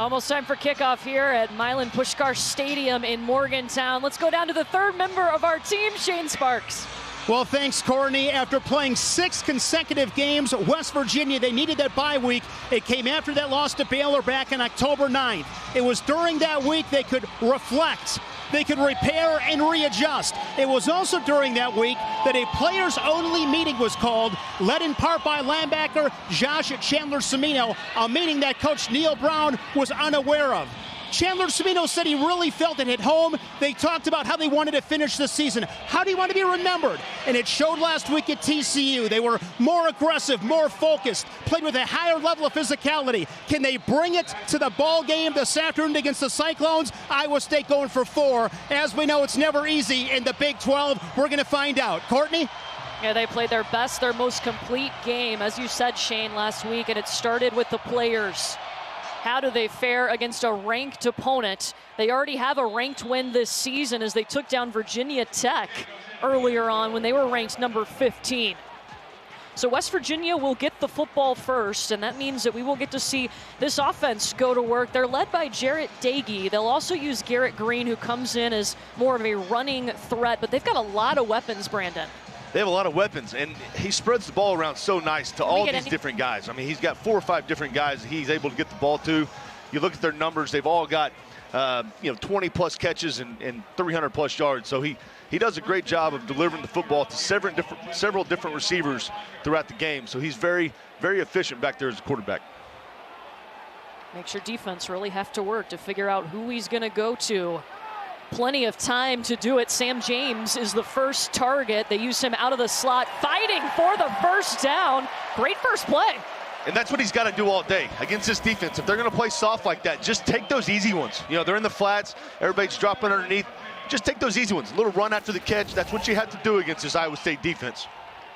Almost time for kickoff here at Milan Puskar Stadium in Morgantown. Let's go down to the third member of our team, Shane Sparks. Well, thanks, Courtney. After playing 6 consecutive games, West Virginia, they needed that bye week. It came after that loss to Baylor back on October 9th. It was during that week they could reflect, they could repair and readjust. It was also during that week that a players-only meeting was called, led in part by linebacker Josh Chandler-Semino, a meeting that Coach Neil Brown was unaware of. Chandler-Semino said he really felt it at home. They talked about how they wanted to finish the season. How do you want to be remembered? And it showed last week at TCU. They were more aggressive, more focused, played with a higher level of physicality. Can they bring it to the ball game this afternoon against the Cyclones? Iowa State going for 4. As we know, it's never easy in the Big 12. We're going to find out. Courtney? Yeah, they played their best, their most complete game, as you said, Shane, last week, and it started with the players. How do they fare against a ranked opponent? They already have a ranked win this season as they took down Virginia Tech earlier on when they were ranked number 15. So West Virginia will get the football first, and that means that we will get to see this offense go to work. They're led by Jarrett Dagey. They'll also use Garrett Green, who comes in as more of a running threat, but they've got a lot of weapons, Brandon. They have a lot of weapons, and he spreads the ball around so nice to all these different guys. I mean, he's got 4 or 5 different guys he's able to get the ball to. You look at their numbers, they've all got 20-plus catches and 300-plus yards. So he does a great job of delivering the football to several different receivers throughout the game. So he's very, very efficient back there as a quarterback. Makes your defense really have to work to figure out who he's going to go to. Plenty of time to do it. Sam James is the first target. They use him out of the slot, fighting for the first down. Great first play. And that's what he's got to do all day against this defense. If they're going to play soft like that, just take those easy ones. You know, they're in the flats. Everybody's dropping underneath. Just take those easy ones. A little run after the catch. That's what you have to do against this Iowa State defense.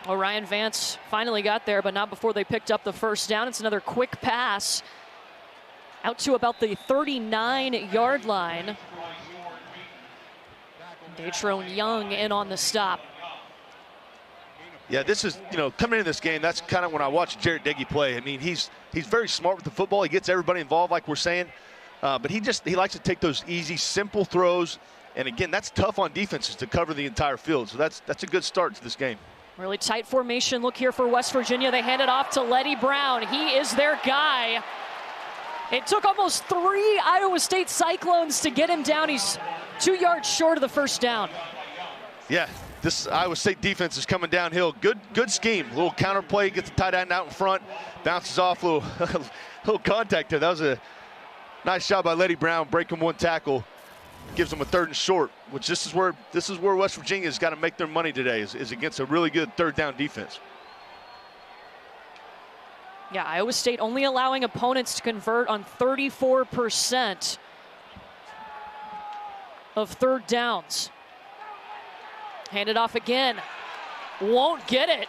Well, Ryan Vance finally got there, but not before they picked up the first down. It's another quick pass out to about the 39-yard line. Datrone Young in on the stop. Yeah, this is, coming into this game, that's kind of when I watch Jarrett Dagey play. I mean, he's very smart with the football. He gets everybody involved, like we're saying. But he likes to take those easy, simple throws. And again, that's tough on defenses to cover the entire field. So that's a good start to this game. Really tight formation look here for West Virginia. They hand it off to Letty Brown. He is their guy. It took almost 3 Iowa State Cyclones to get him down. He's 2 yards short of the first down. Yeah, this Iowa State defense is coming downhill. Good scheme. A little counter play, gets the tight end out in front, bounces off, little contact there. That was a nice job by Letty Brown, breaking 1 tackle, gives them a 3rd and short. Which this is where West Virginia's got to make their money today, is against a really good 3rd down defense. Yeah, Iowa State only allowing opponents to convert on 34% of 3rd downs. Hand it off again. Won't get it.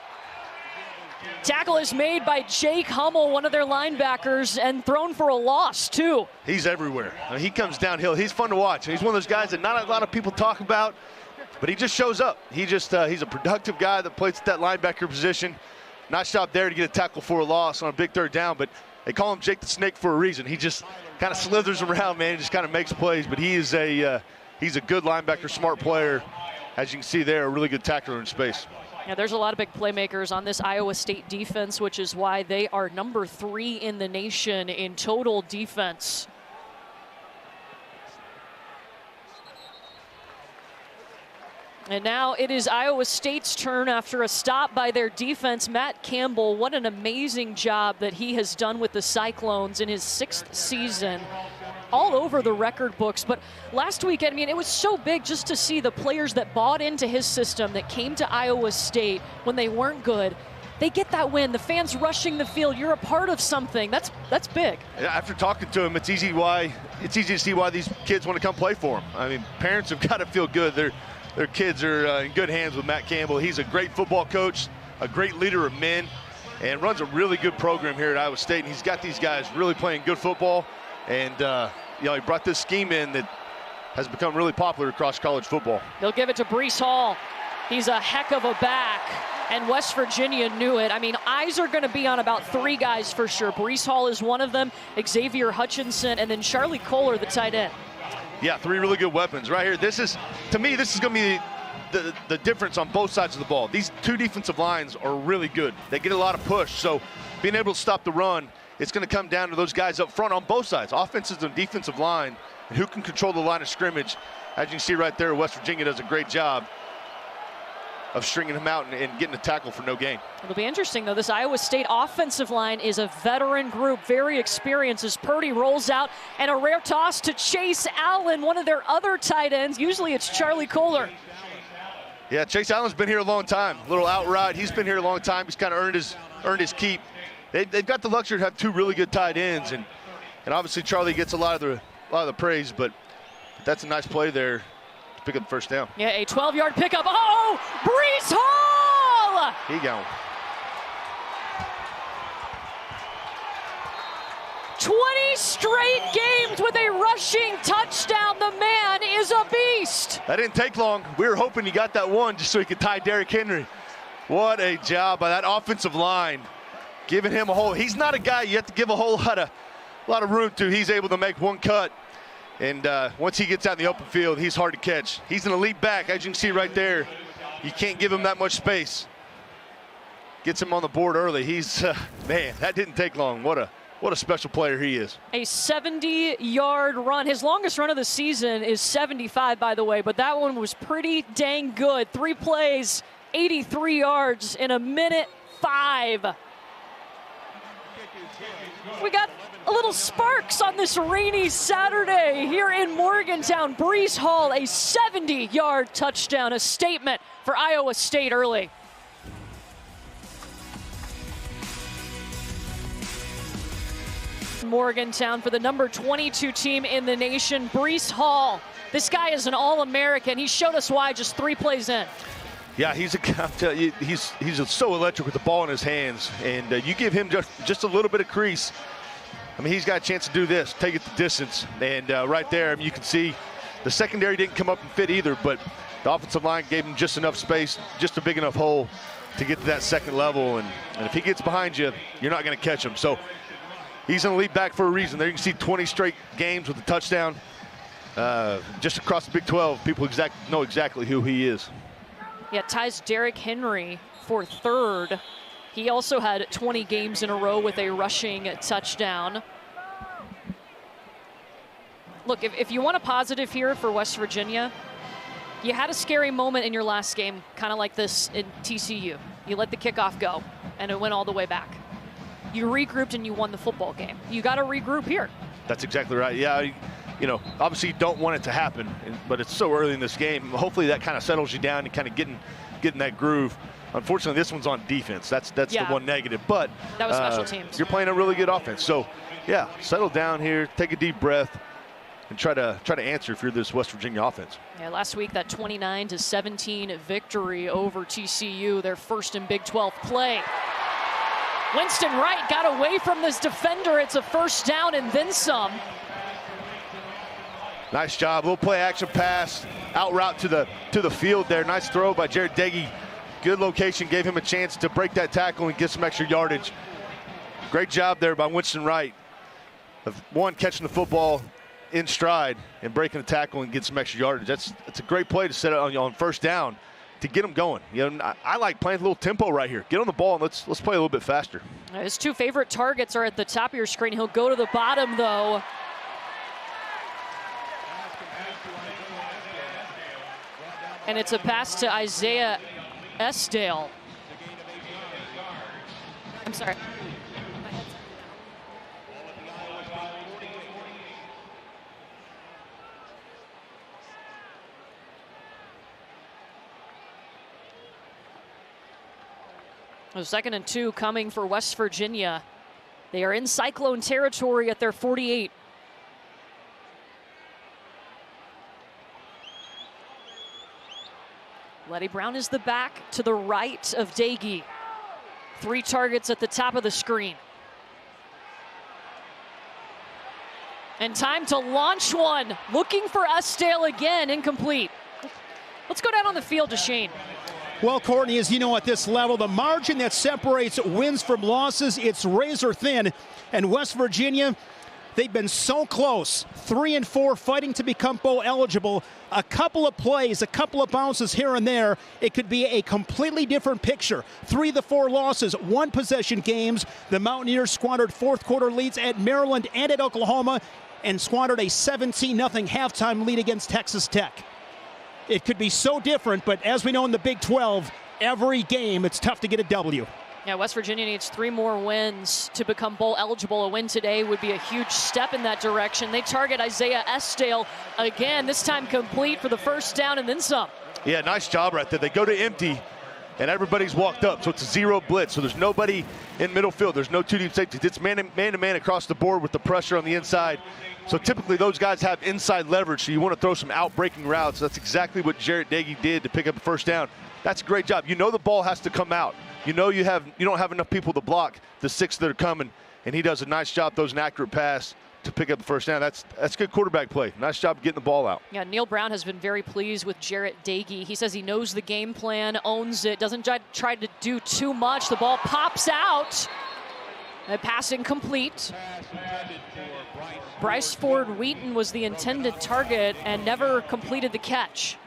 Tackle is made by Jake Hummel, one of their linebackers, and thrown for a loss, too. He's everywhere. I mean, he comes downhill. He's fun to watch. He's one of those guys that not a lot of people talk about, but he just shows up. He's a productive guy that plays at that linebacker position. Nice job there to get a tackle for a loss on a big 3rd down, but they call him Jake the Snake for a reason. He just kind of slithers around, man. He just kind of makes plays, but he's a good linebacker, smart player. As you can see there, a really good tackler in space. Yeah, there's a lot of big playmakers on this Iowa State defense, which is why they are number 3 in the nation in total defense. And now it is Iowa State's turn after a stop by their defense. Matt Campbell, what an amazing job that he has done with the Cyclones in his 6th season. All over the record books. But last weekend, I mean, it was so big just to see the players that bought into his system, that came to Iowa State when they weren't good. They get that win. The fans rushing the field. You're a part of something. That's big. After talking to him, it's easy to see why these kids want to come play for him. I mean, parents have got to feel good. Their kids are in good hands with Matt Campbell. He's a great football coach, a great leader of men, and runs a really good program here at Iowa State. And he's got these guys really playing good football. And, he brought this scheme in that has become really popular across college football. They'll give it to Breece Hall. He's a heck of a back. And West Virginia knew it. I mean, eyes are going to be on about 3 guys for sure. Brees Hall is one of them, Xavier Hutchinson, and then Charlie Kohler, the tight end. Yeah, 3 really good weapons right here. To me, this is going to be the difference on both sides of the ball. These 2 defensive lines are really good. They get a lot of push, so being able to stop the run, it's going to come down to those guys up front on both sides, offensive and defensive line, and who can control the line of scrimmage. As you can see right there, West Virginia does a great job of stringing him out and getting a tackle for no gain. It'll be interesting, though. This Iowa State offensive line is a veteran group, very experienced, as Purdy rolls out, and a rare toss to Chase Allen, one of their other tight ends. Usually it's Charlie Kohler. Yeah, Chase Allen's been here a long time. A little out route. He's been here a long time. He's kind of earned his keep. They've got the luxury to have 2 really good tight ends, and obviously Charlie gets a lot of the praise, but that's a nice play there. Pick up the first down. Yeah, a 12-yard pickup. Oh, Brees Hall! He gone. 20 straight games with a rushing touchdown. The man is a beast. That didn't take long. We were hoping he got that one just so he could tie Derrick Henry. What a job by that offensive line, giving him a whole. He's not a guy you have to give a whole lot of room to. He's able to make one cut. And once he gets out in the open field, he's hard to catch. He's an elite back, as you can see right there. You can't give him that much space. Gets him on the board early. He's, man, that didn't take long. What a special player he is. A 70-yard run. His longest run of the season is 75, by the way, but that one was pretty dang good. 3 plays, 83 yards in a minute 5. We got a little sparks on this rainy Saturday here in Morgantown. Brees Hall, a 70-yard touchdown, a statement for Iowa State early. Morgantown for the number 22 team in the nation, Brees Hall. This guy is an All-American. He showed us why just 3 plays in. Yeah, he's so electric with the ball in his hands, and you give him just a little bit of crease. I mean, he's got a chance to do this, take it the distance, and right there, I mean, you can see the secondary didn't come up and fit either, but the offensive line gave him just enough space, just a big enough hole to get to that second level, and if he gets behind you, you're not going to catch him. So he's an elite back for a reason. There you can see 20 straight games with a touchdown. Just across the Big 12, people know exactly who he is. Yeah, ties Derrick Henry for 3rd. He also had 20 games in a row with a rushing touchdown. Look, if you want a positive here for West Virginia, you had a scary moment in your last game, kind of like this in TCU. You let the kickoff go, and it went all the way back. You regrouped and you won the football game. You got to regroup here. That's exactly right. Yeah, you know, obviously you don't want it to happen, but it's so early in this game. Hopefully that kind of settles you down and kind of getting that groove. Unfortunately, this one's on defense. That's the one negative. But that was special teams. You're playing a really good offense. So, yeah, settle down here, take a deep breath, and try to answer if you're this West Virginia offense. Yeah, last week that 29-17 victory over TCU, their first in Big 12 play. Winston Wright got away from this defender. It's a first down and then some. Nice job, little play action pass, out route to the field there. Nice throw by Jared Deggy. Good location, gave him a chance to break that tackle and get some extra yardage. Great job there by Winston Wright of catching the football in stride and breaking the tackle and get some extra yardage. That's a great play to set it on first down to get them going. You know, I like playing a little tempo right here. Get on the ball and let's play a little bit faster. His 2 favorite targets are at the top of your screen. He'll go to the bottom though. And it's a pass to Isaiah Esdale. I'm sorry. A 2nd and 2 coming for West Virginia. They are in Cyclone territory at their 48. Letty Brown is the back to the right of Daggy. 3 targets at the top of the screen. And time to launch one. Looking for Esdale again, incomplete. Let's go down on the field to Shane. Well, Courtney, as you know, at this level, the margin that separates wins from losses, it's razor thin. And West Virginia, they've been so close, 3-4, fighting to become bowl eligible. A couple of plays, a couple of bounces here and there, it could be a completely different picture. 3 of the 4 losses, 1-possession games. The Mountaineers squandered fourth-quarter leads at Maryland and at Oklahoma and squandered a 17-0 halftime lead against Texas Tech. It could be so different, but as we know in the Big 12, every game it's tough to get a W. Yeah, West Virginia needs 3 more wins to become bowl eligible. A win today would be a huge step in that direction. They target Isaiah Estale again, this time complete for the first down and then some. Yeah, nice job right there. They go to empty, and everybody's walked up, so it's a 0 blitz. So there's nobody in middle field. There's no 2 deep safeties. It's man-to-man across the board with the pressure on the inside. So typically those guys have inside leverage, so you want to throw some out-breaking routes. That's exactly what Jarrett Dagey did to pick up a first down. That's a great job. You know the ball has to come out. You know you don't have enough people to block the 6 that are coming, and he does a nice job, throws an accurate pass to pick up the first down. That's good quarterback play. Nice job getting the ball out. Yeah, Neil Brown has been very pleased with Jarrett Dagey. He says he knows the game plan, owns it, doesn't try to do too much. The ball pops out. And passing complete. Bryce Ford Wheaton was the intended target and never completed the catch.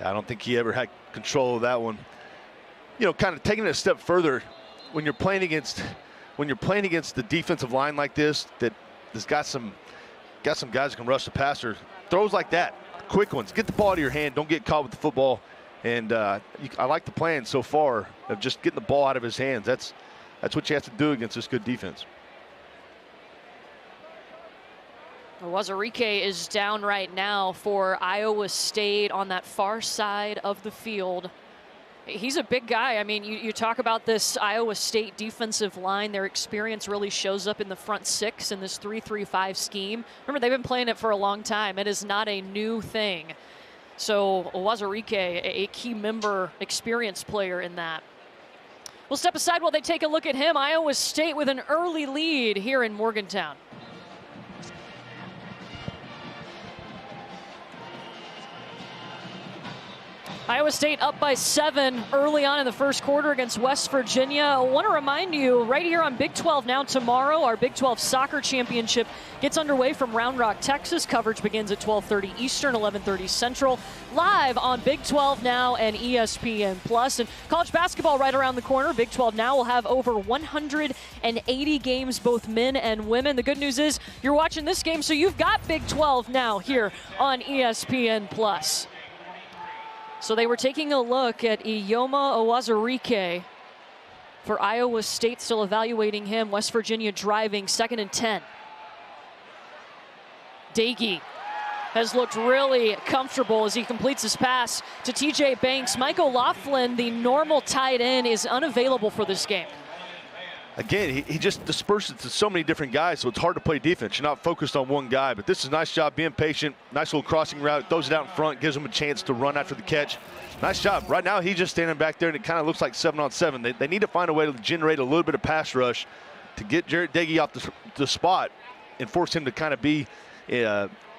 I don't think he ever had control of that one. You know, kind of taking it a step further, when you're playing against the defensive line like this, that has got some guys who can rush the passer. Throws like that, quick ones. Get the ball out of your hand. Don't get caught with the football. And I like the plan so far of just getting the ball out of his hands. That's what you have to do against this good defense. Wazarike is down right now for Iowa State on that far side of the field. He's a big guy. I mean, you talk about this Iowa State defensive line. Their experience really shows up in the front 6 in this 3-3-5 scheme. Remember, they've been playing it for a long time. It is not a new thing. So Wazarike, a key member, experienced player in that. We'll step aside while they take a look at him. Iowa State with an early lead here in Morgantown. Iowa State up by 7 early on in the first quarter against West Virginia. I want to remind you, right here on Big 12 Now tomorrow, our Big 12 Soccer Championship gets underway from Round Rock, Texas. Coverage begins at 12:30 Eastern, 11:30 Central, live on Big 12 Now and ESPN+. And college basketball right around the corner. Big 12 Now will have over 180 games, both men and women. The good news is you're watching this game, so you've got Big 12 Now here on ESPN+. So they were taking a look at Iyoma Owazurike for Iowa State, still evaluating him. West Virginia driving, 2nd and 10. Dagey has looked really comfortable as he completes his pass to TJ Banks. Mike O'Loughlin, the normal tight end, is unavailable for this game. Again, he just disperses to so many different guys, so it's hard to play defense. You're not focused on one guy, but this is a nice job being patient. Nice little crossing route, throws it out in front, gives him a chance to run after the catch. Nice job. Right now, he's just standing back there, and it kind of looks like 7-on-7. They need to find a way to generate a little bit of pass rush to get Jarrett Dagey off the spot and force him to kind of be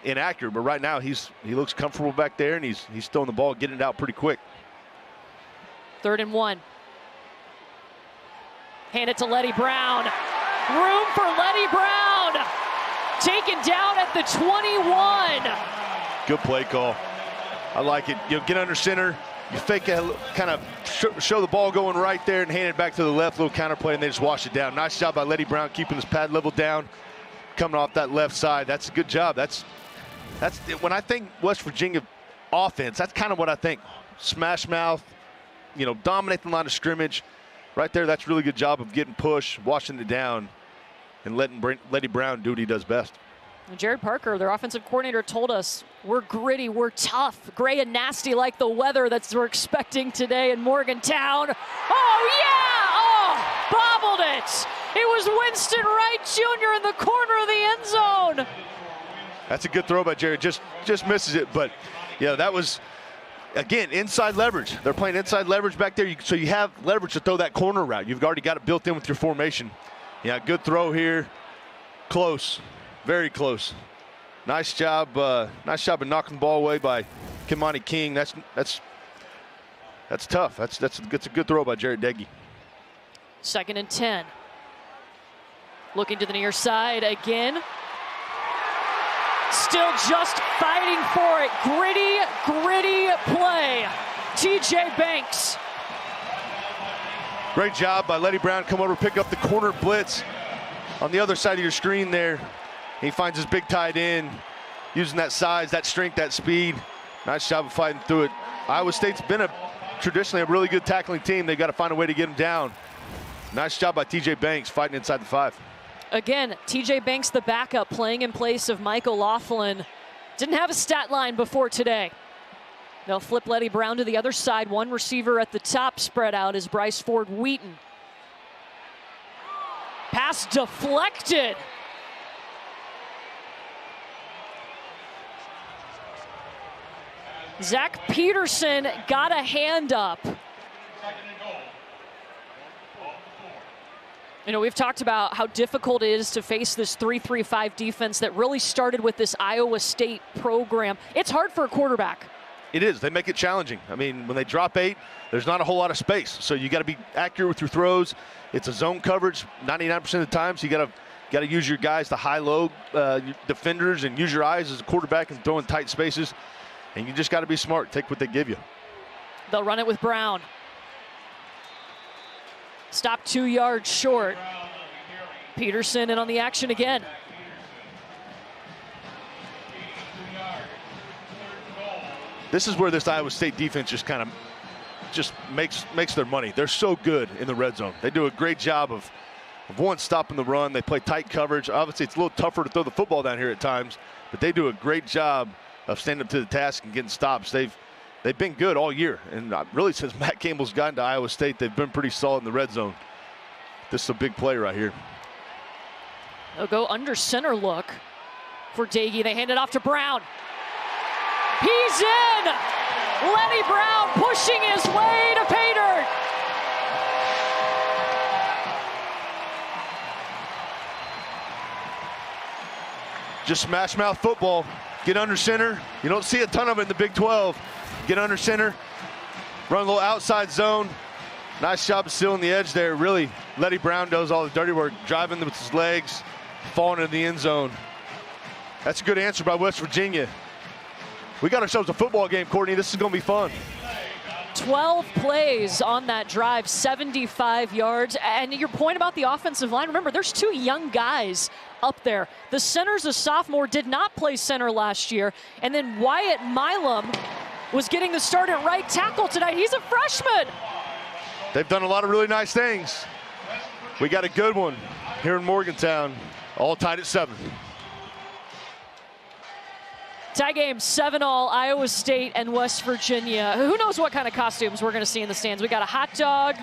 inaccurate. But right now, he looks comfortable back there, and he's throwing the ball, getting it out pretty quick. 3rd and 1. Hand it to Letty Brown. Room for Letty Brown. Taken down at the 21. Good play call. I like it. You get under center. You fake it, kind of show the ball going right there and hand it back to the left. Little counter play, and they just wash it down. Nice job by Letty Brown keeping his pad level down, coming off that left side. That's a good job. That's when I think West Virginia offense, that's kind of what I think. Smash mouth, dominate the line of scrimmage. Right there, that's a really good job of getting push, washing it down, and letting Letty Brown do what he does best. Jared Parker, their offensive coordinator, told us we're gritty, we're tough, gray and nasty like the weather that we're expecting today in Morgantown. Oh, yeah! Oh, bobbled it! It was Winston Wright Jr. in the corner of the end zone. That's a good throw by Jared. Just misses it, but yeah, that was. Again, inside leverage. They're playing inside leverage back there, so you have leverage to throw that corner route. You've already got it built in with your formation. Yeah, good throw here. Close, very close. Nice job of knocking the ball away by Kimani King. That's tough. That's a good throw by Jarrett Deggy. 2nd and 10. Looking to the near side again. Still just fighting for it. Gritty play. TJ Banks. Great job by Letty Brown. Come over, pick up the corner blitz on the other side of your screen there. He finds his big tight end, using that size, that strength, that speed. Nice job of fighting through it. Iowa State's been traditionally a really good tackling team. They've got to find a way to get him down. Nice job by TJ Banks fighting inside the 5. Again, TJ Banks, the backup, playing in place of Michael Laughlin. Didn't have a stat line before today. They'll flip Letty Brown to the other side. One receiver at the top, spread out is Bryce Ford Wheaton. Pass deflected. Zach Peterson got a hand up. You know, we've talked about how difficult it is to face this 3-3-5 defense that really started with this Iowa State program. It's hard for a quarterback. It is. They make it challenging. I mean, when they drop 8, there's not a whole lot of space. So you got to be accurate with your throws. It's a zone coverage 99% of the time. So you got to use your guys, the high-low defenders, and use your eyes as a quarterback and throw in tight spaces. And you just got to be smart. Take what they give you. They'll run it with Brown. Stop 2 yards short. Peterson in on the action again. This is where this Iowa State defense just makes their money. They're so good in the red zone. They do a great job of one, stopping the run. They play tight coverage. Obviously, it's a little tougher to throw the football down here at times, but they do a great job of standing up to the task and getting stops. They've been good all year, and really since Matt Campbell's gotten to Iowa State, they've been pretty solid in the red zone. This is a big play right here. They'll go under center look for Dagey. They hand it off to Brown. He's in! Letty Brown pushing his way to pay dirt. Just smash mouth football. Get under center. You don't see a ton of it in the Big 12. Get under center, run a little outside zone. Nice job of sealing the edge there. Really, Letty Brown does all the dirty work, driving with his legs, falling into the end zone. That's a good answer by West Virginia. We got ourselves a football game, Courtney. This is going to be fun. 12 plays on that drive, 75 yards. And your point about the offensive line, remember, there's 2 young guys up there. The center's a sophomore, did not play center last year. And then Wyatt Milam was getting the start at right tackle tonight. He's a freshman. They've done a lot of really nice things. We got a good one here in Morgantown, all tied at 7. Tie game 7-all, Iowa State and West Virginia. Who knows what kind of costumes we're going to see in the stands. We got a hot dog.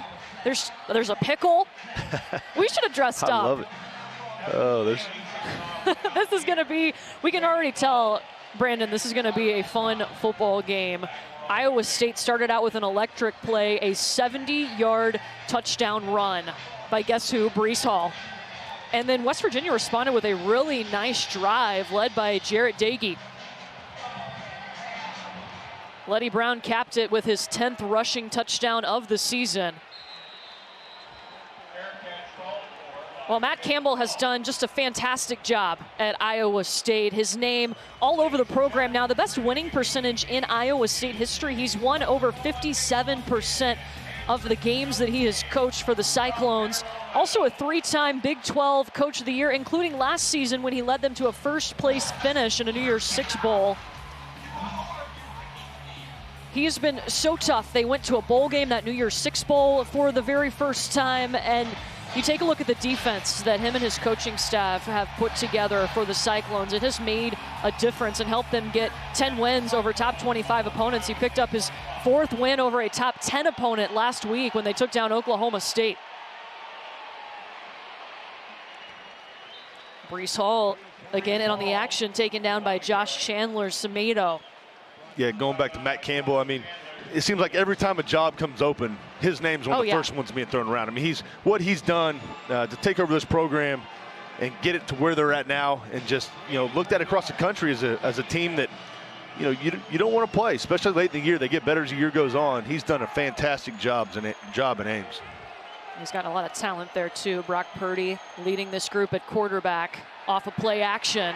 There's a pickle. We should have dressed up. I love it. Oh, there's. This is going to be, we can already tell, Brandon, this is going to be a fun football game. Iowa State started out with an electric play, a 70-yard touchdown run by guess who? Breece Hall. And then West Virginia responded with a really nice drive led by Jarrett Dagey. Letty Brown capped it with his 10th rushing touchdown of the season. Well, Matt Campbell has done just a fantastic job at Iowa State. His name all over the program now. The best winning percentage in Iowa State history. He's won over 57% of the games that he has coached for the Cyclones. Also a 3-time Big 12 Coach of the Year, including last season when he led them to a first-place finish in a New Year's Six Bowl. He has been so tough. They went to a bowl game, that New Year's Six Bowl, for the very first time, and you take a look at the defense that him and his coaching staff have put together for the Cyclones. It has made a difference and helped them get 10 wins over top 25 opponents. He picked up his 4th win over a top 10 opponent last week when they took down Oklahoma State. Breece Hall again in on the action, taken down by Josh Chandler-Semedo. Yeah, going back to Matt Campbell, I mean, it seems like every time a job comes open, his name's one of the first ones being thrown around. I mean, what he's done to take over this program and get it to where they're at now, and just, you know, looked at across the country as a team that, you know, you don't want to play, especially late in the year. They get better as the year goes on. He's done a fantastic job in Ames. He's got a lot of talent there too. Brock Purdy leading this group at quarterback off of play action.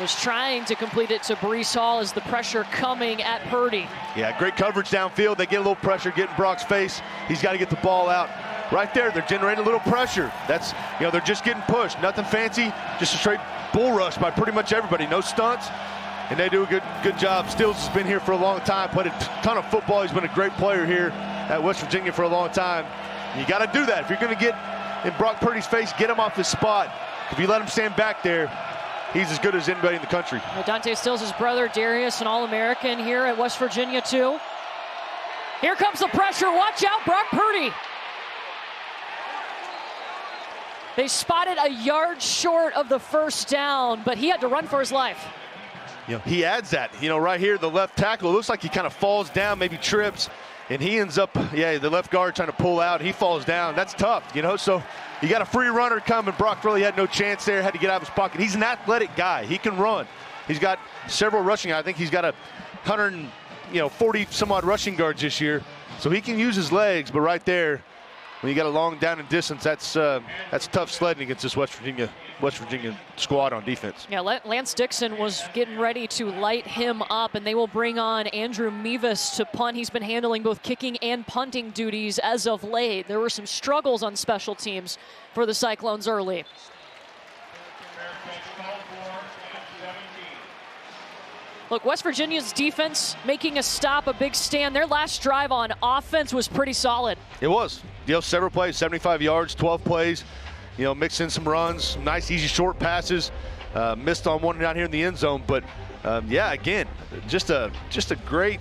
Was trying to complete it to Breece Hall as the pressure coming at Purdy. Yeah, great coverage downfield. They get a little pressure, get in Brock's face. He's got to get the ball out. Right there, they're generating a little pressure. That's, you know, they're just getting pushed. Nothing fancy, just a straight bull rush by pretty much everybody. No stunts, and they do a good job. Stills has been here for a long time, played a ton of football. He's been a great player here at West Virginia for a long time. You got to do that. If you're going to get in Brock Purdy's face, get him off his spot. If you let him stand back there, he's as good as anybody in the country. Dante Stills' brother, Darius, an All-American here at West Virginia, too. Here comes the pressure. Watch out, Brock Purdy. They spotted a yard short of the first down, but he had to run for his life. You know, he adds that. You know, right here, the left tackle, it looks like he kind of falls down, maybe trips, and he ends up, the left guard trying to pull out. He falls down. That's tough, you know. So you got a free runner coming. Brock really had no chance there, had to get out of his pocket. He's an athletic guy. He can run. He's got several rushing. I think he's got 140 some odd rushing yards this year. So he can use his legs, but right there, when you got a long down and distance, that's tough sledding against this West Virginia squad on defense. Yeah, Lance Dixon was getting ready to light him up, and they will bring on Andrew Mevis to punt. He's been handling both kicking and punting duties as of late. There were some struggles on special teams for the Cyclones early. Look, West Virginia's defense making a stop, a big stand. Their last drive on offense was pretty solid. It was. You know, several plays, 75 yards, 12 plays. You know, mix in some runs, nice, easy, short passes. Missed on one down here in the end zone, but yeah, again, just a great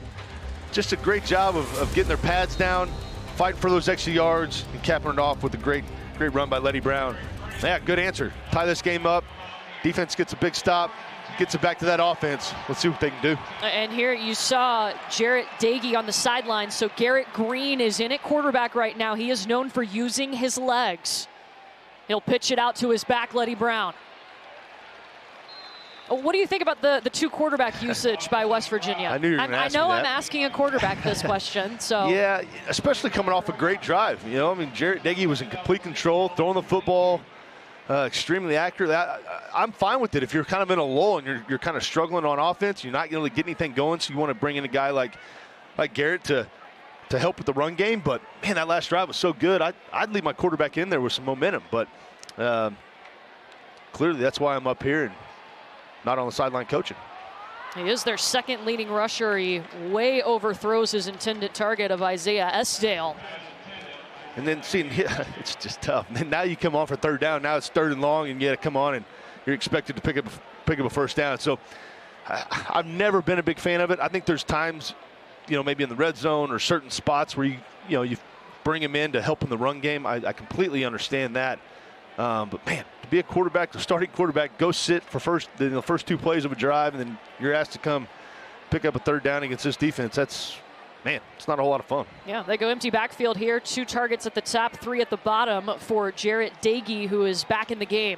job of getting their pads down, fighting for those extra yards, and capping it off with a great run by Letty Brown. Yeah, good answer. Tie this game up. Defense gets a big stop. Gets it back to that offense. Let's see what they can do. And here you saw Jarrett Dagey on the sideline. So Garrett Green is in at quarterback right now. He is known for using his legs. He'll pitch it out to his back, Letty Brown. What do you think about the two quarterback usage by West Virginia? I knew you were going to ask me that. I'm asking a quarterback this question. So yeah, especially coming off a great drive. You know, I mean, Jarrett Dagey was in complete control, throwing the football. Extremely accurate. I'm fine with it if you're kind of in a lull and you're kind of struggling on offense. You're not going to get anything going, so you want to bring in a guy like Garrett to help with the run game. But man, that last drive was so good. I'd leave my quarterback in there with some momentum. But clearly, that's why I'm up here and not on the sideline coaching. He is their second leading rusher. He way overthrows his intended target of Isaiah Esdale. And then seeing, it's just tough. And then now you come on for third down. Now it's 3rd and long, and you got to come on, and you're expected to pick up a first down. So I've never been a big fan of it. I think there's times, you know, maybe in the red zone or certain spots where you bring him in to help in the run game. I completely understand that. But man, to be a quarterback, the starting quarterback, go sit for the first 2 plays of a drive, and then you're asked to come pick up a 3rd down against this defense. Man, it's not a whole lot of fun. Yeah, they go empty backfield here. 2 targets at the top, 3 at the bottom for Jarrett Dagey, who is back in the game.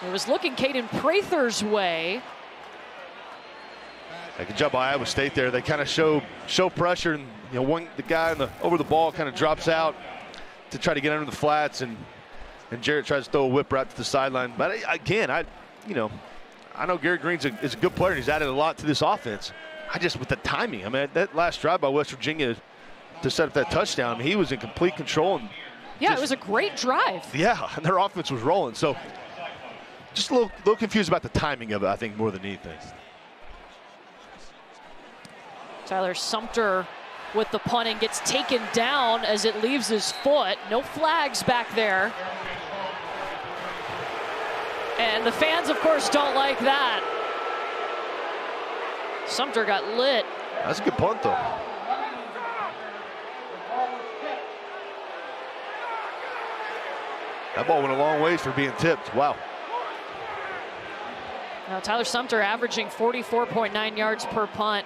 It was looking Caden Prather's way. Good job by Iowa State there. They kind of show pressure, and the guy over the ball kind of drops out to try to get under the flats, and Jarrett tries to throw a whip right to the sideline. But again, I know Garrett Green is a good player, and he's added a lot to this offense. With the timing, I mean, that last drive by West Virginia to set up that touchdown, he was in complete control. And yeah, it was a great drive. Yeah, and their offense was rolling. So just a little confused about the timing of it, I think, more than anything. Tyler Sumter with the punt and gets taken down as it leaves his foot. No flags back there. And the fans, of course, don't like that. Sumter got lit. That's a good punt, though. That ball went a long ways for being tipped. Wow. Now, Tyler Sumter averaging 44.9 yards per punt.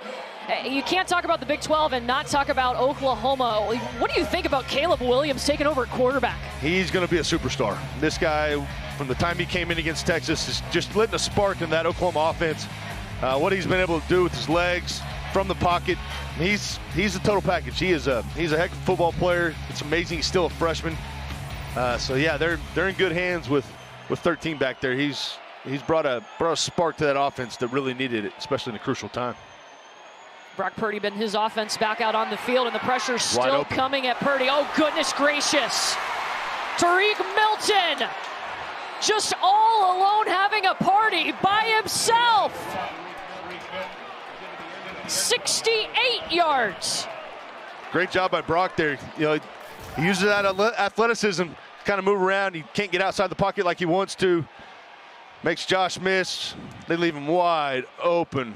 You can't talk about the Big 12 and not talk about Oklahoma. What do you think about Caleb Williams taking over at quarterback? He's going to be a superstar. This guy, from the time he came in against Texas, is just letting a spark in that Oklahoma offense. What he's been able to do with his legs from the pocket, he's a total package. He's a heck of a football player. It's amazing he's still a freshman. So yeah, they're in good hands with 13 back there. He's brought a spark to that offense that really needed it, especially in a crucial time. Brock Purdy been his offense back out on the field, and the pressure's still coming at Purdy. Oh, goodness gracious. Tariq Milton just all alone having a party by himself. 68 yards. Great job by Brock there. You know, he uses that athleticism to kind of move around. He can't get outside the pocket like he wants to. Makes Josh miss. They leave him wide open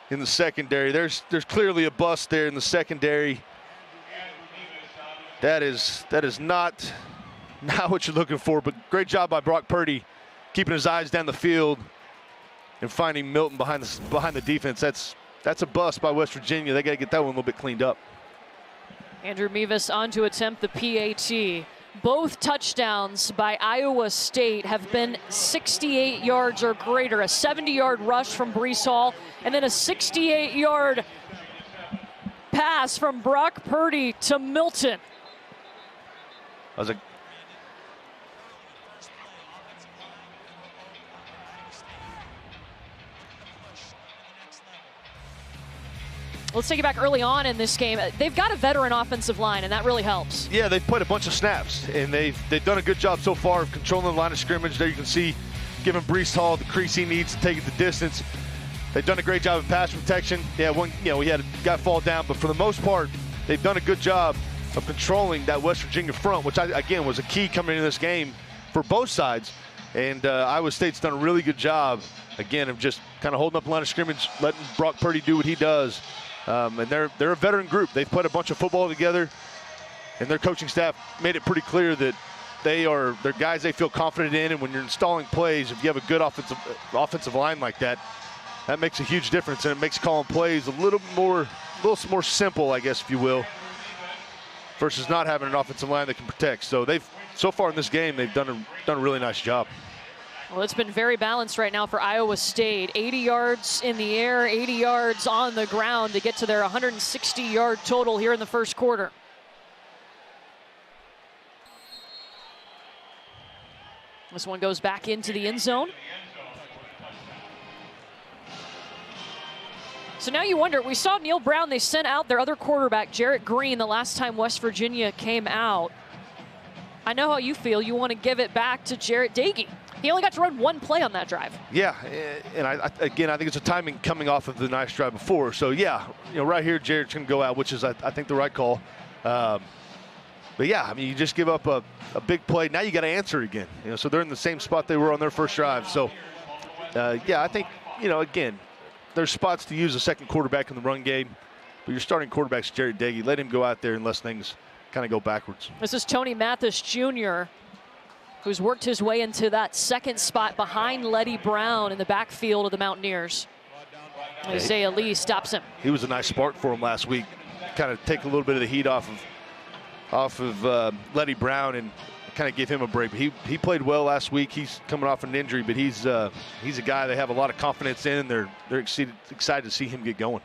in the secondary. There's clearly a bust there in the secondary. That is not what you're looking for, but great job by Brock Purdy keeping his eyes down the field and finding Milton behind the defense. That's a bust by West Virginia. They got to get that one a little bit cleaned up. Andrew Mevis on to attempt the PAT. Both touchdowns by Iowa State have been 68 yards or greater. A 70-yard rush from Breece Hall, and then a 68-yard pass from Brock Purdy to Milton. That was a Let's take it back early on in this game. They've got a veteran offensive line, and that really helps. Yeah, they've played a bunch of snaps, and they've done a good job so far of controlling the line of scrimmage. There you can see, giving Breece Hall the crease he needs to take it the distance. They've done a great job of pass protection. Yeah, we had a guy fall down, but for the most part, they've done a good job of controlling that West Virginia front, which, again, was a key coming into this game for both sides. And Iowa State's done a really good job, again, of just kind of holding up the line of scrimmage, letting Brock Purdy do what he does. And they're a veteran group. They've played a bunch of football together, and their coaching staff made it pretty clear that they're guys they feel confident in. And when you're installing plays, if you have a good offensive line like that, that makes a huge difference, and it makes calling plays a little more simple, I guess, if you will, versus not having an offensive line that can protect. So far in this game, they've done a really nice job. Well, it's been very balanced right now for Iowa State. 80 yards in the air, 80 yards on the ground to get to their 160-yard total here in the first quarter. This one goes back into the end zone. So now you wonder, we saw Neil Brown, they sent out their other quarterback, Jarrett Green, the last time West Virginia came out. I know how you feel. You want to give it back to Jarrett Doege. He only got to run one play on that drive. Yeah, and I think it's a timing coming off of the nice drive before. So yeah, right here, Jarrett's going to go out, which is I think the right call. But yeah, I mean, you just give up a big play. Now you got to answer it again. So they're in the same spot they were on their first drive. So yeah, I think again, there's spots to use a second quarterback in the run game, but your starting quarterback's Jarrett Doege. Let him go out there unless things kind of go backwards. This is Tony Mathis Jr., who's worked his way into that second spot behind Letty Brown in the backfield of the Mountaineers. Isaiah Lee stops him. He was a nice spark for him last week. Kind of take a little bit of the heat off of Letty Brown and kind of give him a break. But he played well last week. He's coming off an injury, but he's a guy they have a lot of confidence in. They're excited to see him get going.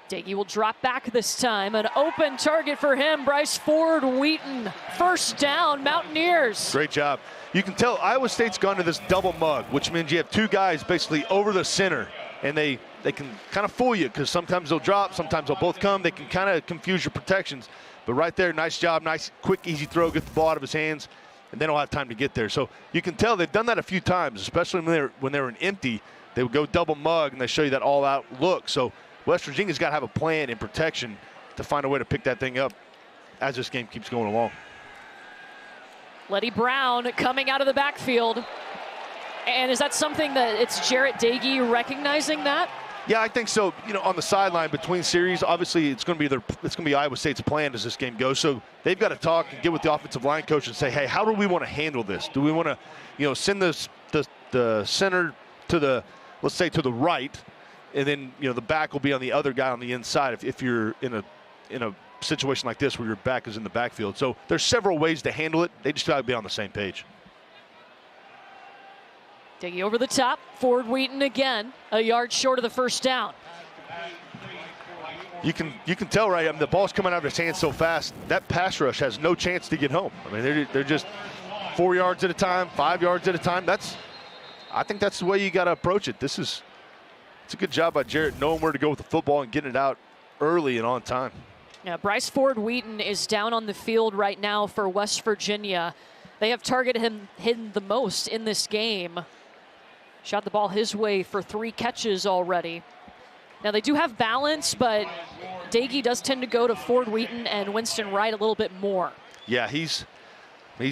Doege will drop back this time. An open target for him, Bryce Ford Wheaton. First down, Mountaineers. Great job. You can tell Iowa State's gone to this double mug, which means you have two guys basically over the center, and they can kind of fool you because sometimes they'll drop, sometimes they'll both come. They can kind of confuse your protections. But right there, nice job, nice, quick, easy throw, get the ball out of his hands, and they don't have time to get there. So you can tell they've done that a few times, especially when they were in empty. They would go double mug, and they show you that all-out look. So West Virginia's got to have a plan in protection to find a way to pick that thing up as this game keeps going along. Letty Brown coming out of the backfield. And is that something that it's Jarrett Doege recognizing that? Yeah, I think so. On the sideline between series, obviously it's going to be Iowa State's plan as this game goes. So they've got to talk and get with the offensive line coach and say, hey, how do we want to handle this? Do we want to, send the center to the let's say to the right, and then the back will be on the other guy on the inside if you're in a situation like this where your back is in the backfield. So there's several ways to handle it. They just got to be on the same page. Diggy over the top. Ford Wheaton again, a yard short of the first down. You can tell, right? I mean, the ball's coming out of his hands so fast. That pass rush has no chance to get home. I mean, they're just 4 yards at a time, 5 yards at a time. I think that's the way you got to approach it. It's a good job by Jarrett knowing where to go with the football and getting it out early and on time. Yeah, Bryce Ford Wheaton is down on the field right now for West Virginia. They have targeted him the most in this game. Shot the ball his way for 3 catches already. Now, they do have balance, but Daigie does tend to go to Ford Wheaton and Winston Wright a little bit more. Yeah, he's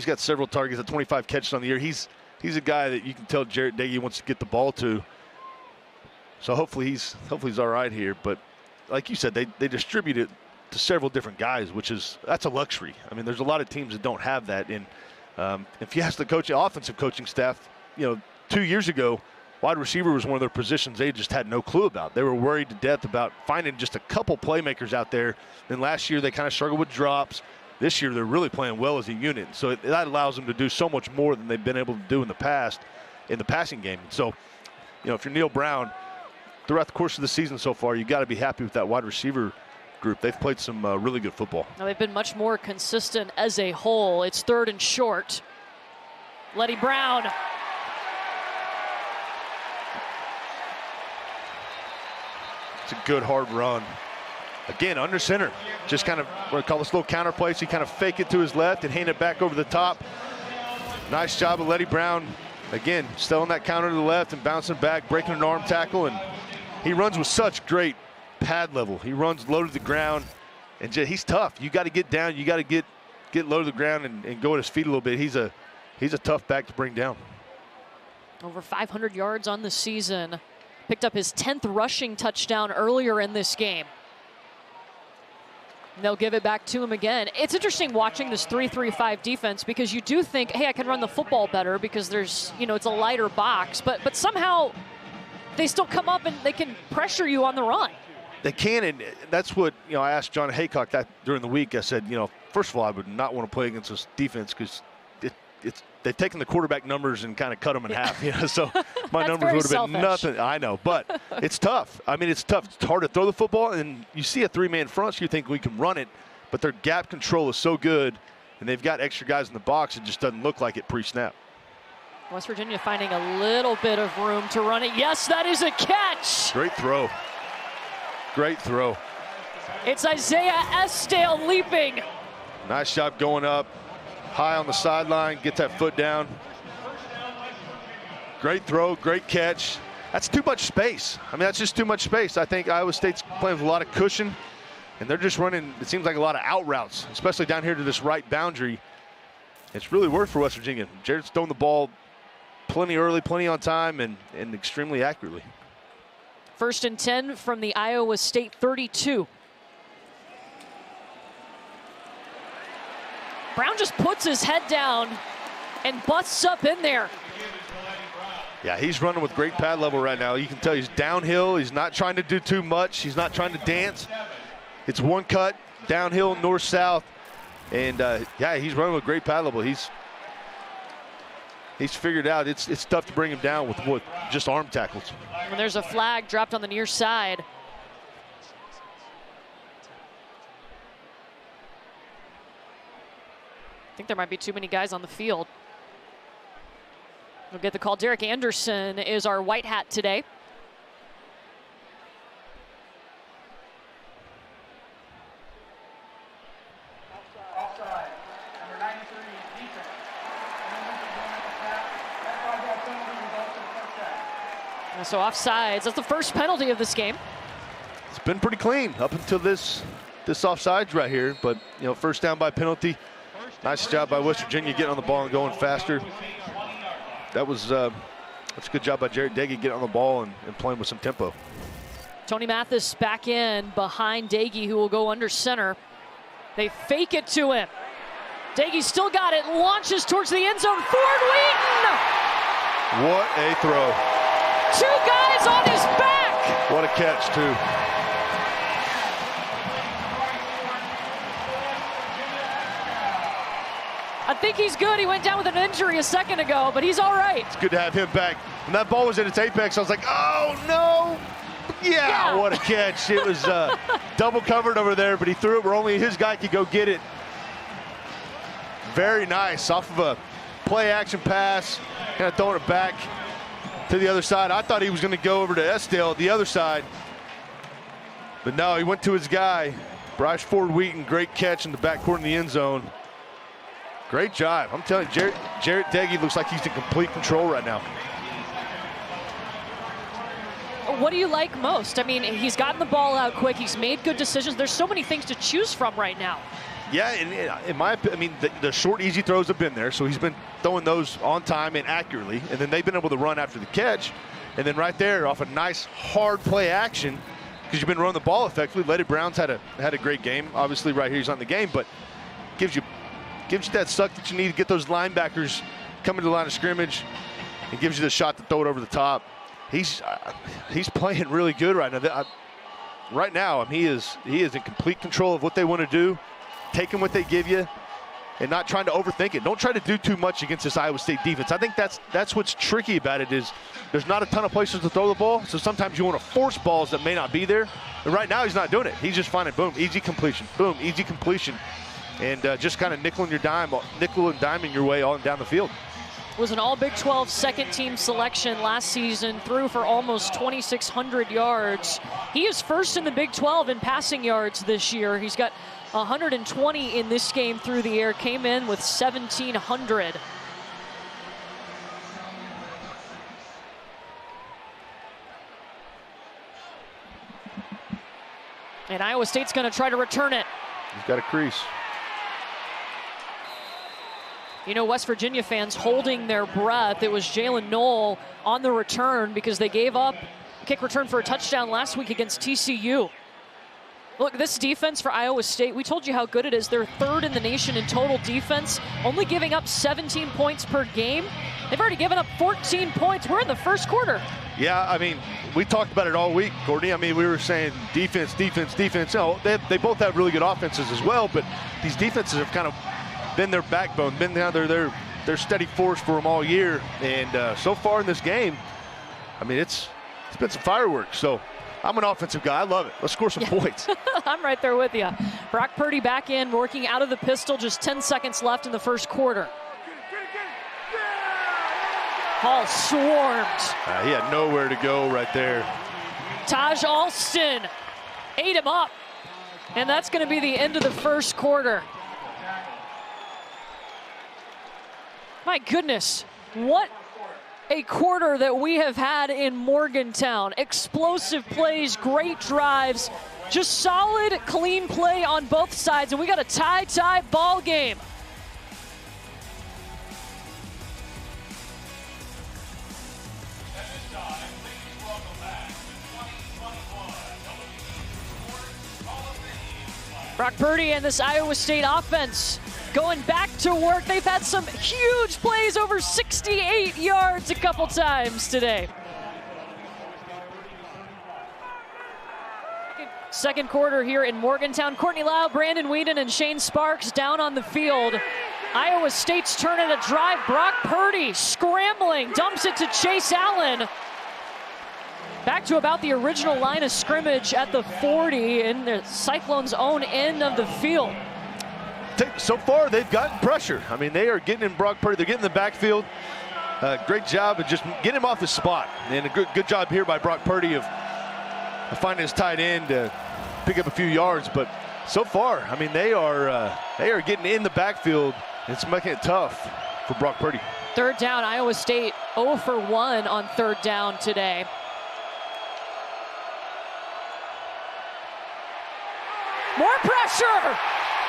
got several targets, 25 catches on the year. He's a guy that you can tell Jarrett Daigie wants to get the ball to. So hopefully he's all right here. But like you said, they distribute it to several different guys, that's a luxury. I mean, there's a lot of teams that don't have that. And if you ask the offensive coaching staff, 2 years ago, wide receiver was one of their positions they just had no clue about. They were worried to death about finding just a couple playmakers out there. Then last year they kind of struggled with drops. This year they're really playing well as a unit. So that allows them to do so much more than they've been able to do in the past in the passing game. So, if you're Neil Brown, throughout the course of the season so far, you got to be happy with that wide receiver group. They've played some really good football. Now, they've been much more consistent as a whole. It's 3rd and short. Letty Brown. It's a good hard run. Again, under center. Just kind of, we're going to call this little counter play. So you kind of fake it to his left and hand it back over the top. Nice job of Letty Brown. Again, still on that counter to the left and bouncing back, breaking an arm tackle. And he runs with such great pad level. He runs low to the ground. And he's tough. You got to get down. You got to get low to the ground and go at his feet a little bit. He's a tough back to bring down. Over 500 yards on the season. Picked up his 10th rushing touchdown earlier in this game. And they'll give it back to him again. It's interesting watching this 3-3-5 defense because you do think, hey, I can run the football better because there's, it's a lighter box. But somehow they still come up and they can pressure you on the run. They can, and that's what, I asked John Haycock that during the week. I said, first of all, I would not want to play against this defense because they've taken the quarterback numbers and kind of cut them in half. So my numbers would have been nothing. I know, but it's tough. I mean, it's tough. It's hard to throw the football, and you see a 3-man front, so you think we can run it, but their gap control is so good, and they've got extra guys in the box. It just doesn't look like it pre-snap. West Virginia finding a little bit of room to run it. Yes, that is a catch. Great throw. Great throw. It's Isaiah Esdale leaping. Nice job going up. High on the sideline, get that foot down. Great throw, great catch. That's too much space. I mean, that's just too much space. I think Iowa State's playing with a lot of cushion, and they're just running, it seems like a lot of out routes, especially down here to this right boundary. It's really worked for West Virginia. Jarrett's throwing the ball plenty early, plenty on time, and extremely accurately. 1st and 10 from the Iowa State 32. Brown just puts his head down and busts up in there. Yeah, he's running with great pad level right now. You can tell he's downhill. He's not trying to do too much. He's not trying to dance. It's one cut, downhill, north-south. And, yeah, he's running with great pad level. He's figured out it's tough to bring him down with just arm tackles. And there's a flag dropped on the near side. I think there might be too many guys on the field. We'll get the call. Derek Anderson is our white hat today. Offside. Number 93, defense. So offsides. That's the first penalty of this game. It's been pretty clean up until this offsides right here, but first down by penalty. Nice job by West Virginia getting on the ball and going faster. That's a good job by Jarrett Daigie getting on the ball and playing with some tempo. Tony Mathis back in behind Daigie, who will go under center. They fake it to him. Daigie still got it, launches towards the end zone. Ford Wheaton! What a throw. Two guys on his back. What a catch, too. I think he's good. He went down with an injury a second ago, but he's all right. It's good to have him back. When that ball was at its apex, I was like, oh, no. Yeah, what a catch. It was double covered over there, but he threw it where only his guy could go get it. Very nice. Off of a play-action pass, kind of throwing it back to the other side. I thought he was going to go over to Estelle, the other side. But no, he went to his guy. Bryce Ford-Wheaton, great catch in the backcourt in the end zone. Great job. I'm telling you, Jarrett Deggy looks like he's in complete control right now. What do you like most? I mean, he's gotten the ball out quick. He's made good decisions. There's so many things to choose from right now. Yeah, and in my opinion, I mean, the short, easy throws have been there, so he's been throwing those on time and accurately, and then they've been able to run after the catch. And then right there, off a nice, hard play action, because you've been running the ball effectively. Letty Brown's had a great game. Obviously, right here he's on the game, but gives you that suck that you need to get those linebackers coming to the line of scrimmage, and gives you the shot to throw it over the top. He's playing really good right now. Right now, he is in complete control of what they want to do, taking what they give you, and not trying to overthink it. Don't try to do too much against this Iowa State defense. I think that's what's tricky about it is there's not a ton of places to throw the ball, so sometimes you want to force balls that may not be there. And right now, he's not doing it. He's just finding, boom, easy completion, boom, easy completion, and just kind of nickel and diming your way on down the field. Was an all Big 12 second team selection last season, threw for almost 2,600 yards. He is first in the Big 12 in passing yards this year. He's got 120 in this game through the air, came in with 1,700. And Iowa State's going to try to return it. He's got a crease. You know, West Virginia fans holding their breath. It was Jalen Knoll on the return because they gave up a kick return for a touchdown last week against TCU. Look, this defense for Iowa State, we told you how good it is. They're third in the nation in total defense, only giving up 17 points per game. They've already given up 14 points. We're in the first quarter. Yeah, I mean, we talked about it all week, Courtney. I mean, we were saying defense, defense, defense. You know, they both have really good offenses as well, but these defenses have kind of been their backbone, been now their steady force for them all year. And so far in this game, I mean, it's been some fireworks. So I'm an offensive guy. I love it. Let's score some points. I'm right there with you. Brock Purdy back in, working out of the pistol. Just 10 seconds left in the first quarter. Hall swarmed. He had nowhere to go right there. Taj Alston ate him up. And that's going to be the end of the first quarter. My goodness, what a quarter that we have had in Morgantown. Explosive plays, great drives, just solid, clean play on both sides, and we got a tie ball game. Brock Purdy and this Iowa State offense going back to work. They've had some huge plays, over 68 yards a couple times today. Second quarter here in Morgantown. Courtney Lau, Brandon Whedon, and Shane Sparks down on the field. Iowa State's turning a drive. Brock Purdy scrambling, dumps it to Chase Allen. Back to about the original line of scrimmage at the 40 in the Cyclones' own end of the field. So far, they've gotten pressure. I mean, they are getting in Brock Purdy. They're getting in the backfield. Great job of just getting him off the spot. And a good job here by Brock Purdy of finding his tight end to pick up a few yards. But so far, I mean, they are getting in the backfield. And it's making it tough for Brock Purdy. Third down, Iowa State 0 for 1 on third down today. More pressure!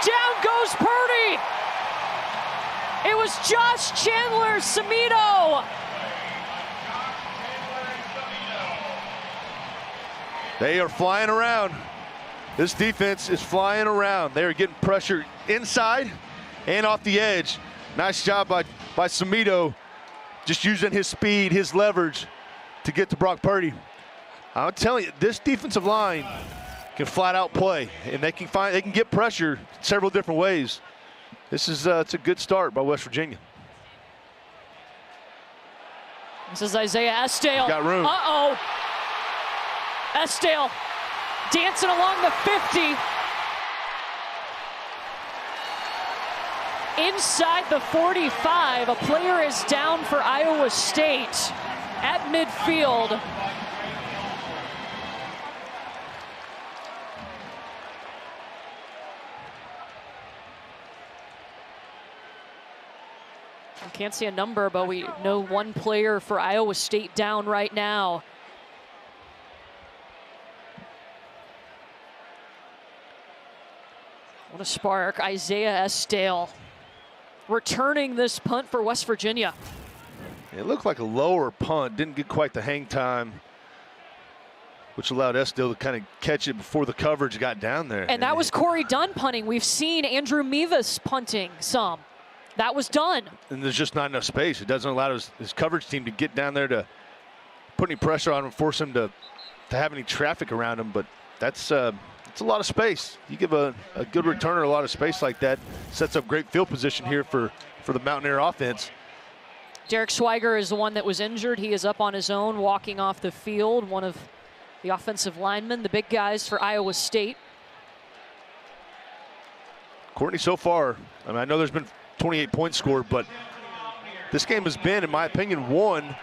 Down goes Purdy! It was Josh Chandler Samito. They are flying around. This defense is flying around. They are getting pressure inside and off the edge. Nice job by Samito, just using his speed, his leverage to get to Brock Purdy. I'm telling you, this defensive line can flat out play, and they can get pressure several different ways. This is it's a good start by West Virginia. This is Isaiah Esdale. Got room. Uh-oh. Esdale dancing along the 50. Inside the 45, a player is down for Iowa State at midfield. We can't see a number, but we know one player for Iowa State down right now. What a spark. Isaiah Esdale returning this punt for West Virginia. It looked like a lower punt, didn't get quite the hang time, which allowed Esdale to kind of catch it before the coverage got down there. And that was Corey Dunn punting. We've seen Andrew Mevis punting some. That was done. And there's just not enough space. It doesn't allow his coverage team to get down there to put any pressure on him, force him to have any traffic around him. But that's it's a lot of space. You give a good returner a lot of space like that, sets up great field position here for the Mountaineer offense. Derek Schweiger is the one that was injured. He is up on his own, walking off the field. One of the offensive linemen, the big guys for Iowa State. Courtney, so far, I mean, I know there's been 28 points scored, but this game has been, in my opinion, won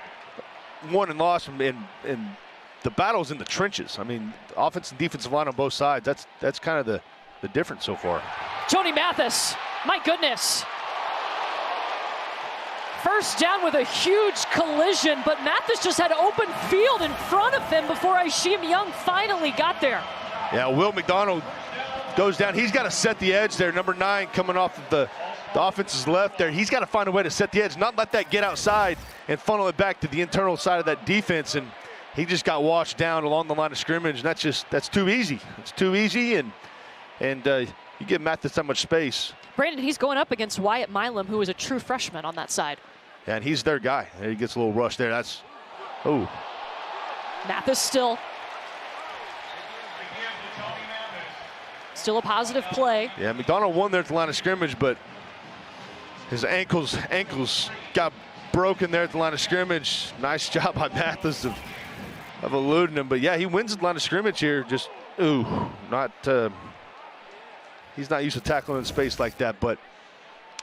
and lost, and the battle's in the trenches. I mean, offense and defensive line on both sides. That's kind of the difference so far. Joni Mathis, my goodness. First down with a huge collision, but Mathis just had open field in front of him before Isheem Young finally got there. Yeah, Will McDonald goes down. He's got to set the edge there. Number 9 coming off of the offense's left there. He's got to find a way to set the edge, not let that get outside and funnel it back to the internal side of that defense. And he just got washed down along the line of scrimmage. And that's too easy. It's too easy, and you give Mathis that much space. Brandon, he's going up against Wyatt Milam, who is a true freshman on that side. Yeah, and he's their guy. There he gets a little rush there. Oh. Mathis still a positive play. Yeah, McDonald won there at the line of scrimmage, but his ankles got broken there at the line of scrimmage. Nice job by Mathis of eluding him. But yeah, he wins the line of scrimmage here. Just, he's not used to tackling in space like that. But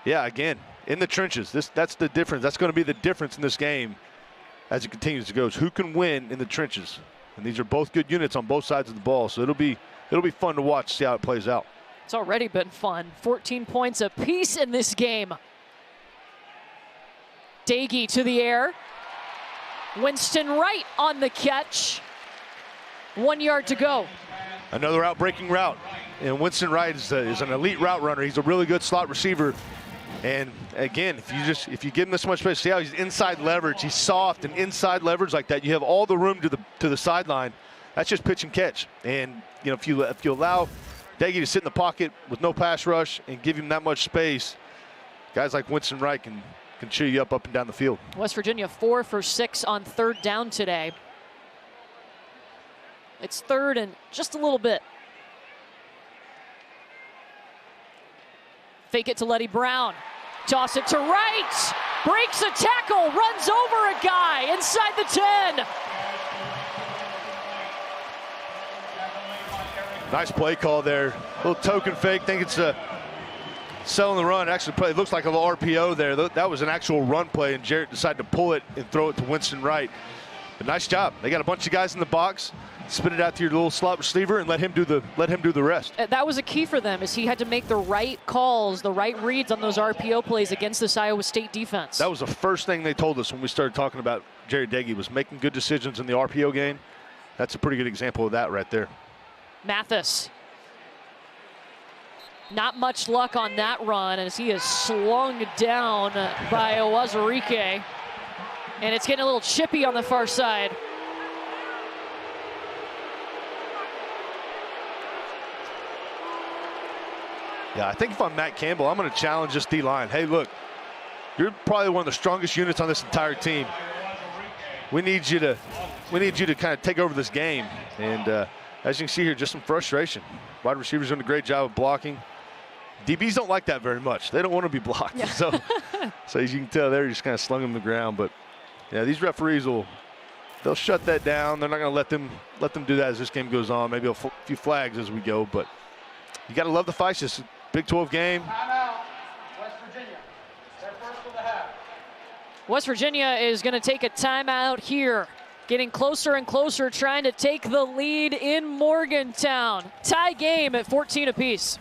yeah, again, in the trenches, that's the difference. That's going to be the difference in this game as it continues to go. Is who can win in the trenches. And these are both good units on both sides of the ball. So it'll be fun to watch, see how it plays out. It's already been fun. 14 points apiece in this game. Dagey to the air. Winston Wright on the catch. 1 yard to go. Another outbreaking route. And Winston Wright is an elite route runner. He's a really good slot receiver. And again, if you give him this much space, see how he's inside leverage. He's soft and inside leverage like that. You have all the room to the sideline. That's just pitch and catch. And you know, if you allow Dagey to sit in the pocket with no pass rush and give him that much space, guys like Winston Wright can chew you up and down the field. West Virginia 4 for 6 on third down today. It's third and just a little bit. Fake it to Letty Brown. Toss it to Wright. Breaks a tackle, runs over a guy inside the 10. Nice play call there. Little token fake. Think it's selling the run. Actually, it looks like a little RPO there. That was an actual run play, and Jarrett decided to pull it and throw it to Winston Wright. But nice job. They got a bunch of guys in the box. Spin it out to your little slot receiver and let him do the rest. That was a key for them, is he had to make the right calls, the right reads on those RPO plays against this Iowa State defense. That was the first thing they told us when we started talking about Jerry Dagey, was making good decisions in the RPO game. That's a pretty good example of that right there. Mathis. Not much luck on that run as he is slung down by Owazurike. And it's getting a little chippy on the far side. Yeah, I think if I'm Matt Campbell, I'm going to challenge this D-line. Hey, look, you're probably one of the strongest units on this entire team. we need you to kind of take over this game. And as you can see here, just some frustration. Wide receivers doing a great job of blocking. DBs don't like that very much. They don't want to be blocked. Yeah. So as you can tell, they're just kind of slung them to the ground. But yeah, these referees they'll shut that down. They're not going to let them do that as this game goes on. Maybe a few flags as we go, but you got to love the fights. This Big 12 game. Timeout, West Virginia. Their first of the half. West Virginia is going to take a timeout here. Getting closer and closer, trying to take the lead in Morgantown. Tie game at 14 apiece.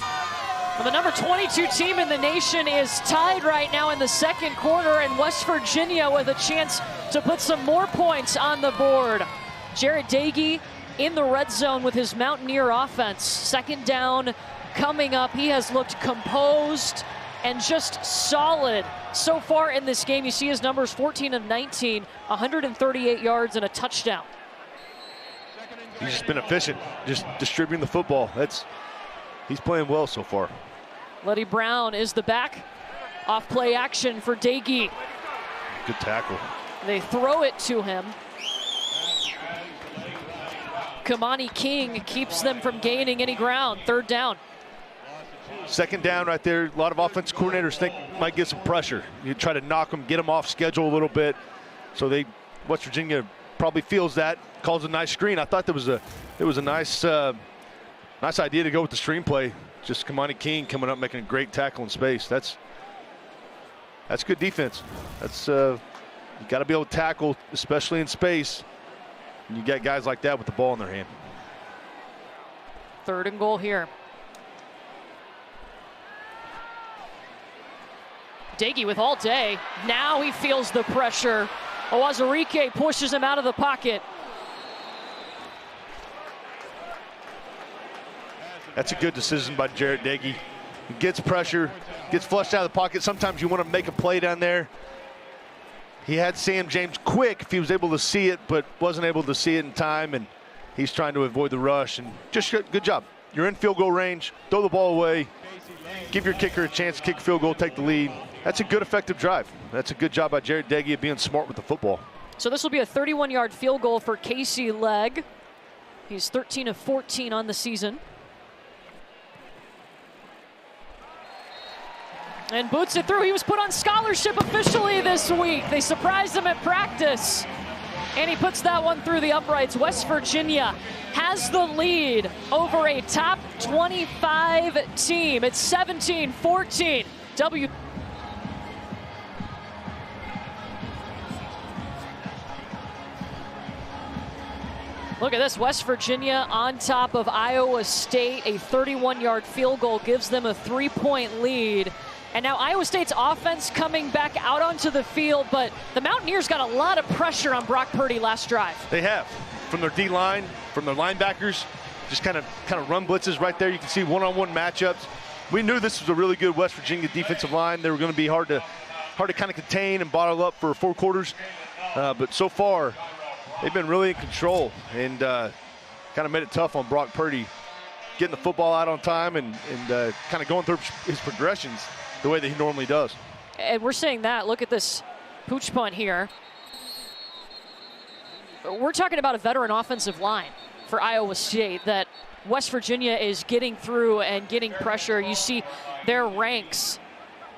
Well, the number 22 team in the nation is tied right now in the second quarter, and West Virginia with a chance to put some more points on the board. Jarrett Dagey in the red zone with his Mountaineer offense. Second down coming up. He has looked composed and just solid so far in this game. You see his numbers, 14 of 19, 138 yards and a touchdown. He's just been efficient, just distributing the football. He's playing well so far. Letty Brown is the back. Off play action for Dagey. Good tackle. They throw it to him. Kamani King keeps them from gaining any ground. Third down. Second down right there. A lot of offensive coordinators think might get some pressure. You try to knock them, get them off schedule a little bit. So West Virginia probably feels that, calls a nice screen. I thought it was a nice idea to go with the screen play. Just Kamani King coming up, making a great tackle in space. That's good defense. You got to be able to tackle, especially in space. And you got guys like that with the ball in their hand. Third and goal here. Dagey with all day. Now he feels the pressure. Owazurike pushes him out of the pocket. That's a good decision by Jarrett Dagey. He gets pressure, gets flushed out of the pocket. Sometimes you want to make a play down there. He had Sam James quick if he was able to see it, but wasn't able to see it in time, and he's trying to avoid the rush. And just good job. You're in field goal range. Throw the ball away. Give your kicker a chance to kick a field goal, take the lead. That's a good, effective drive. That's a good job by Jarrett Dagey of being smart with the football. So this will be a 31-yard field goal for Casey Legg. He's 13 of 14 on the season. And boots it through. He was put on scholarship officially this week. They surprised him at practice. And he puts that one through the uprights. West Virginia has the lead over a top 25 team. It's 17-14. Look at this, West Virginia on top of Iowa State. A 31-yard field goal gives them a 3-point lead. And now Iowa State's offense coming back out onto the field, but the Mountaineers got a lot of pressure on Brock Purdy last drive. They have, from their D-line, from their linebackers, just kind of run blitzes right there. You can see one-on-one matchups. We knew this was a really good West Virginia defensive line. They were going to be hard to kind of contain and bottle up for 4 quarters. But so far, they've been really in control and kind of made it tough on Brock Purdy, getting the football out on time and kind of going through his progressions the way that he normally does. And we're saying that. Look at this pooch punt here. We're talking about a veteran offensive line for Iowa State that West Virginia is getting through and getting pressure. You see their ranks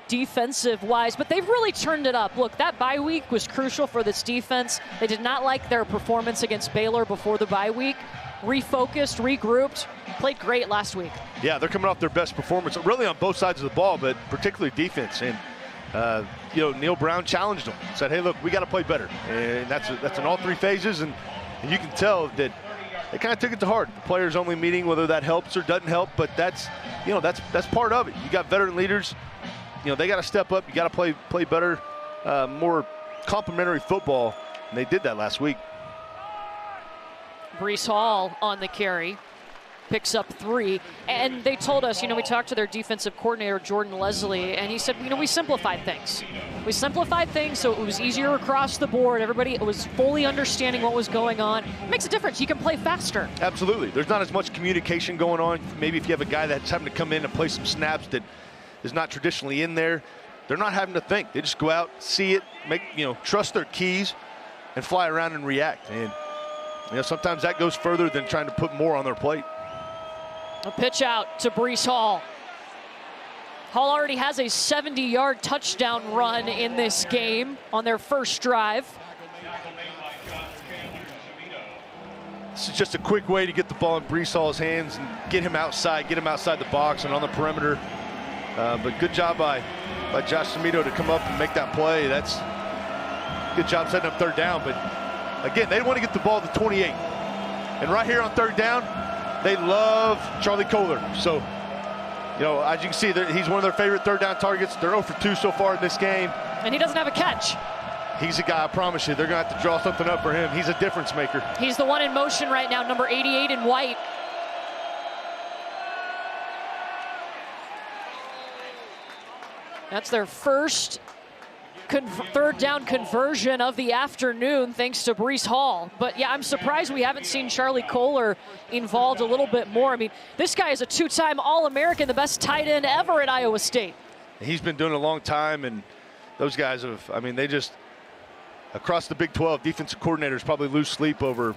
defensive-wise, but they've really turned it up. Look, that bye week was crucial for this defense. They did not like their performance against Baylor before the bye week. Refocused, regrouped, played great last week. Yeah, they're coming off their best performance, really on both sides of the ball, but particularly defense. And Neil Brown challenged them, said, "Hey, look, we got to play better." And that's in all 3 phases, and you can tell that they kind of took it to heart. The players only meeting, whether that helps or doesn't help, but that's part of it. You got veteran leaders. They got to step up. You got to play better, more complementary football, and they did that last week. Breece Hall on the carry, picks up 3. And they told us, we talked to their defensive coordinator, Jordan Leslie, and he said, we simplified things. We simplified things so it was easier across the board. Everybody was fully understanding what was going on. It makes a difference. You can play faster. Absolutely. There's not as much communication going on. Maybe if you have a guy that's having to come in and play some snaps that is not traditionally in there, they're not having to think. They just go out, see it, trust their keys, and fly around and react. And sometimes that goes further than trying to put more on their plate. A pitch out to Breece Hall. Hall already has a 70-yard touchdown run in this game on their first drive. This is just a quick way to get the ball in Breece Hall's hands and get him outside the box and on the perimeter. But good job by Josh Semito to come up and make that play. That's good job setting up third down. But again, they want to get the ball to 28. And right here on third down, they love Charlie Kohler. So, as you can see, he's one of their favorite third down targets. They're 0 for 2 so far in this game. And he doesn't have a catch. He's a guy, I promise you, they're going to have to draw something up for him. He's a difference maker. He's the one in motion right now, number 88 in white. That's their first third down conversion of the afternoon, thanks to Breece Hall. But yeah, I'm surprised we haven't seen Charlie Kohler involved a little bit more. I mean, this guy is a 2-time All-American, the best tight end ever at Iowa State. He's been doing it a long time, and those guys have, they just, across the Big 12, defensive coordinators probably lose sleep over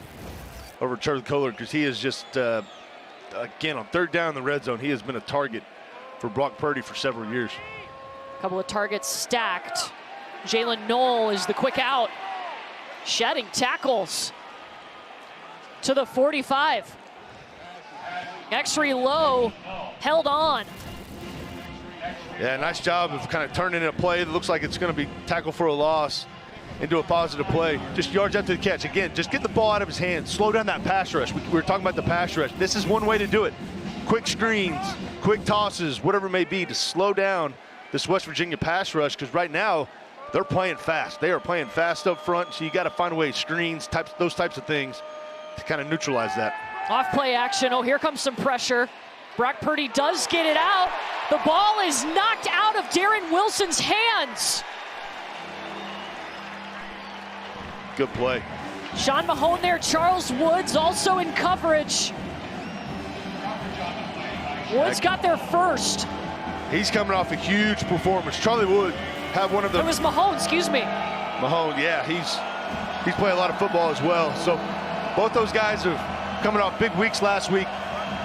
Charlie Kohler, because he is just, again, on third down in the red zone, he has been a target for Brock Purdy for several years. A couple of targets stacked. Jalen Knoll is the quick out. Shedding tackles to the 45. X-ray low, held on. Yeah, nice job of kind of turning a play that looks like it's going to be tackle for a loss into a positive play. Just yards after the catch. Again, just get the ball out of his hands. Slow down that pass rush. We were talking about the pass rush. This is one way to do it. Quick screens, quick tosses, whatever it may be, to slow down this West Virginia pass rush, because right now they're playing fast. They are playing fast up front, so you got to find a way, screens, those types of things to kind of neutralize that. Off play action. Oh, here comes some pressure. Brock Purdy does get it out. The ball is knocked out of Darren Wilson's hands. Good play. Sean Mahone there. Charles Woods also in coverage. Woods got there first. He's coming off a huge performance. Charlie Wood had one of the... It was Mahone, excuse me. Mahone, yeah, he's played a lot of football as well. So both those guys are coming off big weeks last week.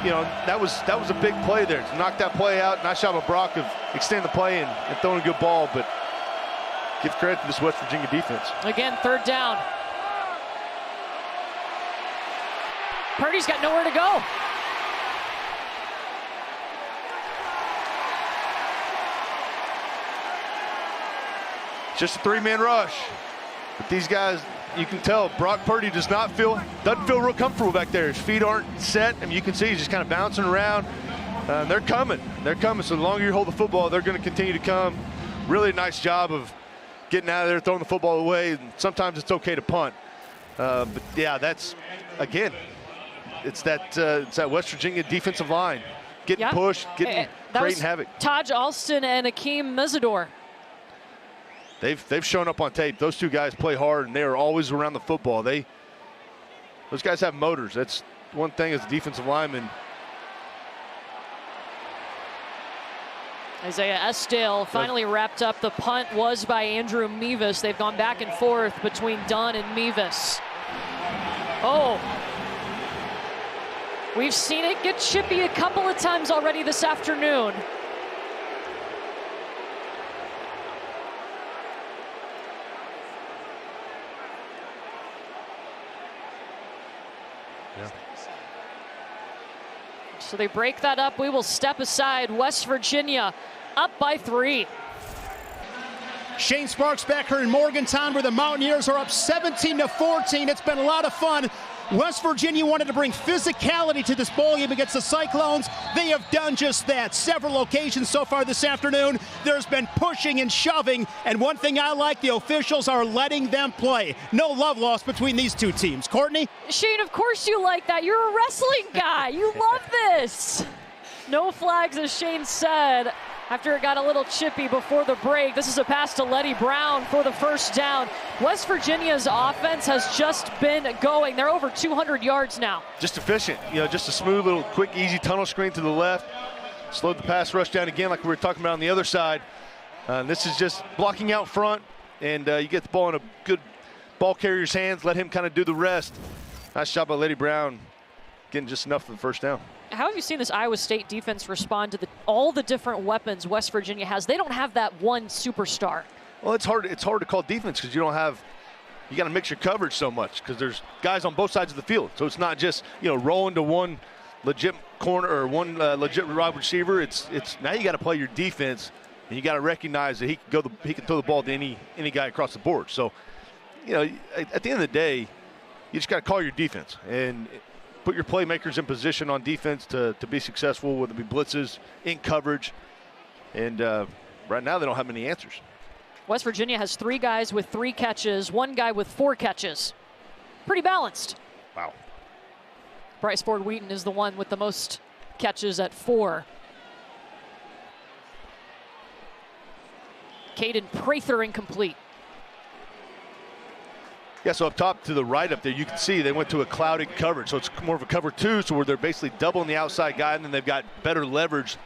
That was a big play there. To knock that play out, nice job of Brock of extending the play and throwing a good ball, but give credit to this West Virginia defense. Again, third down. Purdy's got nowhere to go. Just a three-man rush. But these guys, you can tell Brock Purdy doesn't feel real comfortable back there. His feet aren't set. You can see he's just kind of bouncing around. They're coming. So the longer you hold the football, they're going to continue to come. Really nice job of getting out of there, throwing the football away. Sometimes it's okay to punt. But yeah, that's, again, it's that West Virginia defensive line. Getting pushed, creating havoc. Taj Alston and Akeem Mesidor. They've shown up on tape. Those two guys play hard, and they are always around the football. Those guys have motors. That's one thing as a defensive lineman. Isaiah Esdale finally wrapped up. The punt was by Andrew Mevis. They've gone back and forth between Dunn and Mevis. Oh. We've seen it get chippy a couple of times already this afternoon. So they break that up. We will step aside. West Virginia up by 3. Shane Sparks back here in Morgantown, where the Mountaineers are up 17-14. It's been a lot of fun. West Virginia wanted to bring physicality to this bowl game against the Cyclones. They have done just that. Several occasions so far this afternoon. There's been pushing and shoving, and one thing I like, the officials are letting them play. No love lost between these two teams. Courtney? Shane, of course you like that. You're a wrestling guy. You love this. No flags, as Shane said, after it got a little chippy before the break. This is a pass to Letty Brown for the first down. West Virginia's offense has just been going. They're over 200 yards now. Just efficient, just a smooth little quick, easy tunnel screen to the left. Slowed the pass rush down again like we were talking about on the other side. This is just blocking out front, and you get the ball in a good ball carrier's hands, let him kind of do the rest. Nice job by Lady Brown, getting just enough for the first down. How have you seen this Iowa State defense respond to all the different weapons West Virginia has? They don't have that one superstar. Well, it's hard to call defense because you got to mix your coverage so much because there's guys on both sides of the field. So it's not just, rolling to one legit corner or one legit wide receiver. It's now you got to play your defense, and you got to recognize that he can throw the ball to any guy across the board. So, at the end of the day, you just got to call your defense and put your playmakers in position on defense to be successful, whether it be blitzes, in coverage. And right now they don't have many answers. West Virginia has 3 guys with 3 catches, 1 guy with 4 catches. Pretty balanced. Wow. Bryce Ford Wheaton is the one with the most catches at 4. Caden Prather incomplete. Yeah, so up top to the right up there, you can see they went to a clouded coverage. So it's more of a cover 2, so where they're basically doubling the outside guy, and then they've got better leverage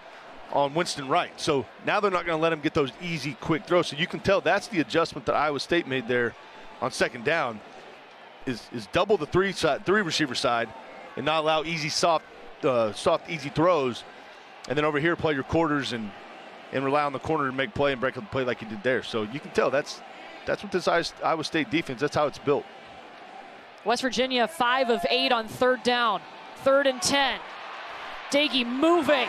on Winston Wright. So now they're not going to let him get those easy, quick throws. So you can tell that's the adjustment that Iowa State made there on second down is double the 3 receiver side and not allow easy, soft, easy throws. And then over here, play your quarters and rely on the corner to make play and break up the play like you did there. So you can tell that's what this Iowa State defense, that's how it's built. West Virginia 5 of 8 on third down. 3rd and 10. Dagey moving,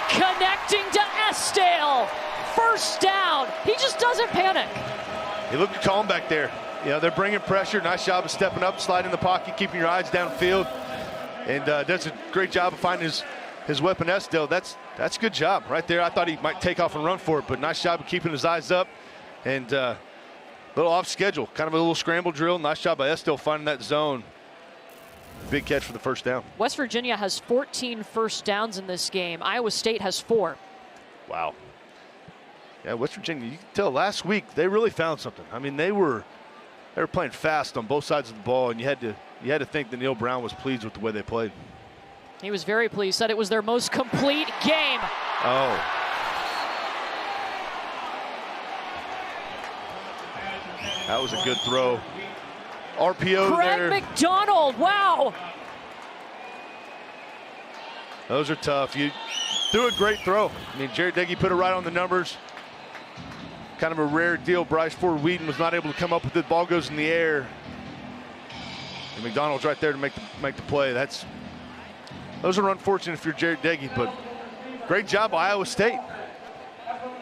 connecting to Estale. First down. He just doesn't panic. He looked calm back there. They're bringing pressure. Nice job of stepping up, sliding in the pocket, keeping your eyes downfield. And does a great job of finding his weapon, Estale. That's a good job right there. I thought he might take off and run for it, but nice job of keeping his eyes up. And a little off schedule, kind of a little scramble drill. Nice job by Estale finding that zone. Big catch for the first down. West Virginia has 14 first downs in this game. Iowa State has 4. Wow. Yeah, West Virginia, you can tell last week they really found something. I mean, they were playing fast on both sides of the ball, and you had to think that Neil Brown was pleased with the way they played. He was very pleased, said it was their most complete game. Oh. That was a good throw. RPO Craig there. McDonald, wow. Those are tough. You threw a great throw. I mean, Jared Dagey put it right on the numbers. Kind of a rare deal. Bryce Ford Wheaton was not able to come up with it. Ball goes in the air. And McDonald's right there to make the play. Those are unfortunate if you're Jared Dagey, but great job by Iowa State.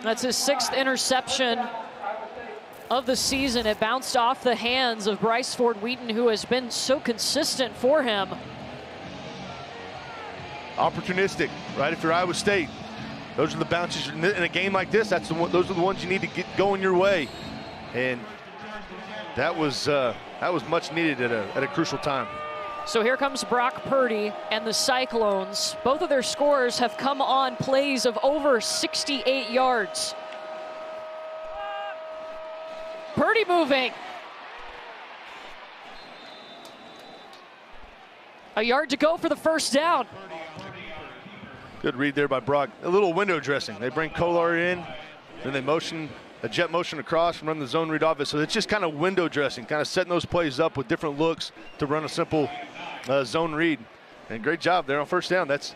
That's his 6th interception of the season. It bounced off the hands of Bryce Ford Wheaton, who has been so consistent for him. Opportunistic, right? If you're Iowa State, those are the bounces in a game like this. Those are the ones you need to get going your way, and that was much needed at a crucial time. So here comes Brock Purdy and the Cyclones. Both of their scores have come on plays of over 68 yards. Purdy moving. A yard to go for the first down. Good read there by Brock. A little window dressing. They bring Kolar in, then they a jet motion across and run the zone read off it. So it's just kind of window dressing, kind of setting those plays up with different looks to run a simple zone read. And great job there on first down. That's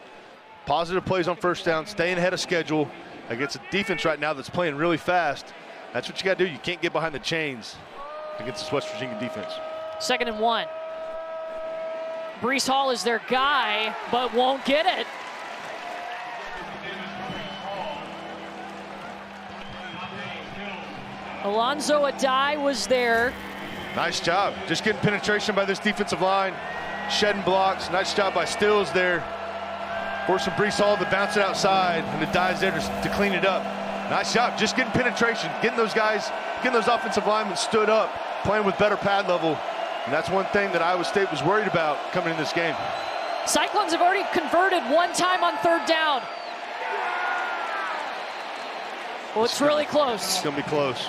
positive plays on first down, staying ahead of schedule against a defense right now that's playing really fast. That's what you got to do. You can't get behind the chains against this West Virginia defense. 2nd and 1. Brees Hall is their guy, but won't get it. Alonzo Adai was there. Nice job. Just getting penetration by this defensive line. Shedding blocks. Nice job by Stills there. Forcing Brees Hall to bounce it outside, and Adai's there to clean it up. Nice job, just getting penetration, getting those offensive linemen stood up, playing with better pad level. And that's one thing that Iowa State was worried about coming in this game. Cyclones have already converted 1 time on 3rd down. Well, it's really close. It's going to be close.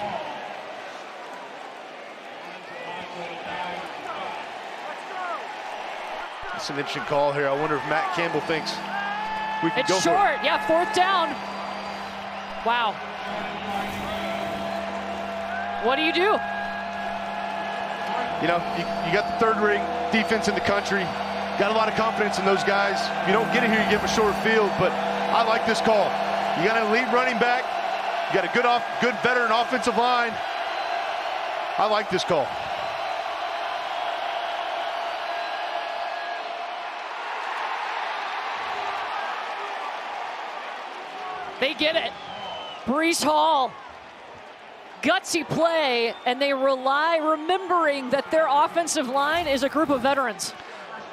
It's an interesting call here. I wonder if Matt Campbell thinks we can go short. for it. Yeah, 4th down. Wow. What do? You know, you got the third-rate defense in the country. Got a lot of confidence in those guys. If you don't get it here, you give them a short field. But I like this call. You got an elite running back. You got a good veteran offensive line. I like this call. They get it. Breece Hall. Gutsy play, and they remembering that their offensive line is a group of veterans.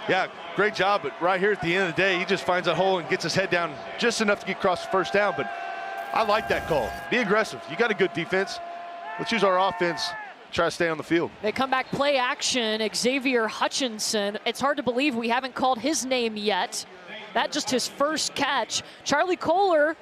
Yeah, great job, but right here at the end of the day, he just finds that hole and gets his head down just enough to get across the first down. But I like that call. Be aggressive. You got a good defense. Let's use our offense, try to stay on the field. They come back play action. Xavier Hutchinson. It's hard to believe we haven't called his name yet. That just his first catch. Charlie Kohler,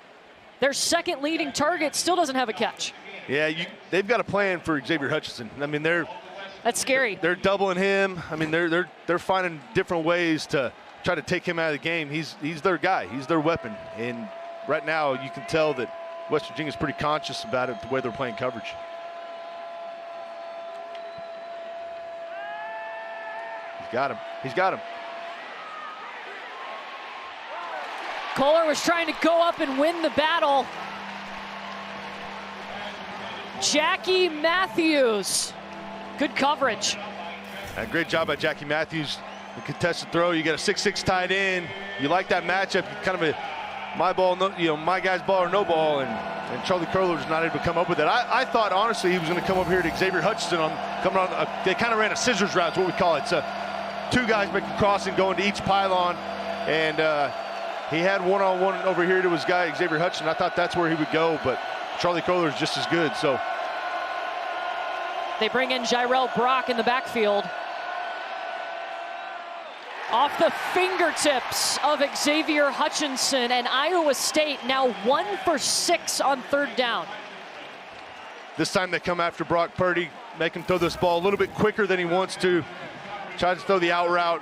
their second leading target, still doesn't have a catch. Yeah, they've got a plan for Xavier Hutchinson. I mean, that's scary. They're doubling him. I mean, they're finding different ways to try to take him out of the game. He's their guy. He's their weapon. And right now, you can tell that West Virginia's pretty conscious about it, the way they're playing coverage. He's got him. He's got him. Kohler was trying to go up and win the battle. Jackie Matthews. Good coverage. Great job by Jackie Matthews. The contested throw, you got a 6'6" tight end. You like that matchup, kind of a my ball, my guy's ball or no ball, and Charlie Kohler was not able to come up with it. I thought, honestly, he was going to come up here to Xavier Hutchinson they kind of ran a scissors route, is what we call it. So two guys make a crossing, going to each pylon, and he had one-on-one over here to his guy, Xavier Hutchinson. I thought that's where he would go, but Charlie Kohler is just as good, so. They bring in Jirel Brock in the backfield. Off the fingertips of Xavier Hutchinson, and Iowa State now 1 for 6 on third down. This time they come after Brock Purdy, make him throw this ball a little bit quicker than he wants to. Tries to throw the out route.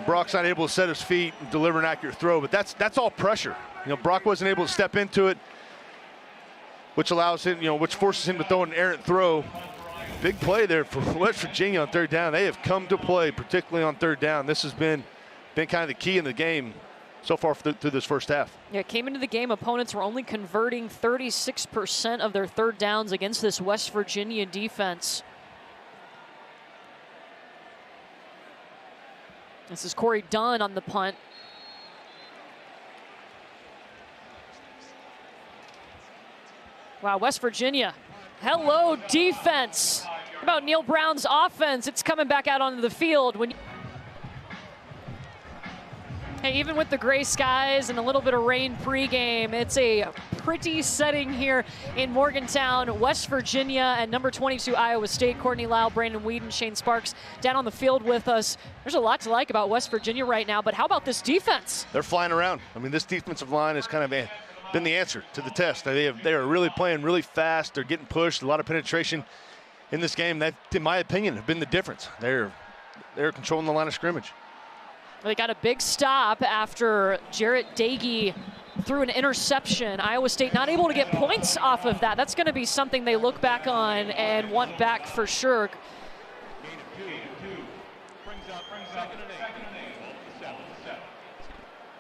Brock's not able to set his feet and deliver an accurate throw, but that's all pressure. Brock wasn't able to step into it, which allows him, which forces him to throw an errant throw. Big play there for West Virginia on third down. They have come to play, particularly on third down. This has been kind of the key in the game so far through this first half. Yeah, came into the game, opponents were only converting 36% of their third downs against this West Virginia defense. This is Corey Dunn on the punt. Wow, West Virginia. Hello, defense. How about Neil Brown's offense? It's coming back out onto the field. Hey, even with the gray skies and a little bit of rain pregame, it's a pretty setting here in Morgantown, West Virginia, and number 22 Iowa State. Courtney Lau, Brandon Whedon, Shane Sparks down on the field with us. There's a lot to like about West Virginia right now, but how about this defense? They're flying around. I mean, this defensive line has kind of been the answer to the test. They are really playing really fast. They're getting pushed. A lot of penetration in this game. That, in my opinion, have been the difference. They're controlling the line of scrimmage. They got a big stop after Jarrett Dagey threw an interception. Iowa State not able to get points off of that. That's going to be something they look back on and want back for sure.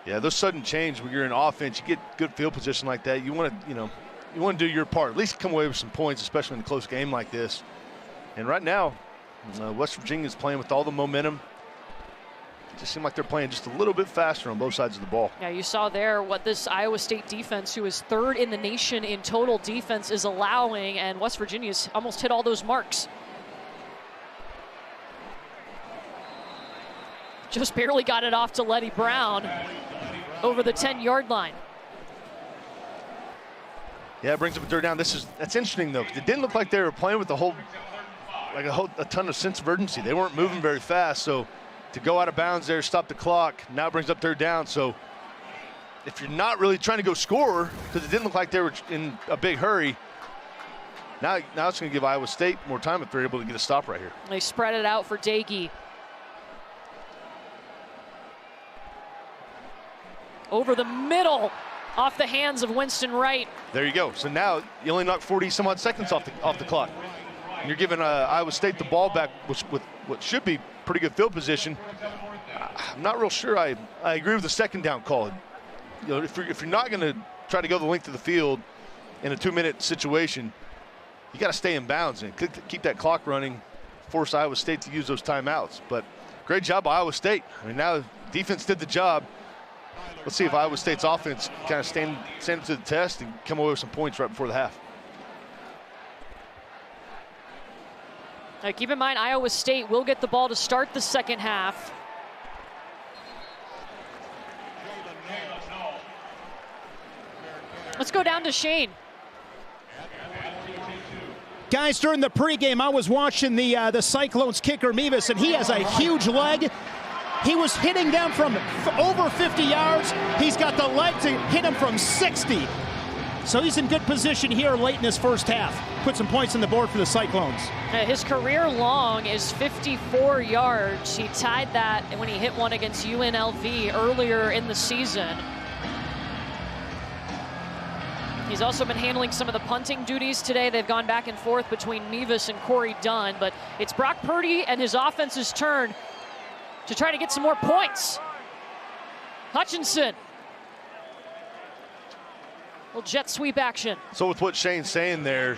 Yeah, those sudden change when you're in offense, you get good field position like that. You want to do your part. At least come away with some points, especially in a close game like this. And right now, West Virginia is playing with all the momentum. It just seemed like they're playing just a little bit faster on both sides of the ball. Yeah, you saw there what this Iowa State defense, who is third in the nation in total defense, is allowing, and West Virginia's almost hit all those marks. Just barely got it off to Letty Brown over the 10-yard line. Yeah, it brings up a third down. That's interesting though, because it didn't look like they were playing with a ton of sense of urgency. They weren't moving very fast, so to go out of bounds there, stop the clock, now it brings up third down. So if you're not really trying to go score, because it didn't look like they were in a big hurry, now it's going to give Iowa State more time if they're able to get a stop right here. They spread it out for Dagey. Over the middle, off the hands of Winston Wright. There you go. So now you only knocked 40 some odd seconds off the clock. and you're giving Iowa State the ball back with what should be pretty good field position, I'm not real sure I agree with the second down call. You know, if you're not going to try to go the length of the field in a 2-minute situation, you got to stay in bounds and keep that clock running, force Iowa State to use those timeouts. But great job by Iowa State. I mean, now defense did the job. Let's see if Iowa State's offense kind of stand up to the test and come away with some points right before the half. Now, keep in mind, Iowa State will get the ball to start the second half. Let's go down to Shane. Guys, during the pregame, I was watching the Cyclones kicker, Mevis, and he has a huge leg. He was hitting them from over 50 yards. He's got the leg to hit him from 60. So he's in good position here late in this first half. Put some points on the board for the Cyclones. His career long is 54 yards. He tied that when he hit one against UNLV earlier in the season. He's also been handling some of the punting duties today. They've gone back and forth between Mevis and Corey Dunn, but it's Brock Purdy and his offense's turn to try to get some more points. Hutchinson. Little jet sweep action. So with what Shane's saying there,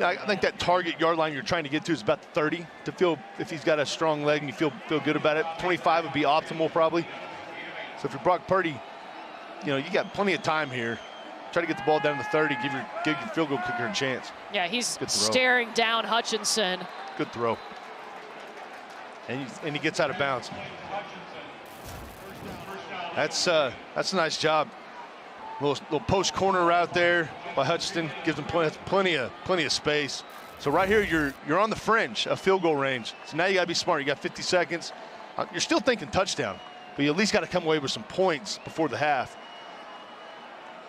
I think that target yard line you're trying to get to is about 30 to feel if he's got a strong leg and you feel good about it. 25 would be optimal probably. So if you're Brock Purdy, you know, you got plenty of time here. Try to get the ball down to 30, give your field goal kicker a chance. Yeah, he's staring down Hutchinson. Good throw. And he gets out of bounds. That's a nice job. Little post corner route there by Hutchinson, gives him plenty of space. So right here, you're on the fringe of field goal range. So now you got to be smart. You got 50 seconds. You're still thinking touchdown, but you at least got to come away with some points before the half.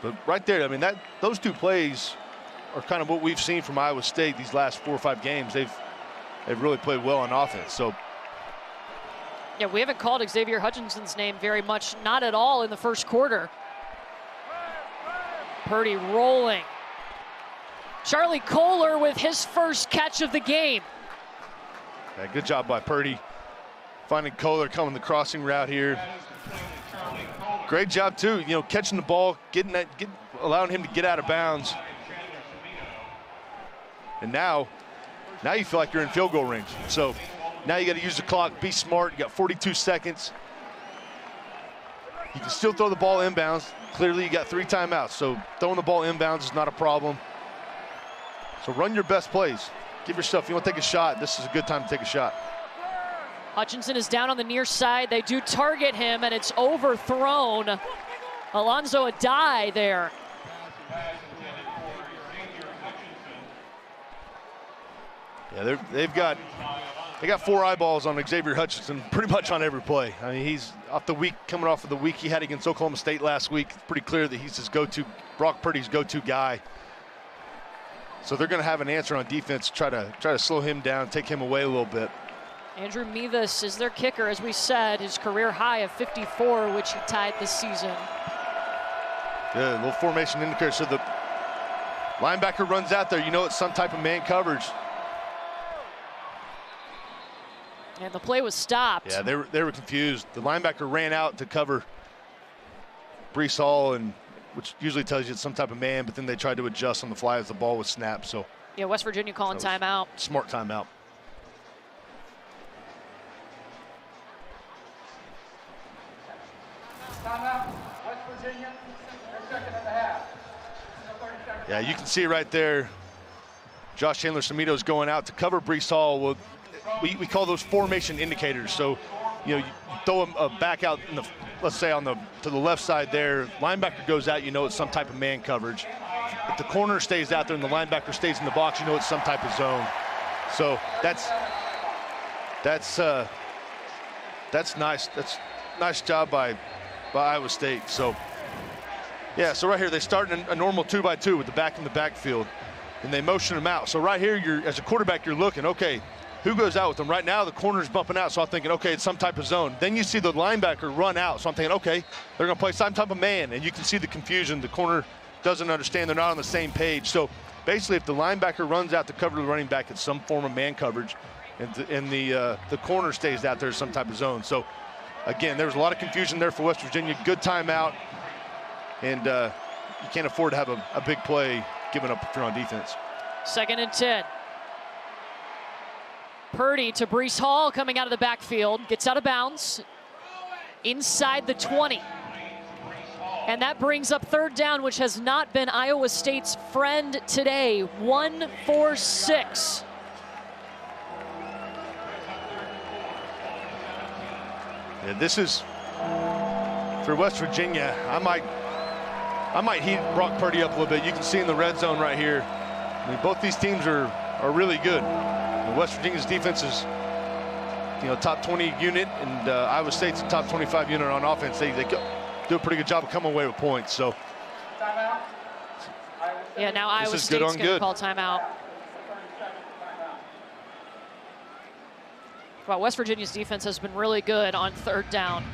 But right there, I mean, those two plays are kind of what we've seen from Iowa State these last 4 or 5 games. They've really played well on offense. So yeah, we haven't called Xavier Hutchinson's name very much, not at all in the first quarter. Purdy rolling. Charlie Kohler with his first catch of the game. Yeah, good job by Purdy. Finding Kohler coming the crossing route here. Great job too, you know, catching the ball, allowing him to get out of bounds. And now you feel like you're in field goal range. So now you got to use the clock, be smart. You got 42 seconds. You can still throw the ball inbounds. Clearly you got 3 timeouts, so throwing the ball inbounds is not a problem. So run your best plays. Give yourself, if you want to take a shot, this is a good time to take a shot. Hutchinson is down on the near side. They do target him, and it's overthrown. Alonzo Adai there. Yeah, they got 4 eyeballs on Xavier Hutchinson pretty much on every play. I mean, he's coming off of the week he had against Oklahoma State last week. It's pretty clear that he's his Brock Purdy's go-to guy. So they're going to have an answer on defense, try to slow him down, take him away a little bit. Andrew Mevis is their kicker, as we said, his career high of 54, which he tied this season. Good, little formation indicator. So the linebacker runs out there. You know it's some type of man coverage. And the play was stopped. Yeah, they were confused. The linebacker ran out to cover Brees Hall, which usually tells you it's some type of man, but then they tried to adjust on the fly as the ball was snapped. So yeah, West Virginia calling timeout. Smart timeout. Timeout, West Virginia, their second and a half. Yeah, you can see right there, Josh Chandler-Samito's going out to cover Brees Hall. Well, we call those formation indicators. So, you know, you throw a back out in the, let's say to the left side there, linebacker goes out, you know it's some type of man coverage. If the corner stays out there and the linebacker stays in the box, you know it's some type of zone. So that's nice. That's nice job by Iowa State. So yeah, so right here they start in a normal 2-by-2 with the back in the backfield, and they motion them out. So right here, as a quarterback, you're looking, okay, who goes out with them? Right now, the corner's bumping out, so I'm thinking, okay, it's some type of zone. Then you see the linebacker run out, so I'm thinking, okay, they're going to play some type of man, and you can see the confusion. The corner doesn't understand. They're not on the same page. So basically if the linebacker runs out to cover the running back, it's some form of man coverage, and the corner stays out there some type of zone. So again, there was a lot of confusion there for West Virginia. Good timeout, and you can't afford to have a big play given up if you're on defense. 2nd and 10. Purdy to Breece Hall coming out of the backfield, gets out of bounds inside the 20. And that brings up 3rd down, which has not been Iowa State's friend today. 1-4-6. Yeah, this is for West Virginia. I might heat Brock Purdy up a little bit. You can see in the red zone right here. I mean, both these teams are really good. And West Virginia's defense is, top 20 unit, and Iowa State's a top 25 unit on offense. They do a pretty good job of coming away with points. So yeah, now Iowa State's going to call timeout. Wow, West Virginia's defense has been really good on 3rd down.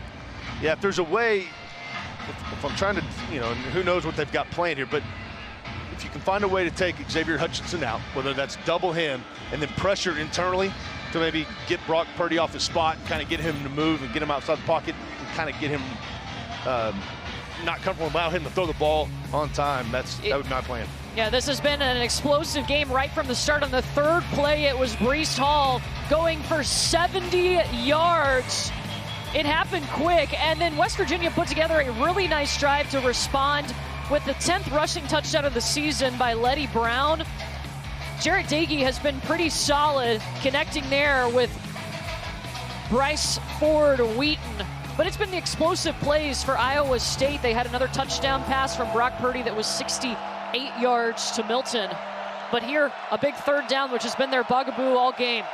Yeah, if there's a way, if I'm trying to, and who knows what they've got planned here, but if you can find a way to take Xavier Hutchinson out, whether that's double him and then pressure internally to maybe get Brock Purdy off his spot, kind of get him to move and get him outside the pocket and kind of get him not comfortable, allow him to throw the ball on time. That would be my plan. Yeah, this has been an explosive game right from the start. On the 3rd play, it was Breece Hall going for 70 yards. It happened quick, and then West Virginia put together a really nice drive to respond with the 10th rushing touchdown of the season by Letty Brown. Jarrett Dagey has been pretty solid connecting there with Bryce Ford Wheaton. But it's been the explosive plays for Iowa State. They had another touchdown pass from Brock Purdy that was 68 yards to Milton. But here, a big 3rd down, which has been their bugaboo all game.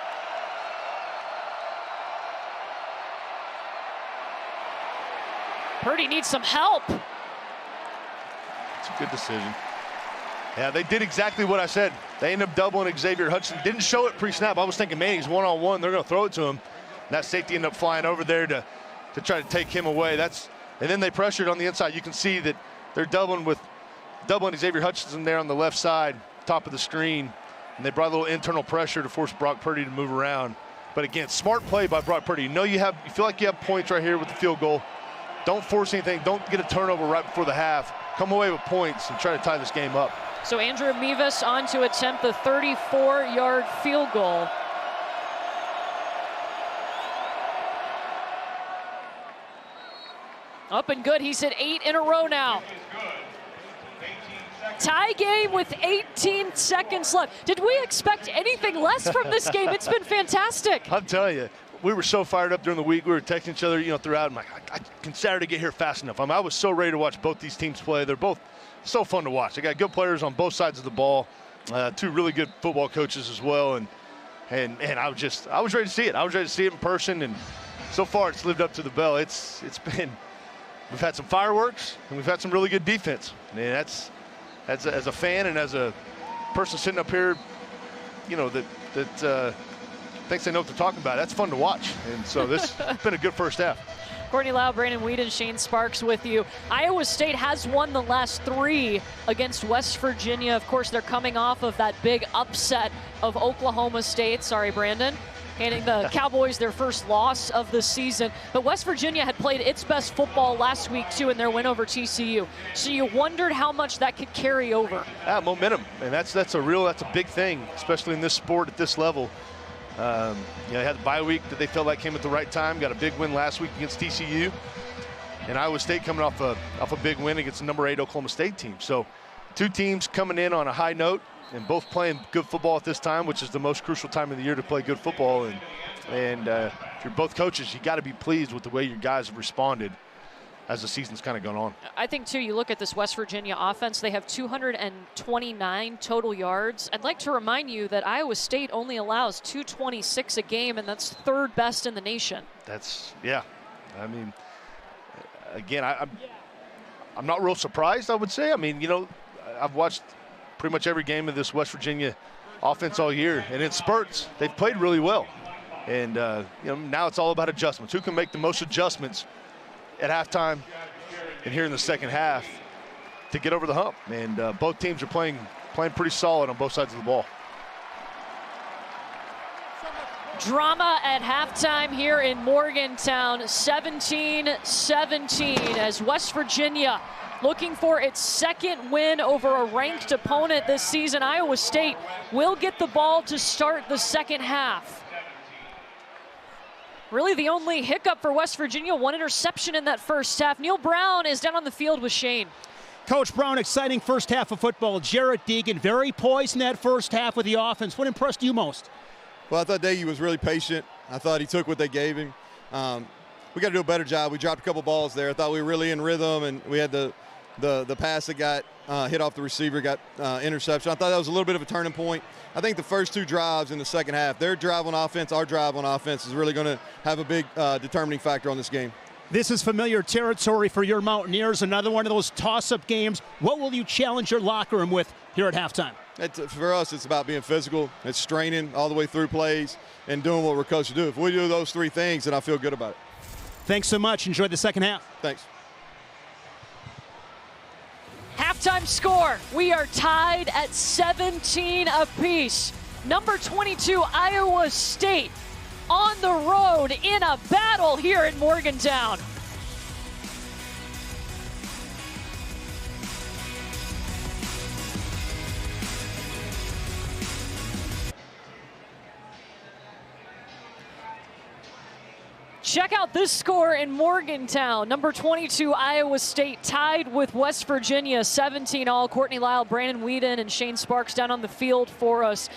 Purdy needs some help. It's a good decision. Yeah, they did exactly what I said. They ended up doubling Xavier Hutchinson. Didn't show it pre-snap. I was thinking, man, he's one-on-one. They're going to throw it to him. And that safety ended up flying over there to try to take him away. And then they pressured on the inside. You can see that they're doubling Xavier Hutchinson there on the left side, top of the screen. And they brought a little internal pressure to force Brock Purdy to move around. But again, smart play by Brock Purdy. You feel like you have points right here with the field goal. Don't force anything. Don't get a turnover right before the half. Come away with points and try to tie this game up. So Andrew Mevis on to attempt the 34-yard field goal. Up and good. He's hit 8 in a row now. Tie game with 18 seconds left. Did we expect anything less from this game? It's been fantastic. I'm telling you, we were so fired up during the week. We were texting each other, throughout. I'm like, can Saturday get here fast enough? I was so ready to watch both these teams play. They're both so fun to watch. They got good players on both sides of the ball. 2 really good football coaches as well. And I was ready to see it. I was ready to see it in person. And so far, it's lived up to the bell. We've had some fireworks and we've had some really good defense. And that's as a fan and as a person sitting up here, that thinks they know what they're talking about. That's fun to watch. And so this has been a good first half. Courtney Lau, Brandon Whedon, Shane Sparks with you. Iowa State has won the last 3 against West Virginia. Of course, they're coming off of that big upset of Oklahoma State. Sorry, Brandon. Handing the Cowboys their first loss of the season. But West Virginia had played its best football last week, too, in their win over TCU. So you wondered how much that could carry over. Momentum. And that's a big thing, especially in this sport at this level. They had the bye week that they felt like came at the right time. Got a big win last week against TCU. And Iowa State coming off a big win against the number 8 Oklahoma State team. So 2 teams coming in on a high note and both playing good football at this time, which is the most crucial time of the year to play good football. And if you're both coaches, you got to be pleased with the way your guys have responded as the season's kind of gone on. I think, too, you look at this West Virginia offense, they have 229 total yards. I'd like to remind you that Iowa State only allows 226 a game, and that's 3rd best in the nation. I mean, again, I'm not real surprised, I would say. I mean, I've watched pretty much every game of this West Virginia offense all year, and in spurts, they've played really well. And, now it's all about adjustments. Who can make the most adjustments at halftime and here in the second half to get over the hump? And both teams are playing playing pretty solid on both sides of the ball. Drama at halftime here in Morgantown, 17-17 as West Virginia looking for its second win over a ranked opponent this season. Iowa State will get the ball to start the second half. Really the only hiccup for West Virginia, one interception in that first half. Neil Brown is down on the field with Shane. Coach Brown, exciting first half of football. Jarrett Deegan, very poised in that first half with the offense. What impressed you most? Well, I thought Daggy was really patient. I thought he took what they gave him. We got to do a better job. We dropped a couple balls there. I thought we were really in rhythm, and we had the pass that got hit off the receiver, got interception. I thought that was a little bit of a turning point. I think the first two drives in the second half, their drive on offense, our drive on offense, is really going to have a big determining factor on this game. This is familiar territory for your Mountaineers, another one of those toss-up games. What will you challenge your locker room with here at halftime? For us, it's about being physical. It's straining all the way through plays and doing what we're coached to do. If we do those three things, then I feel good about it. Thanks so much. Enjoy the second half. Thanks. Halftime score, we are tied at 17 apiece. Number 22, Iowa State, on the road in a battle here in Morgantown. Check out this score in Morgantown. Number 22, Iowa State, tied with West Virginia, 17 all. Courtney Lyle, Brandon Whedon, and Shane Sparks down on the field for us.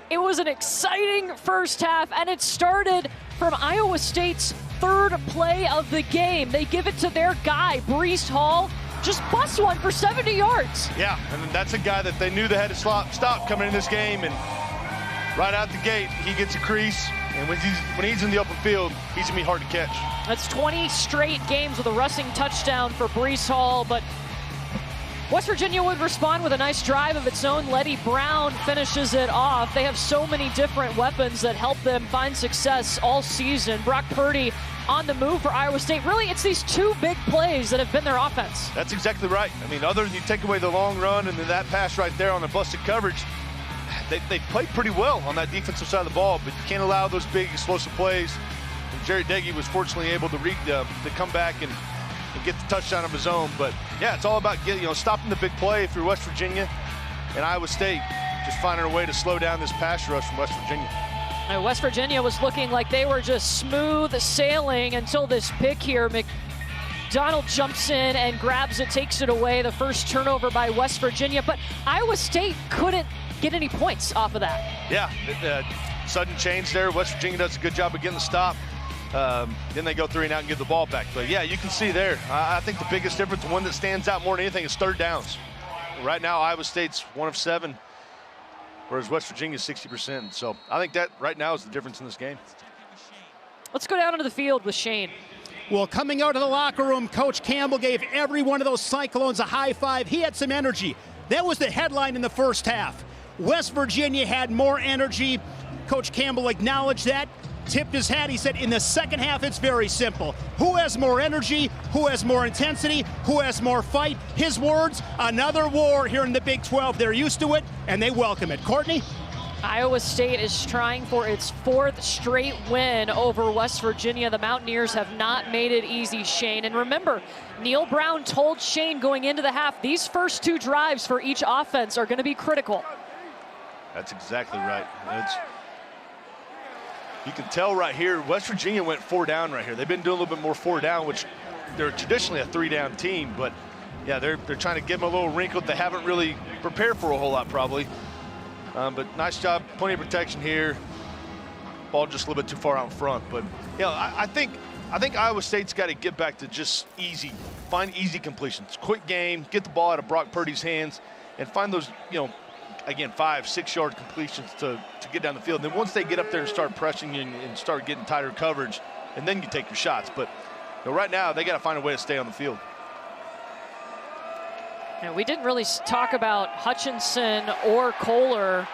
It was an exciting first half, and it started from Iowa State's third play of the game. They give it to their guy, Breece Hall, just busts one for 70 yards. Yeah, and that's a guy that they knew they had to stop coming in this game, and right out the gate, he gets a crease. And when he's in the open field, he's going to be hard to catch. That's 20 straight games with a rushing touchdown for Breece Hall, but West Virginia would respond with a nice drive of its own. Letty Brown finishes it off. They have so many different weapons that help them find success all season. Brock Purdy on the move for Iowa State. Really, it's these two big plays that have been their offense. That's exactly right. I mean, other than you take away the long run and then that pass right there on the busted coverage, they played pretty well on that defensive side of the ball, but you can't allow those big explosive plays. And Jerry Daggy was fortunately able to come back and get the touchdown of his own. But yeah, it's all about stopping the big play if you're West Virginia, and Iowa State just finding a way to slow down this pass rush from West Virginia. And West Virginia was looking like they were just smooth sailing until this pick here. McDonald jumps in and grabs it, takes it away. The first turnover by West Virginia, but Iowa State couldn't get any points off of that. Yeah, sudden change there. West Virginia does a good job of getting the stop. Then they go 3 and out and give the ball back. But yeah, you can see there, I think the biggest difference, the one that stands out more than anything, is third downs. Right now, Iowa State's 1 of 7, whereas West Virginia's 60%. So I think that right now is the difference in this game. Let's go down onto the field with Shane. Well, coming out of the locker room, Coach Campbell gave every one of those Cyclones a high five. He had some energy. That was the headline in the first half. West Virginia had more energy. Coach Campbell acknowledged that, tipped his hat. He said, in the second half, it's very simple. Who has more energy? Who has more intensity? Who has more fight? His words, another war here in the Big 12. They're used to it, and they welcome it. Courtney? Iowa State is trying for its 4th straight win over West Virginia. The Mountaineers have not made it easy, Shane. And remember, Neil Brown told Shane going into the half, these first 2 drives for each offense are going to be critical. That's exactly right. You can tell right here, West Virginia went 4 down right here. They've been doing a little bit more 4 down, which they're traditionally a 3-down team, but yeah, they're trying to give them a little wrinkle. They haven't really prepared for a whole lot probably. But nice job, plenty of protection here. Ball just a little bit too far out in front, but I think Iowa State's got to get back to just find easy completions, quick game, get the ball out of Brock Purdy's hands, and find those, again, 5-6 yard completions to get down the field. And then once they get up there and start pressing you and start getting tighter coverage, and then you take your shots. But right now, they got to find a way to stay on the field. And we didn't really talk about Hutchinson or Kohler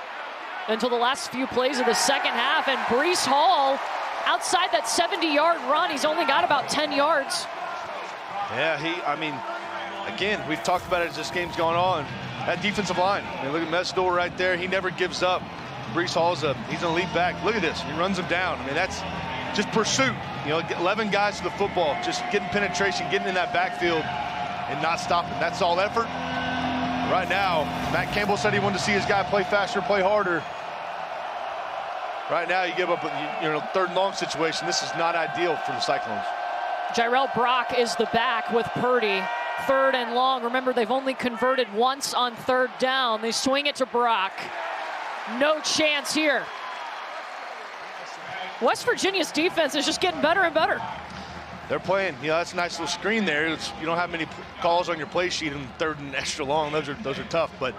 until the last few plays of the second half. And Breece Hall, outside that 70-yard run, he's only got about 10 yards. Yeah, again, we've talked about it as this game's gone on. that defensive line. I mean, look at Mesdor right there. He never gives up. Brees Hall's he's an elite back. Look at this. He runs him down. I mean, that's just pursuit. 11 guys to the football, just getting penetration, getting in that backfield, and not stopping. That's all effort. Right now, Matt Campbell said he wanted to see his guy play faster, play harder. Right now, you give up a third and long situation. This is not ideal for the Cyclones. Jirel Brock is the back with Purdy. 3rd and long. Remember, they've only converted once on 3rd down. They swing it to Brock. No chance here. West Virginia's defense is just getting better and better. They're playing, that's a nice little screen there. You don't have many calls on your play sheet in 3rd and extra long. Those are tough, but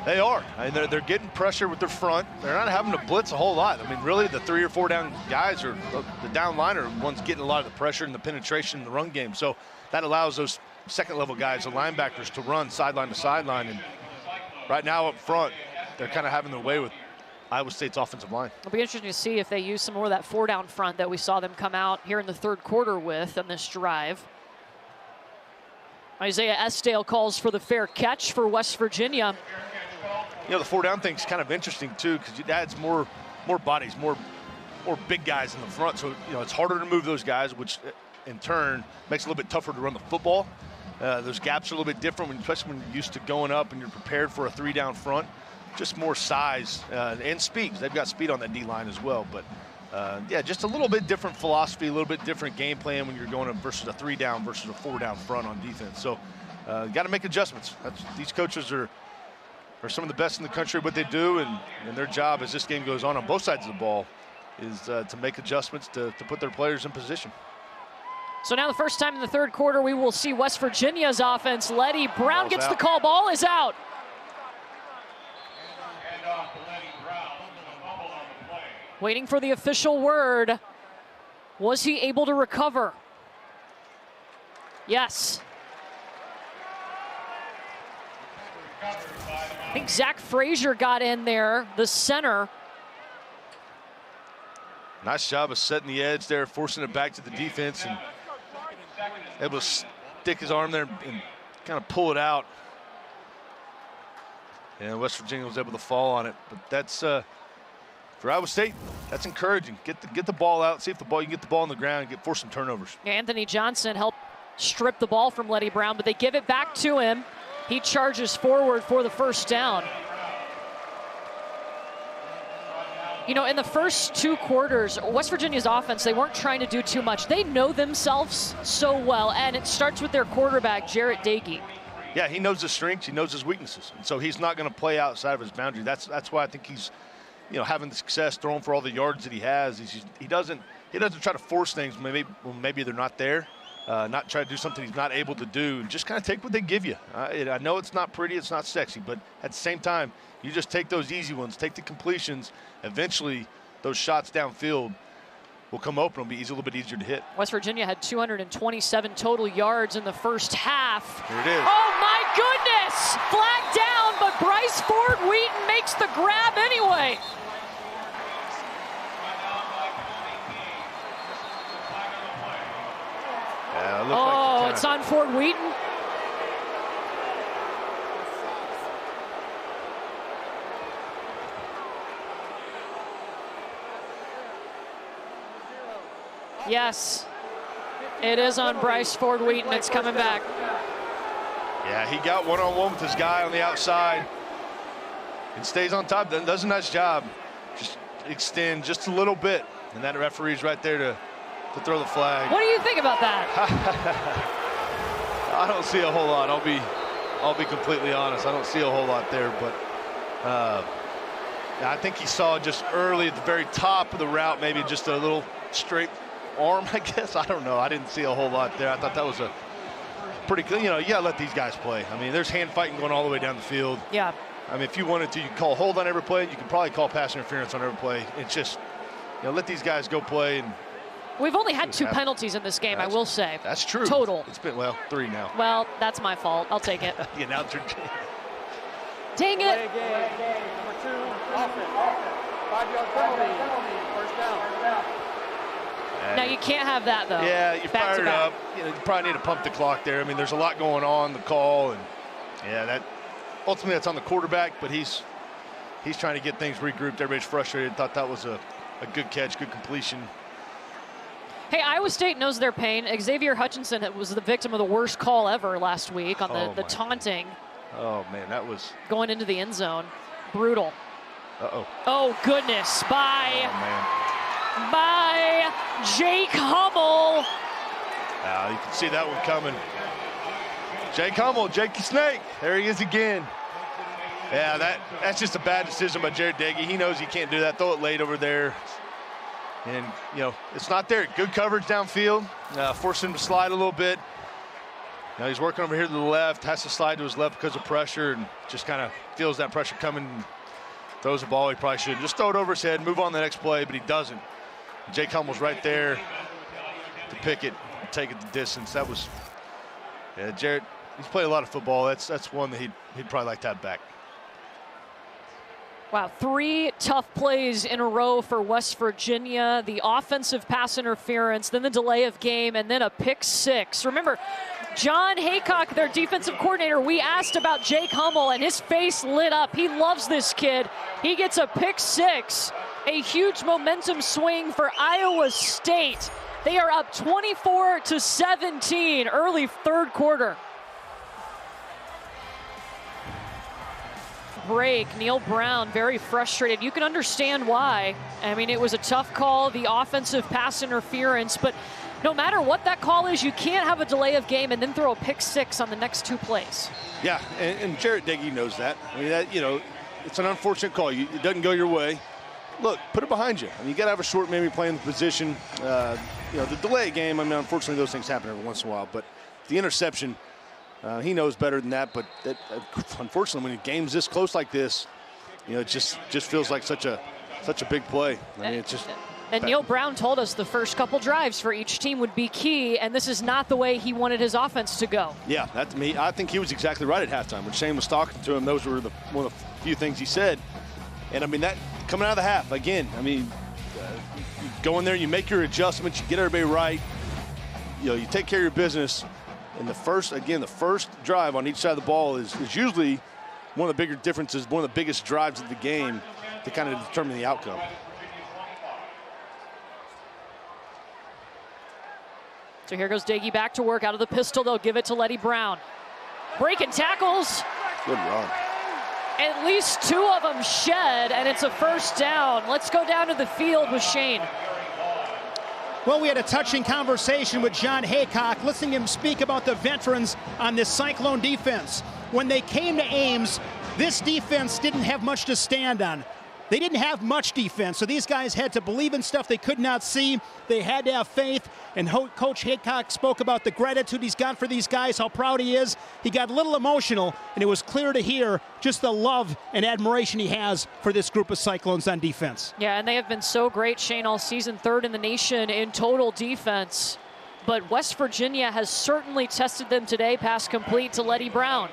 they are. I mean, they're getting pressure with their front. They're not having to blitz a whole lot. I mean, really, the 3 or 4 down guys or the down line are ones getting a lot of the pressure and the penetration in the run game. So that allows those second-level guys, the linebackers, to run sideline to sideline. And right now up front, they're kind of having their way with Iowa State's offensive line. It'll be interesting to see if they use some more of that 4-down front that we saw them come out here in the 3rd quarter with on this drive. Isaiah Esdale calls for the fair catch for West Virginia. The 4-down thing's kind of interesting too, because it adds more bodies, more big guys in the front. So it's harder to move those guys, which in turn makes it a little bit tougher to run the football. Those gaps are a little bit different, especially when you're used to going up and you're prepared for a 3-down front. Just more size and speed. They've got speed on that D-line as well. But, just a little bit different philosophy, a little bit different game plan when you're going versus a 3-down versus a 4-down front on defense. So got to make adjustments. These coaches are some of the best in the country at what they do, and their job as this game goes on both sides of the ball is to make adjustments to put their players in position. So now the first time in the 3rd quarter we will see West Virginia's offense. Letty Brown gets the call. Ball is out. Waiting for the official word. Was he able to recover? Yes. I think Zach Frazier got in there, the center. Nice job of setting the edge there, forcing it back to the defense, and able to stick his arm there and kind of pull it out. And West Virginia was able to fall on it. But that's for Iowa State, that's encouraging. Get the ball out, see if you can get the ball on the ground and force some turnovers. Yeah, Anthony Johnson helped strip the ball from Letty Brown, but they give it back to him. He charges forward for the 1st down. In the first 2 quarters, West Virginia's offense, they weren't trying to do too much. They know themselves so well, and it starts with their quarterback, Jarrett Dagey. Yeah, he knows his strengths, he knows his weaknesses, and so he's not going to play outside of his boundary. That's why I think he's having the success, throwing for all the yards that he has. He doesn't try to force things. Maybe they're not there. Not try to do something he's not able to do. Just kind of take what they give you. I know it's not pretty, it's not sexy, but at the same time, you just take those easy ones, take the completions. Eventually, those shots downfield will come open. It'll be a little bit easier to hit. West Virginia had 227 total yards in the first half. Here it is. Oh my goodness! Flag down, but Bryce Ford Wheaton makes the grab anyway. Yeah, it's on Ford Wheaton. Yes, it is on Bryce Ford Wheaton. It's coming back. Yeah, he got one-on-one with his guy on the outside and stays on top. Does a nice job. Just extend just a little bit, and that referee's right there to throw the flag. What do you think about that? I don't see a whole lot. I'll be completely honest. I don't see a whole lot there, but I think he saw just early at the very top of the route, maybe just a little straight arm, I guess. I don't know. I didn't see a whole lot there. I thought that was a pretty good. You got to let these guys play. I mean, there's hand fighting going all the way down the field. Yeah. I mean, if you wanted to, you could call hold on every play. You could probably call pass interference on every play. It's just, let these guys go play. And we've only had 2 penalties in this game, I will say. That's true. Total. It's been, 3 now. Well, that's my fault. I'll take it. The announcer. Dang it. Number 2, offense. 5-yard penalty. First down. Now, you can't have that, though. Yeah, you're fired up. You probably need to pump the clock there. I mean, there's a lot going on, the call. And, yeah, ultimately that's on the quarterback, but he's trying to get things regrouped. Everybody's frustrated. Thought that was a good catch, good completion. Hey, Iowa State knows their pain. Xavier Hutchinson was the victim of the worst call ever last week on the taunting. Oh, man, that was... Going into the end zone. Brutal. Uh-oh. Oh, goodness. By Jake Hummel. You can see that one coming. Jake Hummel, Jakey Snake. There he is again. Yeah, that's just a bad decision by Jared Deggy. He knows he can't do that. Throw it late over there. And, you know, it's not there. Good coverage downfield. Forcing him to slide a little bit. Now he's working over here to the left. Has to slide to his left because of pressure and just kind of feels that pressure coming. And throws the ball he probably shouldn't. Just throw it over his head, move on to the next play, but he doesn't. Jake Hummel's right there to pick it and take it the distance. That was, yeah, Jared, he's played a lot of football. That's one that he'd probably like to have back. Wow, 3 tough plays in a row for West Virginia. The offensive pass interference, then the delay of game, and then a pick 6. Remember, John Haycock, their defensive coordinator, we asked about Jake Hummel, and his face lit up. He loves this kid. He gets a pick 6, a huge momentum swing for Iowa State. They are up 24-17 early third quarter. Break. Neil Brown very frustrated. You can understand why. I mean, it was a tough call, the offensive pass interference, but no matter what that call is, you can't have a delay of game and then throw a pick 6 on the next 2 plays. Yeah, and Jarrett Deggy knows that. I mean, that, you know, it's an unfortunate call. It doesn't go your way. Look, put it behind you. I mean, you got to have a short maybe playing the position. You know, the delay game, I mean, unfortunately those things happen every once in a while, but the interception, he knows better than that, but unfortunately, when a game's this close like this, you know, it just feels like such a big play. I mean, it's just. And Neil Brown told us the first couple drives for each team would be key, and this is not the way he wanted his offense to go. Yeah, that's me. I think he was exactly right at halftime. When Shane was talking to him, those were one of the few things he said. And I mean, that coming out of the half again. I mean, you go in there, you make your adjustments, you get everybody right. You know, you take care of your business. And the first drive on each side of the ball is usually one of the bigger differences, one of the biggest drives of the game to kind of determine the outcome. So here goes Daggy back to work out of the pistol. They'll give it to Letty Brown. Breaking tackles. Good run. At least 2 of them shed, and it's a first down. Let's go down to the field with Shane. Well, we had a touching conversation with John Haycock, listening to him speak about the veterans on this Cyclone defense. When they came to Ames, this defense didn't have much to stand on. They didn't have much defense, so these guys had to believe in stuff they could not see. They had to have faith, and Coach Haycock spoke about the gratitude he's got for these guys, how proud he is. He got a little emotional, and it was clear to hear just the love and admiration he has for this group of Cyclones on defense. Yeah, and they have been so great, Shane, all season, 3rd in the nation in total defense. But West Virginia has certainly tested them today, pass complete to Letty Brown.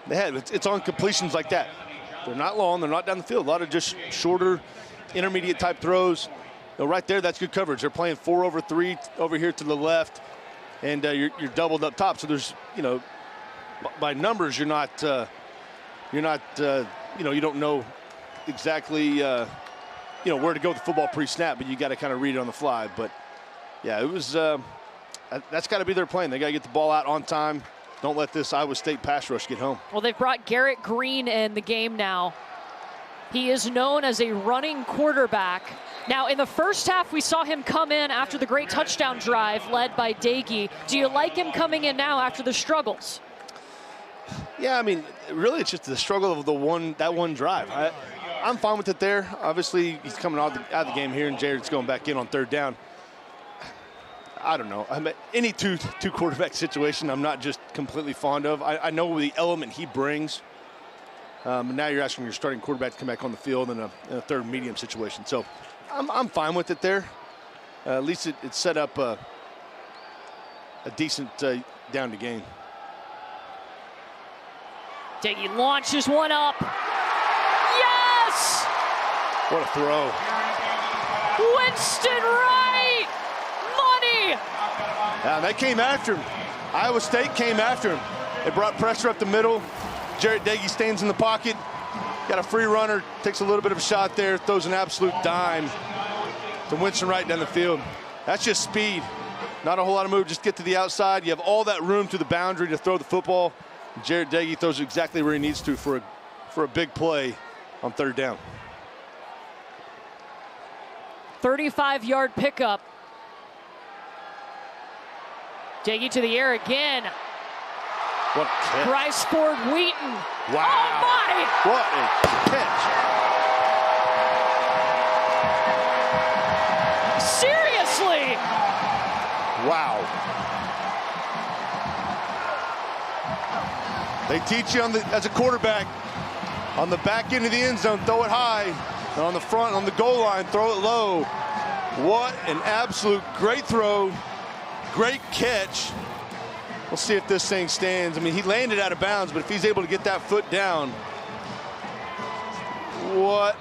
They had, it's on completions like that. They're not long, they're not down the field. A lot of just shorter, intermediate type throws. You know, right there, that's good coverage. They're playing 4 over 3 over here to the left, and you're doubled up top. So there's, you know, by numbers, you know, you don't know exactly, you know, where to go with the football pre-snap, but you got to kind of read it on the fly. But yeah, it was, that's got to be their plan. They got to get the ball out on time. Don't let this Iowa State pass rush get home. Well, they've brought Garrett Green in the game now. He is known as a running quarterback. Now, in the first half, we saw him come in after the great touchdown drive led by Daggy. Do you like him coming in now after the struggles? Yeah, I mean, really, it's just the struggle of that one drive. I'm fine with it there. Obviously, he's coming out of the game here, and Jared's going back in on 3rd down. I don't know. I mean, any two quarterback situation, I'm not just completely fond of. I know the element he brings. Now you're asking your starting quarterback to come back on the field in a 3rd medium situation. So I'm fine with it there. At least it set up a decent down to gain. Daggy launches one up. Yes! What a throw. Winston Wright! Money! Yeah, they came after him. Iowa State came after him. They brought pressure up the middle. Jarrett Dagey stands in the pocket. Got a free runner, takes a little bit of a shot there, throws an absolute dime to Winston Wright down the field. That's just speed. Not a whole lot of move, just get to the outside. You have all that room to the boundary to throw the football. Jarrett Dagey throws it exactly where he needs to for a big play on 3rd down. 35-yard pickup. Dagey to the air again. What a catch. Bryce Ford Wheaton. Wow. Oh, my! What a catch. Seriously! Wow. They teach you as a quarterback, on the back end of the end zone, throw it high. And on the front, on the goal line, throw it low. What an absolute great throw. Great catch. We'll see if this thing stands. I mean, he landed out of bounds, but if he's able to get that foot down, what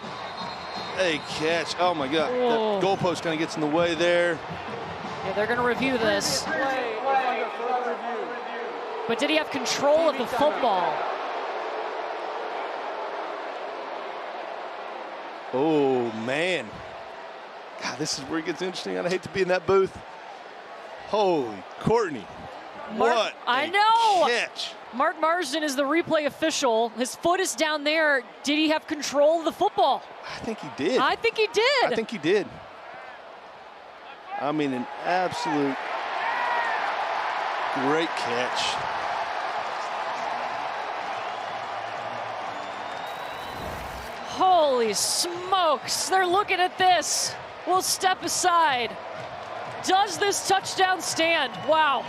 a catch. Oh, my God. Whoa. That goalpost kind of gets in the way there. Yeah, they're going to review this. But did he have control of the football? Oh, man. God, this is where it gets interesting. I'd hate to be in that booth. Holy Courtney. What I a know. catch. Mark Marsden is the replay official. His foot is down there. Did he have control of the football? I think he did. I think he did. I think he did. I mean, an absolute great catch. Holy smokes. They're looking at this. We'll step aside. Does this touchdown stand? Wow.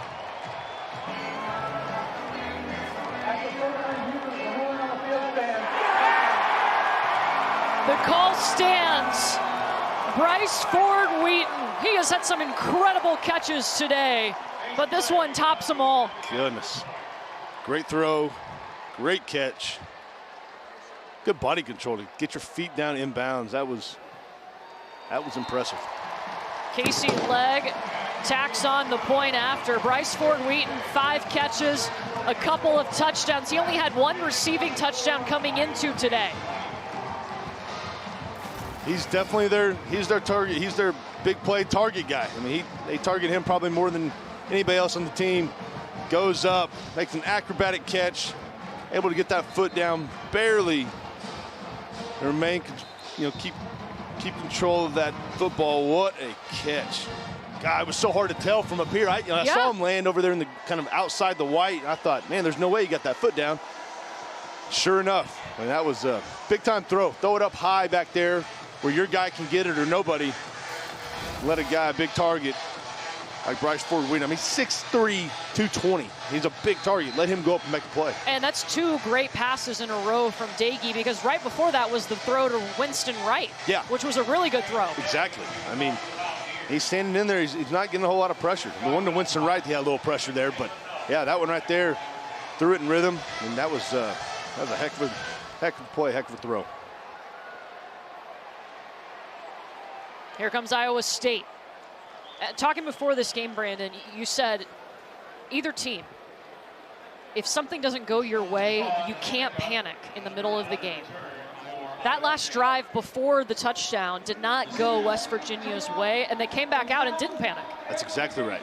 The call stands. Bryce Ford Wheaton. He has had some incredible catches today, but this one tops them all. Goodness. Great throw. Great catch. Good body control to get your feet down inbounds. That was impressive. Casey Legg tacks on the point after. Bryce Ford Wheaton, 5 catches, a couple of touchdowns. He only had 1 receiving touchdown coming into today. He's definitely their target. He's their big play target guy. I mean, they target him probably more than anybody else on the team. Goes up, makes an acrobatic catch, able to get that foot down, barely remain, keep control of that football. What a catch. God, it was so hard to tell from up here. I saw him land over there in the kind of outside the white. And I thought, man, there's no way he got that foot down. Sure enough, and that was a big-time throw. Throw it up high back there where your guy can get it or nobody. Let a guy, a big target, like Bryce Ford Wheaton. I mean, 6'3", 220. He's a big target. Let him go up and make a play. And that's 2 great passes in a row from Dagey, because right before that was the throw to Winston Wright, which was a really good throw. Exactly. I mean, he's standing in there. He's not getting a whole lot of pressure. The one to Winston Wright, he had a little pressure there, but yeah, that one right there, threw it in rhythm, and that was a heck of a play, heck of a throw. Here comes Iowa State. Talking before this game, Brandon, you said either team, if something doesn't go your way, you can't panic in the middle of the game. That last drive before the touchdown did not go West Virginia's way, and they came back out and didn't panic. That's exactly right.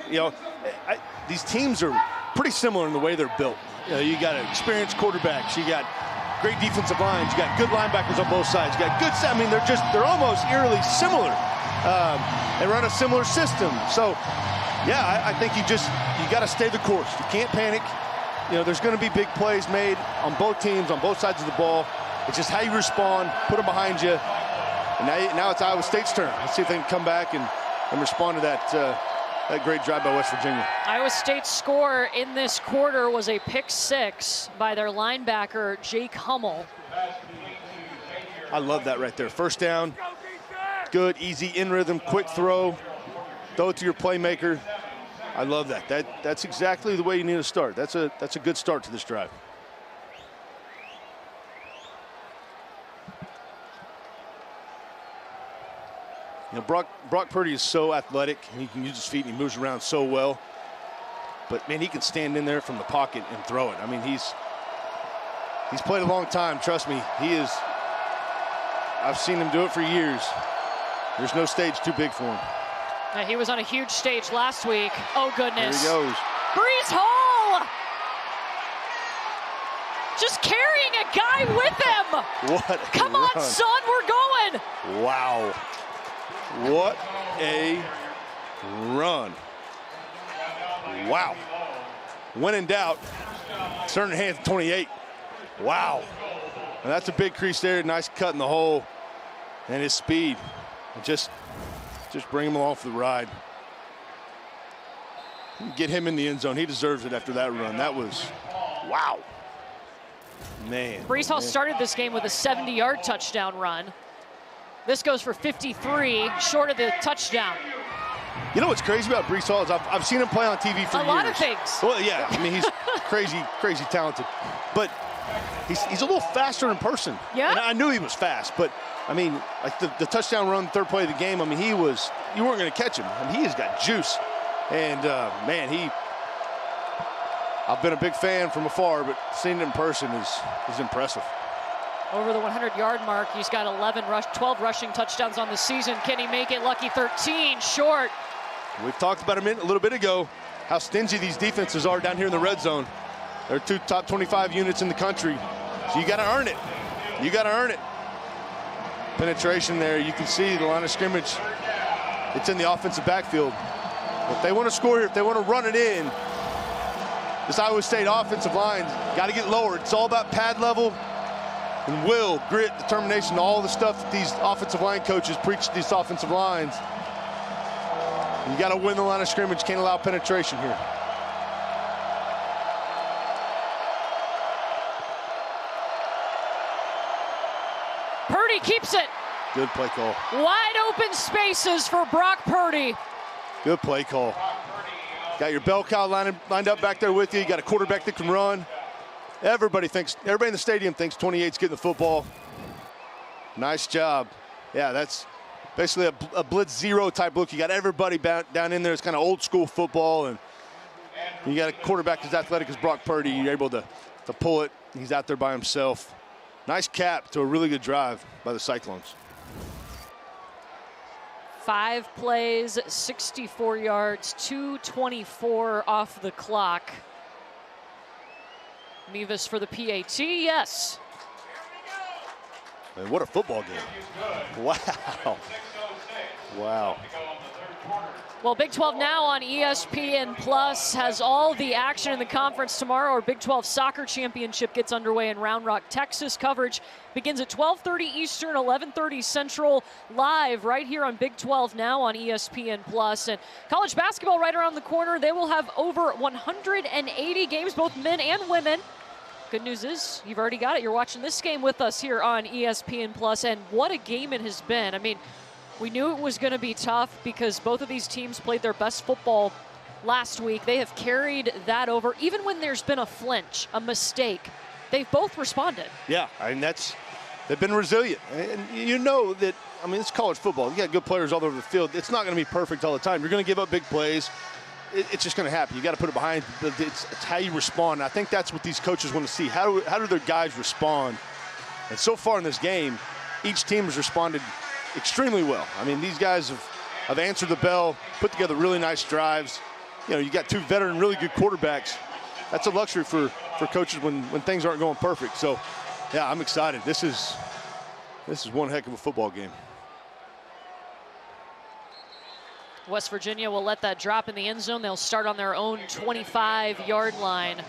These teams are pretty similar in the way they're built. You got experienced quarterbacks, you got great defensive lines, you got good linebackers on both sides, you got good. I mean, they're almost eerily similar. They run a similar system. So, yeah, I think you got to stay the course. You can't panic. There's going to be big plays made on both teams, on both sides of the ball. It's just how you respond, put them behind you. And now it's Iowa State's turn. Let's see if they can come back and respond to that great drive by West Virginia. Iowa State's score in this quarter was a pick-6 by their linebacker, Jake Hummel. I love that right there. First down. Good, easy, in rhythm, quick throw. Throw it to your playmaker. I love that. That's exactly the way you need to start. That's a good start to this drive. Brock Purdy is so athletic, and he can use his feet, and he moves around so well. But, man, he can stand in there from the pocket and throw it. I mean, he's He's played a long time, trust me. I've seen him do it for years. There's no stage too big for him. Yeah, he was on a huge stage last week. Oh, goodness. There he goes. Brees Hall! Just carrying a guy with him. What a Come run. on, son, we're going. Wow. What a run. Wow. When in doubt, turn hands 28. Wow. And that's a big crease there. Nice cut in the hole. And his speed. Just bring him along for the ride. Get him in the end zone. He deserves it after that run. That was, wow. Man. Brees Hall started this game with a 70-yard touchdown run. This goes for 53, short of the touchdown. You know what's crazy about Brees Hall is I've seen him play on TV for years. A lot of things. Well, yeah. I mean, he's crazy talented. But he's a little faster in person. Yeah. And I knew he was fast, but I mean, like the touchdown run, third play of the game, I mean, you weren't going to catch him. I mean, he has got juice. And, man, I've been a big fan from afar, but seeing it in person is impressive. Over the 100-yard mark, he's got 12 rushing touchdowns on the season. Can he make it? Lucky 13, short. We've talked about him a little bit ago, how stingy these defenses are down here in the red zone. They're 2 top 25 units in the country. So you got to earn it. You got to earn it. Penetration there. You can see the line of scrimmage. It's in the offensive backfield. If they want to score here, if they want to run it in, this Iowa State offensive line got to get lowered. It's all about pad level and will, grit, determination, all the stuff that these offensive line coaches preach to these offensive lines. You got to win the line of scrimmage. Can't allow penetration here. Purdy keeps it. Good play call. Wide open spaces for Brock Purdy. Good play call. Got your bell cow lined up back there with you. You got a quarterback that can run. Everybody in the stadium thinks 28's getting the football. Nice job. Yeah, that's basically a blitz zero type look. You got everybody down in there. It's kind of old school football, and you got a quarterback as athletic as Brock Purdy. You're able to pull it. He's out there by himself. Nice cap to a really good drive by the Cyclones. 5 plays, 64 yards, 2:24 off the clock. Mevis for the PAT, yes. And what a football game. Wow. Wow. Well, Big 12 Now on ESPN Plus has all the action in the conference tomorrow. Our Big 12 Soccer Championship gets underway in Round Rock, Texas. Coverage begins at 12:30 Eastern, 11:30 Central, live right here on Big 12 Now on ESPN Plus. And college basketball right around the corner. They will have over 180 games, both men and women. Good news is you've already got it. You're watching this game with us here on ESPN Plus, and what a game it has been. I mean, we knew it was going to be tough because both of these teams played their best football last week. They have carried that over. Even when there's been a flinch, a mistake, they've both responded. Yeah, I mean, they've been resilient. And you know that, I mean, it's college football. You got good players all over the field. It's not going to be perfect all the time. You're going to give up big plays. It's just going to happen. You got to put it behind. It's how you respond. And I think that's what these coaches want to see. How do their guys respond? And so far in this game, each team has responded extremely well. I mean, these guys have answered the bell, put together really nice drives. You know, you got 2 veteran, really good quarterbacks. That's a luxury for coaches when things aren't going perfect. So, yeah, I'm excited. This is one heck of a football game. West Virginia will let that drop in the end zone. They'll start on their own 25-yard line.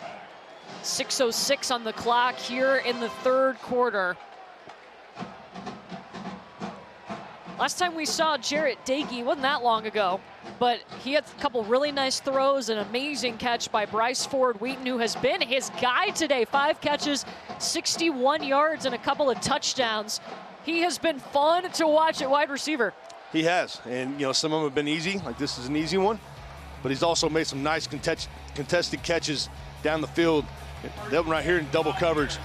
6:06 on the clock here in the third quarter. Last time we saw Jarrett Dagey wasn't that long ago, but he had a couple really nice throws, an amazing catch by Bryce Ford Wheaton, who has been his guy today. 5 catches, 61 yards, and a couple of touchdowns. He has been fun to watch at wide receiver. He has, and you know, some of them have been easy, like this is an easy one, but he's also made some nice contested catches down the field. That one right here in double coverage.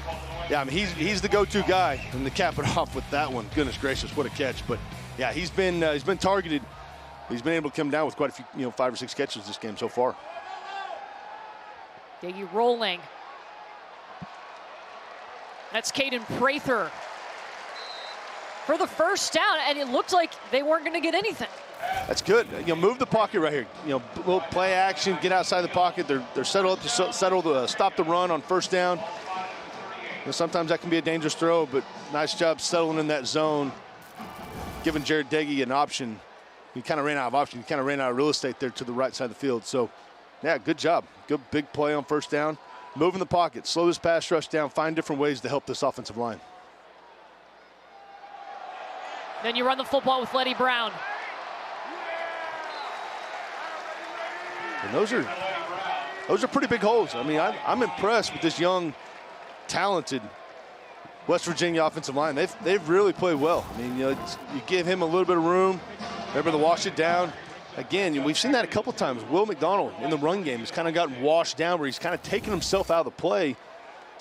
Yeah, I mean, he's the go-to guy, and to cap it off with that one, goodness gracious, what a catch. But yeah, he's been targeted. He's been able to come down with quite a few, 5 or 6 catches this game so far. Dagey rolling. That's Caden Prather for the first down, and it looked like they weren't going to get anything. That's good. Move the pocket right here. Little play action, get outside the pocket. They're settled up to stop the run on first down. Sometimes that can be a dangerous throw, but nice job settling in that zone, giving Jared Deggy an option. He kind of ran out of options. He kind of ran out of real estate there to the right side of the field. So, yeah, good job. Good big play on first down. Move in the pocket, slow this pass rush down, find different ways to help this offensive line. Then you run the football with Letty Brown. And those are pretty big holes. I mean, I'm impressed with this young, talented West Virginia offensive line. They've really played well. I mean, you give him a little bit of room, they're able to wash it down. Again, we've seen that a couple times. Will McDonald in the run game has kind of gotten washed down where he's kind of taken himself out of the play,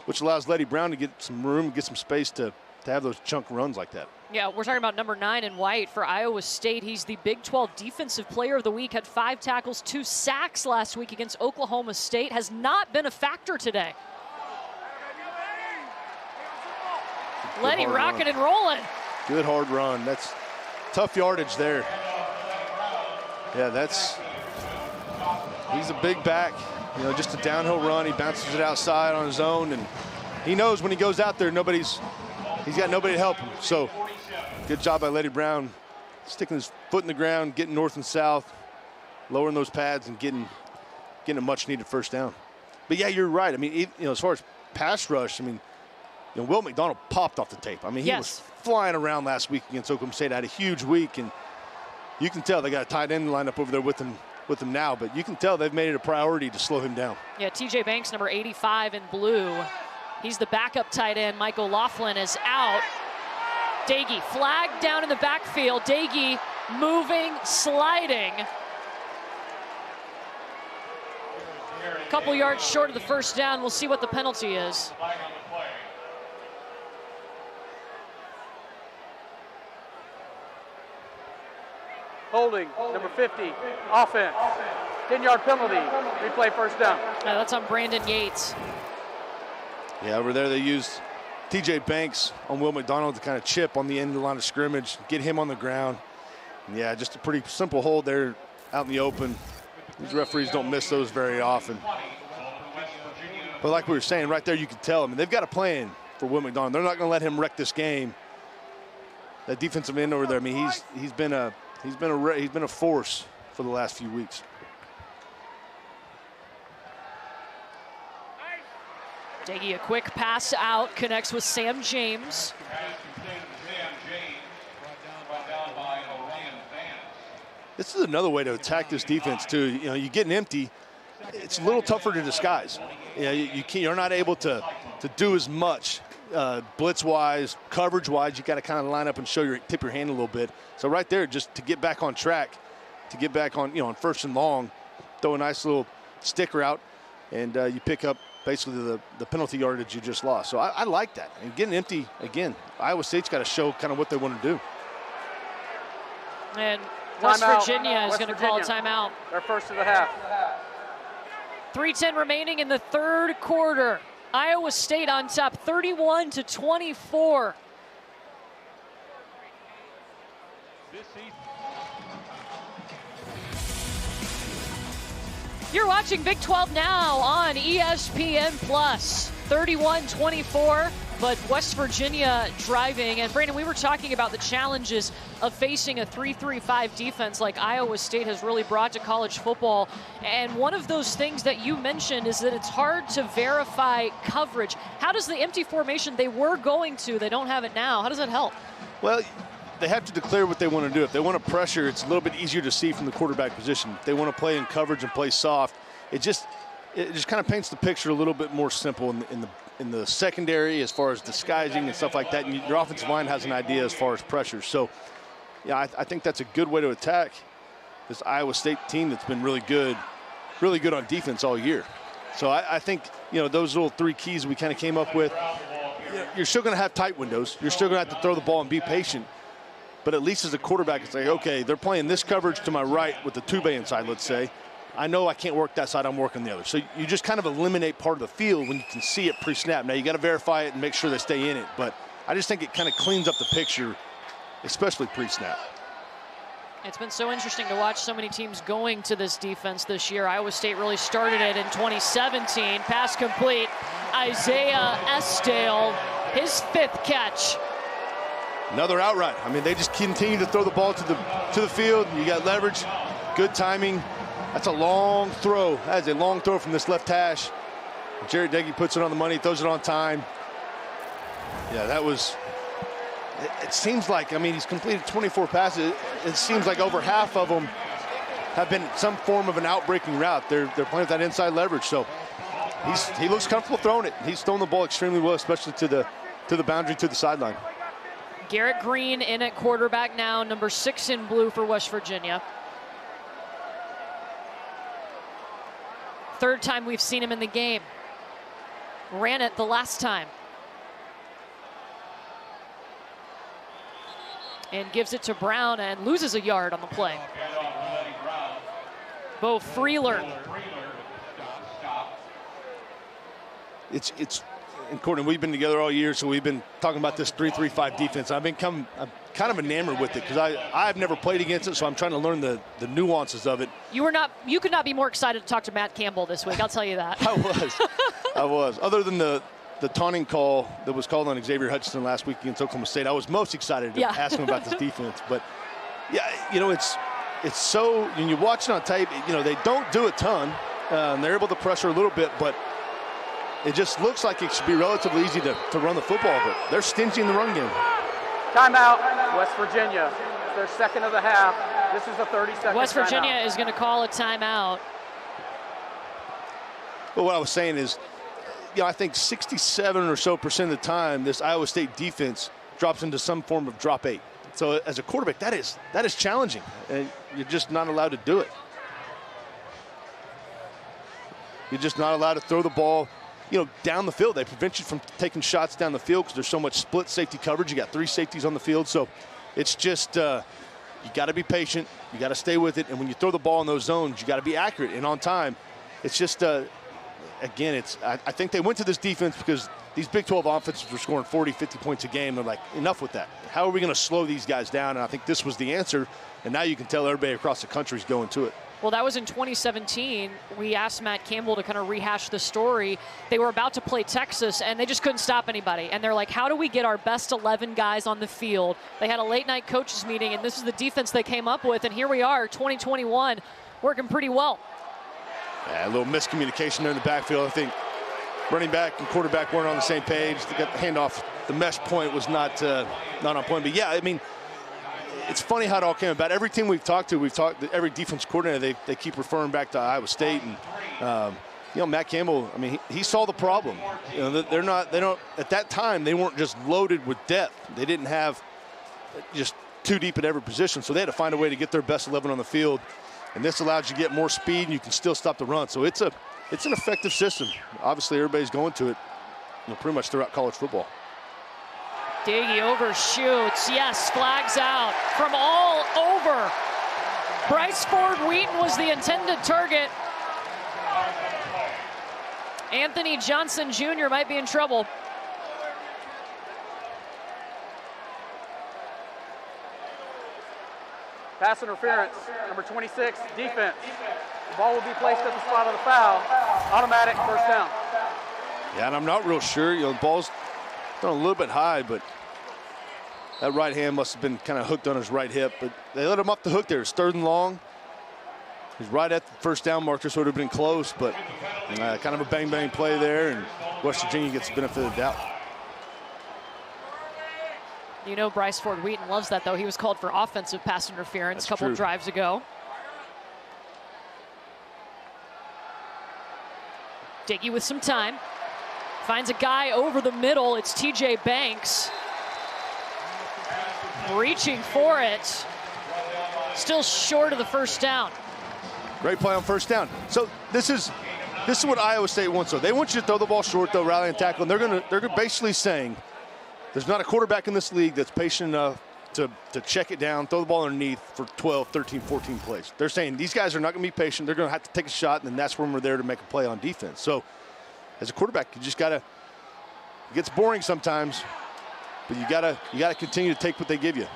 which allows Letty Brown to get some room, get some space to have those chunk runs like that. Yeah, we're talking about number 9 in white for Iowa State. He's the Big 12 Defensive Player of the Week, had 5 tackles, 2 sacks last week against Oklahoma State. Has not been a factor today. Letty rocking and rolling. Good hard run. That's tough yardage there. Yeah, he's a big back. Just a downhill run. He bounces it outside on his own, and he knows when he goes out there, he's got nobody to help him. So good job by Letty Brown, sticking his foot in the ground, getting north and south, lowering those pads and getting a much needed first down. But yeah, you're right. I mean, as far as pass rush, I mean, Will McDonald popped off the tape. I mean, he was flying around last week against Oklahoma State. Had a huge week, and you can tell they got a tight end lined up over there with him now, but you can tell they've made it a priority to slow him down. Yeah, TJ Banks, number 85 in blue. He's the backup tight end. Michael Laughlin is out. Dagey flagged down in the backfield. Dagey moving, sliding. A couple yards short of the first down. We'll see what the penalty is. Holding, number 50, offense. 10-yard penalty, replay first down. That's on Brandon Yates. Yeah, over there they used TJ Banks on Will McDonald to kind of chip on the end of the line of scrimmage, get him on the ground. And yeah, just a pretty simple hold there out in the open. These referees don't miss those very often. But like we were saying, right there you can tell, I mean, they've got a plan for Will McDonald. They're not going to let him wreck this game. That defensive end over there, I mean, he's been a force for the last few weeks. Dagey, a quick pass out, connects with Sam James. This is another way to attack this defense too. You get an empty, it's a little tougher to disguise. You're not able to do as much blitz-wise, coverage-wise. You got to kind of line up and tip your hand a little bit. So right there, just to get back on track, to get back on on first and long, throw a nice little stick route, and you pick up basically the penalty yardage you just lost. So I like that. And getting empty again, Iowa State's got to show kind of what they want to do. And West Virginia is going to call a timeout. Their first of the half. 3:10 remaining in the third quarter. Iowa State on top, 31-24. You're watching Big 12 now on ESPN+. 31-24, but West Virginia driving. And Brandon, we were talking about the challenges of facing a 3-3-5 defense like Iowa State has really brought to college football. And one of those things that you mentioned is that it's hard to verify coverage. How does the empty formation they were going to, they don't have it now, how does that help? Well, they have to declare what they want to do. If they want to pressure, it's a little bit easier to see from the quarterback position. If they want to play in coverage and play soft, it just kind of paints the picture a little bit more simple in the secondary as far as disguising and stuff like that. And your offensive line has an idea as far as pressure. So, yeah, I think that's a good way to attack this Iowa State team that's been really good on defense all year. So I think, those little 3 keys we kind of came up with, you're still going to have tight windows. You're still going to have to throw the ball and be patient. But at least as a quarterback, it's like, okay, they're playing this coverage to my right with the two-bay inside, let's say. I know I can't work that side, I'm working the other. So you just kind of eliminate part of the field when you can see it pre-snap. Now you got to verify it and make sure they stay in it, but I just think it kind of cleans up the picture, especially pre-snap. It's been so interesting to watch so many teams going to this defense this year. Iowa State really started it in 2017. Pass complete. Isaiah Esdale, his 5th catch. Another outright. I mean, they just continue to throw the ball to the field. You got leverage, good timing. That's a long throw. That is a long throw from this left hash. Jarret Doege puts it on the money, throws it on time. Yeah, that was. It seems like, I mean, he's completed 24 passes. It seems like over half of them have been some form of an out-breaking route. They're playing with that inside leverage, so he looks comfortable throwing it. He's thrown the ball extremely well, especially to the boundary, to the sideline. Garrett Green in at quarterback now, number 6 in blue for West Virginia. 3rd time we've seen him in the game. Ran it the last time. And gives it to Brown and loses a yard on the play. Bo Freeler. It's and Courtney, we've been together all year, so we've been talking about this 3-3-5 defense. I'm kind of enamored with it because I've never played against it, so I'm trying to learn the nuances of it. You could not be more excited to talk to Matt Campbell this week, I'll tell you that. I was. Other than the taunting call that was called on Xavier Hutchinson last week against Oklahoma State, I was most excited to ask him about this defense. But yeah, you know, it's so, when you watch it on tape, you know, they don't do a ton. They're able to pressure a little bit, but it just looks like it should be relatively easy to run the football, but they're stingy in the run game. Timeout, West Virginia. Their 2nd of the half. This is a 30-second West Virginia timeout. is going to call a timeout. Well, what I was saying is, you know, I think 67% or so of the time, this Iowa State defense drops into some form of drop 8. So as a quarterback, that is challenging, and you're just not allowed to do it. You're just not allowed to throw the ball, you know, down the field. They prevent you from taking shots down the field because there's so much split safety coverage. You got 3 safeties on the field, so it's just you got to be patient. You got to stay with it, and when you throw the ball in those zones, you got to be accurate and on time. It's just again, I think they went to this defense because these Big 12 offenses were scoring 40, 50 points a game. They're like, enough with that. How are we going to slow these guys down? And I think this was the answer, and now you can tell everybody across the country is going to it. Well, that was in 2017. We asked Matt Campbell to kind of rehash the story. They were about to play Texas, and they just couldn't stop anybody. And they're like, how do we get our best 11 guys on the field? They had a late-night coaches meeting, and this is the defense they came up with. And here we are, 2021, working pretty well. Yeah, a little miscommunication there in the backfield. I think running back and quarterback weren't on the same page. They got the handoff. The mesh point was not on point. But, yeah, I mean, it's funny how it all came about. Every team we've talked to, every defense coordinator, they keep referring back to Iowa State. And, you know, Matt Campbell, I mean, he saw the problem. You know, they don't, at that time, they weren't just loaded with depth. They didn't have just too deep at every position. So they had to find a way to get their best 11 on the field. And this allows you to get more speed, and you can still stop the run. So it's an effective system. Obviously, everybody's going to it, you know, pretty much throughout college football. Doege overshoots. Yes, flags out from all over. Bryce Ford Wheaton was the intended target. Anthony Johnson Jr. might be in trouble. Pass interference, number 26, defense. The ball will be placed at the spot of the foul. Automatic first down. Yeah, and I'm not real sure. You know, the ball's thrown a little bit high, but that right hand must have been kind of hooked on his right hip. But they let him up the hook there. It's 3rd and long. He's right at the first down marker, so it would have been close, but kind of a bang-bang play there, and West Virginia gets the benefit of the doubt. You know Bryce Ford Wheaton loves that, though. He was called for offensive pass interference a couple drives ago. Doege with some time. Finds a guy over the middle. It's TJ Banks. Reaching for it. Still short of the first down. Great play on first down. So this is what Iowa State wants. So they want you to throw the ball short, though, rally and tackle. And they're basically saying there's not a quarterback in this league that's patient enough to check it down, throw the ball underneath for 12, 13, 14 plays. They're saying these guys are not going to be patient. They're going to have to take a shot, and then that's when we're there to make a play on defense. So as a quarterback, you just got to – it gets boring sometimes, but you gotta continue to take what they give you.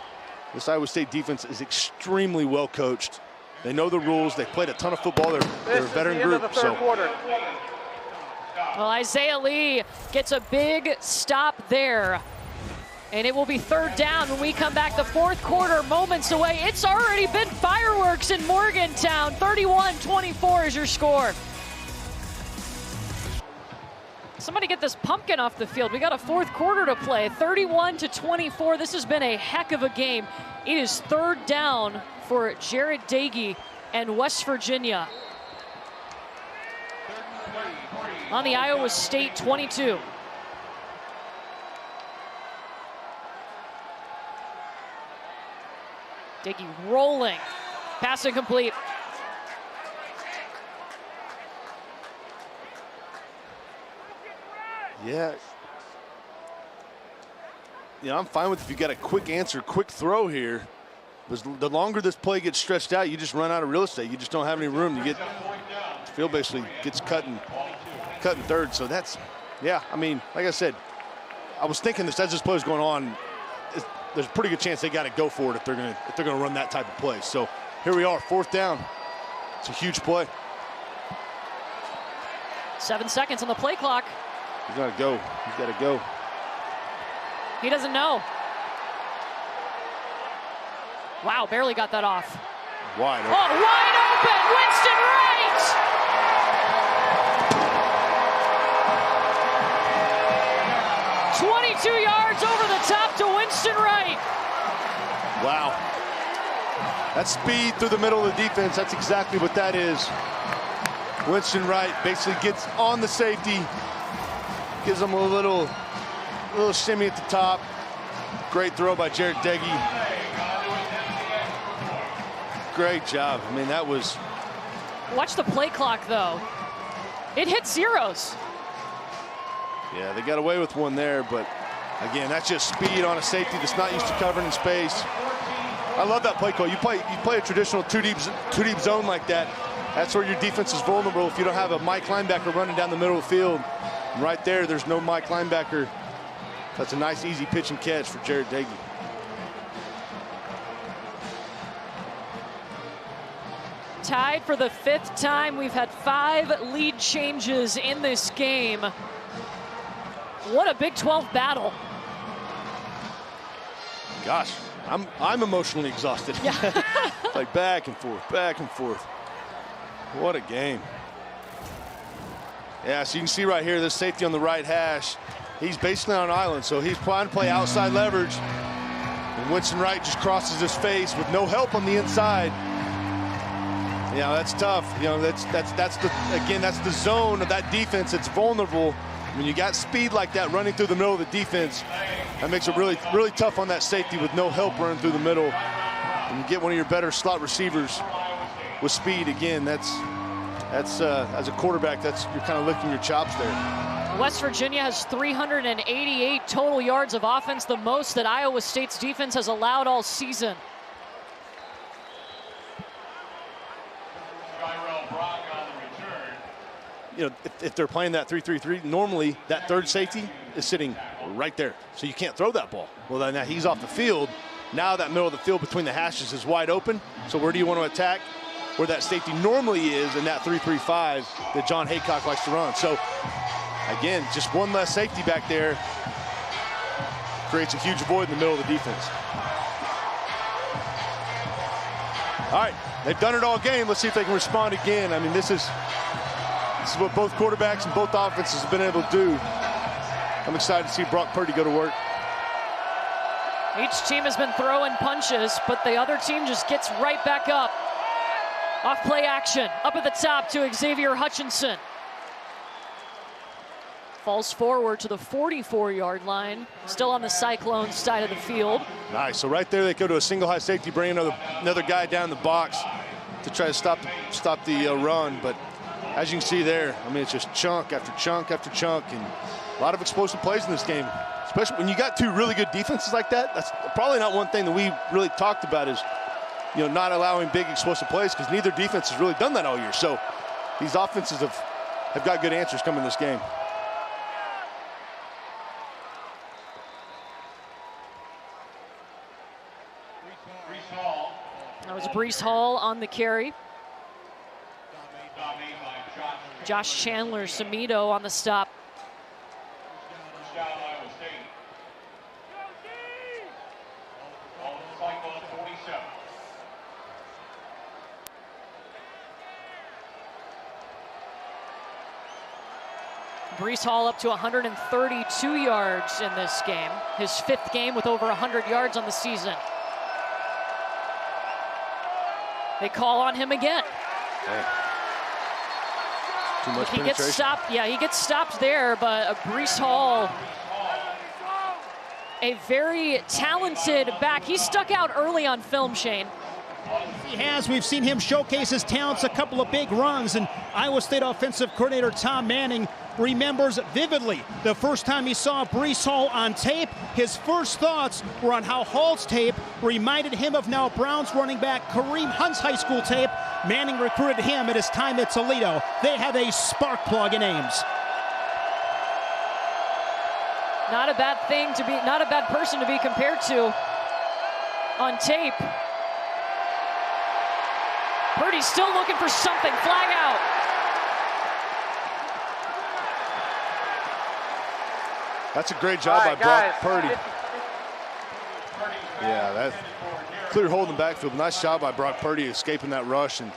This Iowa State defense is extremely well coached. They know the rules. They played a ton of football. They're a veteran group. Well, Isaiah Lee gets a big stop there. And it will be 3rd down when we come back. The 4th quarter, moments away. It's already been fireworks in Morgantown. 31-24 is your score. Somebody get this pumpkin off the field. We got a 4th quarter to play. 31-24. This has been a heck of a game. It is 3rd down for Jarret Doege and West Virginia. On the Iowa State 22. Doege rolling. Pass incomplete. Yeah. I'm fine with if you got a quick answer, quick throw here. The longer this play gets stretched out, you just run out of real estate. You just don't have any room. The field basically gets cut in 3rd. So that's, yeah, I mean, like I said, I was thinking this as this play is going on, there's a pretty good chance they got to go for it if they're gonna run that type of play. So here we are, 4th down. It's a huge play. 7 seconds on the play clock. He's got to go. He's got to go. He doesn't know. Wow, barely got that off. Wide open. Oh, wide open. Winston Wright. "22 yards over the top to Winston Wright." Wow. That's speed through the middle of the defense. That's exactly what that is. Winston Wright basically gets on the safety. Gives them a little shimmy at the top. Great throw by Jarret Doege. Great job. I mean, that was... Watch the play clock, though. It hit zeros. Yeah, they got away with one there, but again, that's just speed on a safety that's not used to covering in space. I love that play call. You play a traditional two deep zone like that. That's where your defense is vulnerable if you don't have a Mike linebacker running down the middle of the field. And right there's no Mike linebacker. That's a nice, easy pitch and catch for Jarret Doege. Tied for the 5th time. We've had 5 lead changes in this game. What a Big 12 battle. Gosh, I'm emotionally exhausted. Yeah. Like back and forth, back and forth. What a game. Yeah, so you can see right here, this safety on the right hash, he's basically on an island, so he's trying to play outside leverage. And Winston Wright just crosses his face with no help on the inside. Yeah, that's tough. That's the zone of that defense. It's vulnerable. When you got speed like that running through the middle of the defense, that makes it really, really tough on that safety with no help running through the middle. And you get one of your better slot receivers with speed. Again, that's as a quarterback, you're kind of licking your chops there. West Virginia has 388 total yards of offense, the most that Iowa State's defense has allowed all season. If they're playing that 3-3-3, normally that 3rd safety is sitting right there. So you can't throw that ball. Well, now he's off the field. Now that middle of the field between the hashes is wide open. So where do you want to attack? Where that safety normally is in that 3-3-5 that John Haycock likes to run. So, again, just one less safety back there creates a huge void in the middle of the defense. All right, they've done it all game. Let's see if they can respond again. I mean, this is what both quarterbacks and both offenses have been able to do. I'm excited to see Brock Purdy go to work. Each team has been throwing punches, but the other team just gets right back up. Off play action, up at the top to Xavier Hutchinson. Falls forward to the 44-yard line, still on the Cyclones side of the field. Nice, so right there they go to a single high safety, bring another guy down the box to try to stop the run, but as you can see there, I mean, it's just chunk after chunk after chunk, and a lot of explosive plays in this game. Especially when you got two really good defenses like that. That's probably not one thing that we really talked about is, you know, not allowing big explosive plays, because neither defense has really done that all year. So these offenses have got good answers coming in this game. That was Brees Hall on the carry. Josh Chandler, Samito on the stop. Brees Hall up to 132 yards in this game. His 5th game with over 100 yards on the season. They call on him again. Hey. Too much He penetration. gets stopped. Yeah, he gets stopped there, but Brees Hall, a very talented back. He stuck out early on film, Shane. He has. We've seen him showcase his talents a couple of big runs, and Iowa State offensive coordinator Tom Manning remembers vividly the first time he saw Brees Hall on tape. His first thoughts were on how Hall's tape reminded him of now Browns running back Kareem Hunt's high school tape. Manning recruited him at his time at Toledo. They have a spark plug in Ames. Not a bad thing to be, not a bad person to be compared to on tape. Purdy's still looking for something. Flag out. That's a great job by Brock Purdy. Yeah, that's clear hold in the backfield. Nice job by Brock Purdy escaping that rush and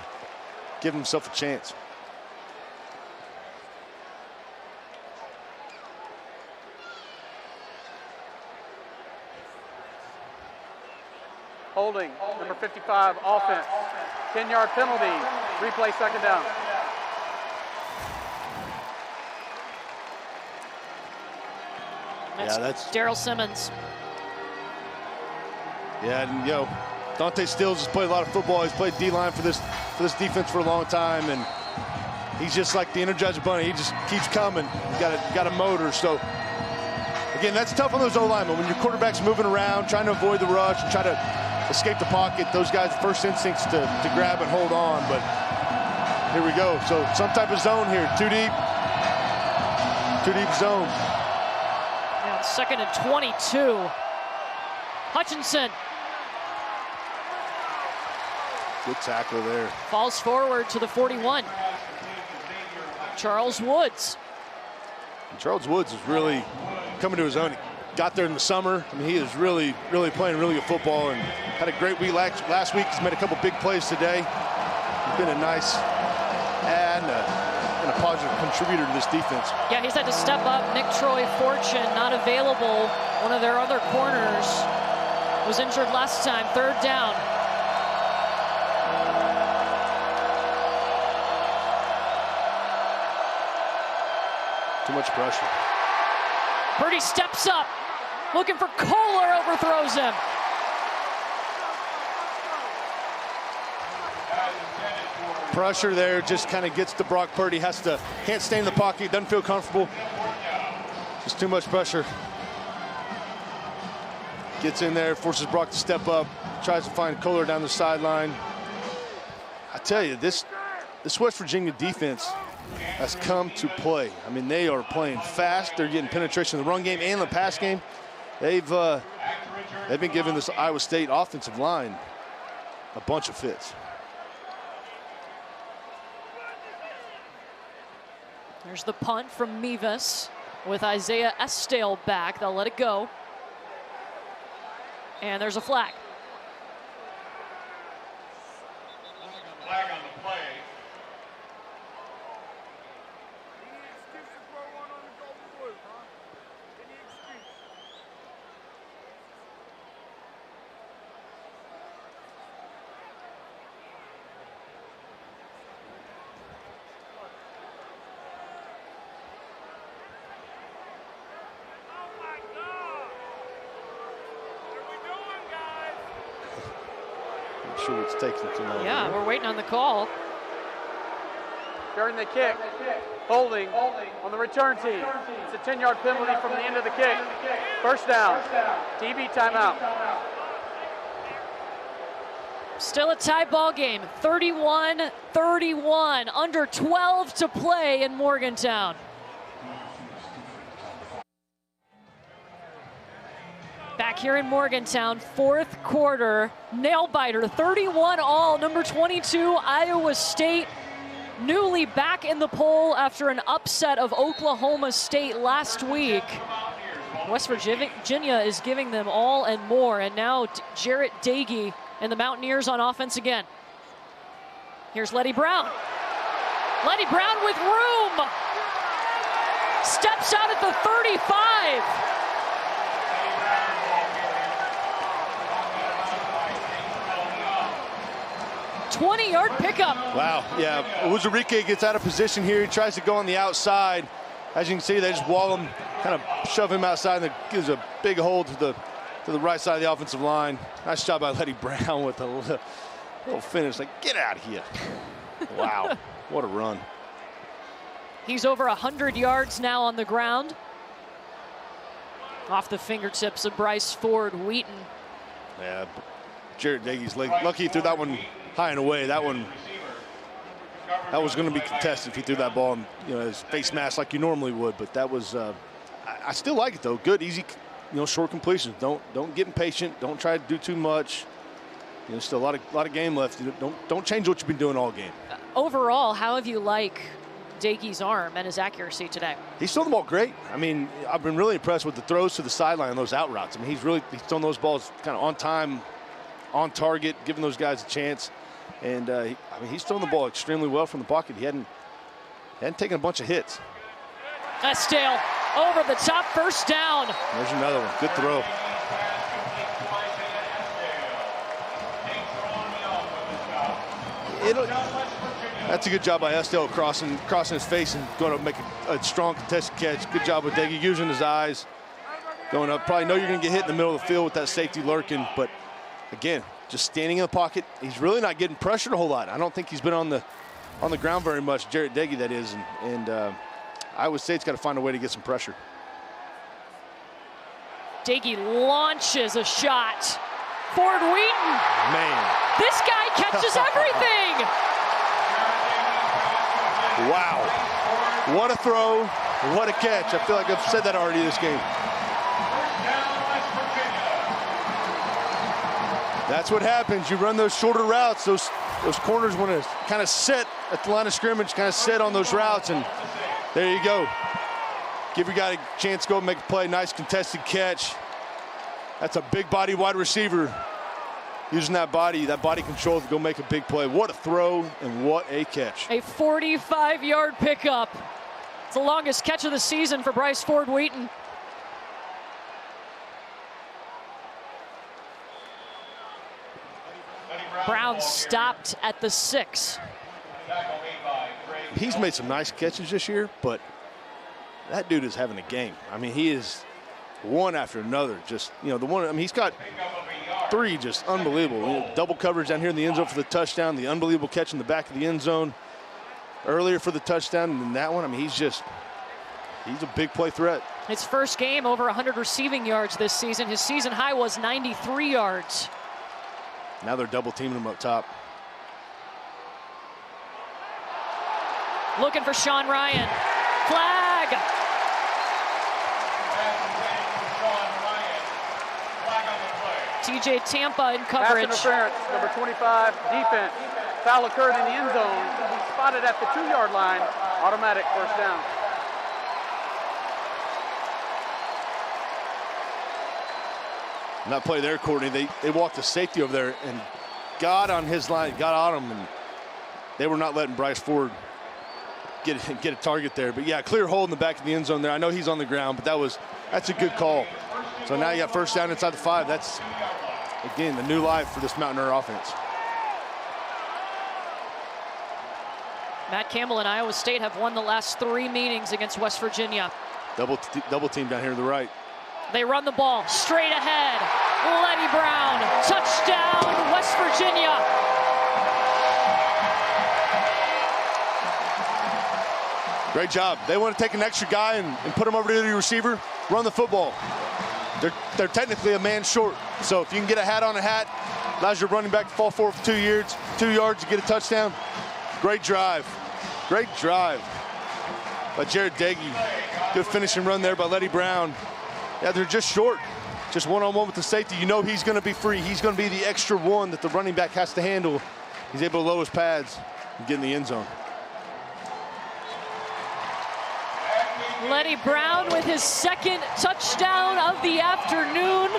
giving himself a chance. Holding, number 55, offense. 10-yard penalty, replay 2nd down. That's Daryl Simmons. Yeah, and you know, Dante Stills has played a lot of football. He's played D-line for this defense for a long time, and he's just like the Energizer Bunny. He just keeps coming. He's got a motor. So again, that's tough on those O-linemen when your quarterback's moving around, trying to avoid the rush and try to escape the pocket. Those guys' first instincts to grab and hold on. But here we go. So some type of zone here. Two deep zone. Yeah, 2nd and 22. Hutchinson Good tackle there. falls forward to the 41. Charles Woods. And Charles Woods is really coming to his own. He got there in the summer. I mean, he is really playing really good football and had a great week last week. He's made a couple big plays today. He's been a nice add and a positive contributor to this defense. Yeah, he's had to step up. Nick Troy Fortune not available. One of their other corners was injured last time. 3rd down. Too much pressure. Purdy steps up, looking for Kohler, overthrows him. Pressure there just kind of gets to Brock Purdy. Can't stay in the pocket, doesn't feel comfortable. Just too much pressure. Gets in there, forces Brock to step up, tries to find Kohler down the sideline. I tell you, this West Virginia defense has come to play. I mean, they are playing fast. They're getting penetration in the run game and the pass game. They've been giving this Iowa State offensive line a bunch of fits. There's the punt from Mevis with Isaiah Estale back. They'll let it go. And there's a flag. Flag on the play. I'm sure it's taking too long. Yeah, we're waiting on the call. during the kick. Holding on the return team. It's a 10-yard penalty from the end of the kick. First down. TV timeout. Still a tie ball game. 31-31. Under 12 to play in Morgantown. Back here in Morgantown, fourth quarter, nail biter, 31-all, number 22, Iowa State, newly back in the poll after an upset of Oklahoma State last week. West Virginia is giving them all and more, and now Jarrett Dagey and the Mountaineers on offense again. Here's Letty Brown. Letty Brown with room. Steps out at the 35. 20-yard pickup. Wow, yeah. Uzurike gets out of position here. He tries to go on the outside. As you can see, they just wall him, kind of shove him outside, and it gives a big hole to the right side of the offensive line. Nice job by Letty Brown with a little finish. Like, get out of here. Wow, what a run. He's over 100 yards now on the ground. Off the fingertips of Bryce Ford Wheaton. Yeah, Jarrett Dagey's lucky he threw that one high and away. That one, that was going to be contested if he threw that ball in, his face mask like you normally would. But that was, I still like it though. Good, easy, short completions. Don't get impatient. Don't try to do too much. Still a lot of game left. Don't change what you've been doing all game. Overall, how have you liked Dagey's arm and his accuracy today? He's thrown the ball great. I mean, I've been really impressed with the throws to the sideline on those out routes. I mean, he's thrown those balls kind of on time, on target, giving those guys a chance. And he's thrown the ball extremely well from the pocket. He hadn't taken a bunch of hits. Estelle over the top, first down. There's another one. Good throw. That's a good job by Estelle crossing his face and going to make a strong contested catch. Good job with Dagey using his eyes. Going up. Probably know you're going to get hit in the middle of the field with that safety lurking, but again, just standing in the pocket. He's really not getting pressured a whole lot. I don't think he's been on the ground very much, Jarrett Dagey that is, and Iowa State's got to find a way to get some pressure. Dagey launches a shot. Ford Wheaton. Man. This guy catches everything. Wow. What a throw. What a catch. I feel like I've said that already this game. That's what happens. You run those shorter routes. Those corners want to kind of sit at the line of scrimmage, kind of sit on those routes, and there you go. Give your guy a chance to go make a play. Nice contested catch. That's a big body wide receiver using that body control to go make a big play. What a throw and what a catch. A 45-yard pickup. It's the longest catch of the season for Bryce Ford Wheaton. Brown stopped at the 6. He's made some nice catches this year, but that dude is having a game. I mean, he is one after another. Just, the one, I mean, he's got 3 just unbelievable. Double coverage down here in the end zone for the touchdown, the unbelievable catch in the back of the end zone earlier for the touchdown, and then that one, I mean, he's a big play threat. His first game over 100 receiving yards this season. His season high was 93 yards. Now they're double teaming him up top. Looking for Sean Ryan. Flag. TJ Tampa in coverage. Pass interference, number 25, defense. Foul occurred in the end zone. He's spotted at the 2-yard line. Automatic first down. Not play there, Courtney. They walked the safety over there and got on his line, got on him, and they were not letting Bryce Ford get a target there. But yeah, clear hold in the back of the end zone there. I know he's on the ground, but that's a good call. So now you got first down inside the 5. That's, again, the new life for this Mountaineer offense. Matt Campbell and Iowa State have won the last 3 meetings against West Virginia. Double team down here to the right. They run the ball straight ahead. Letty Brown, touchdown, West Virginia. Great job. They want to take an extra guy and put him over to the receiver, run the football. They're technically a man short. So if you can get a hat on a hat, allows your running back to fall forward for 2 yards, 2 yards to get a touchdown. Great drive. Great drive by Jared Dagey. Good finishing run there by Letty Brown. Yeah, they're just short. Just one-on-one with the safety. You know he's going to be free. He's going to be the extra one that the running back has to handle. He's able to lower his pads and get in the end zone. Letty Brown with his second touchdown of the afternoon.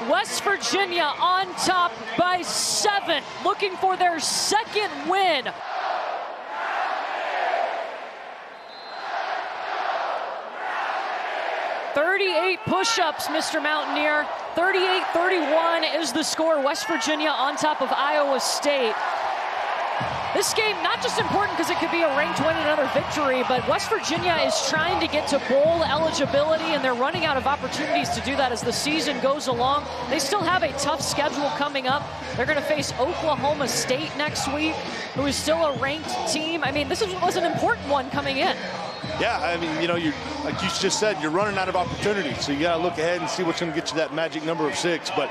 West Virginia on top by 7, looking for their second win. "38 push-ups, Mr. Mountaineer. 38-31 is the score. West Virginia on top of Iowa State. This game, not just important because it could be a ranked win and another victory, but West Virginia is trying to get to bowl eligibility, and they're running out of opportunities to do that as the season goes along. They still have a tough schedule coming up. They're going to face Oklahoma State next week, who is still a ranked team. I mean, this was an important one coming in. Yeah, I mean, you know, like you just said, you're running out of opportunities, so you got to look ahead and see what's going to get you that magic number of 6. But,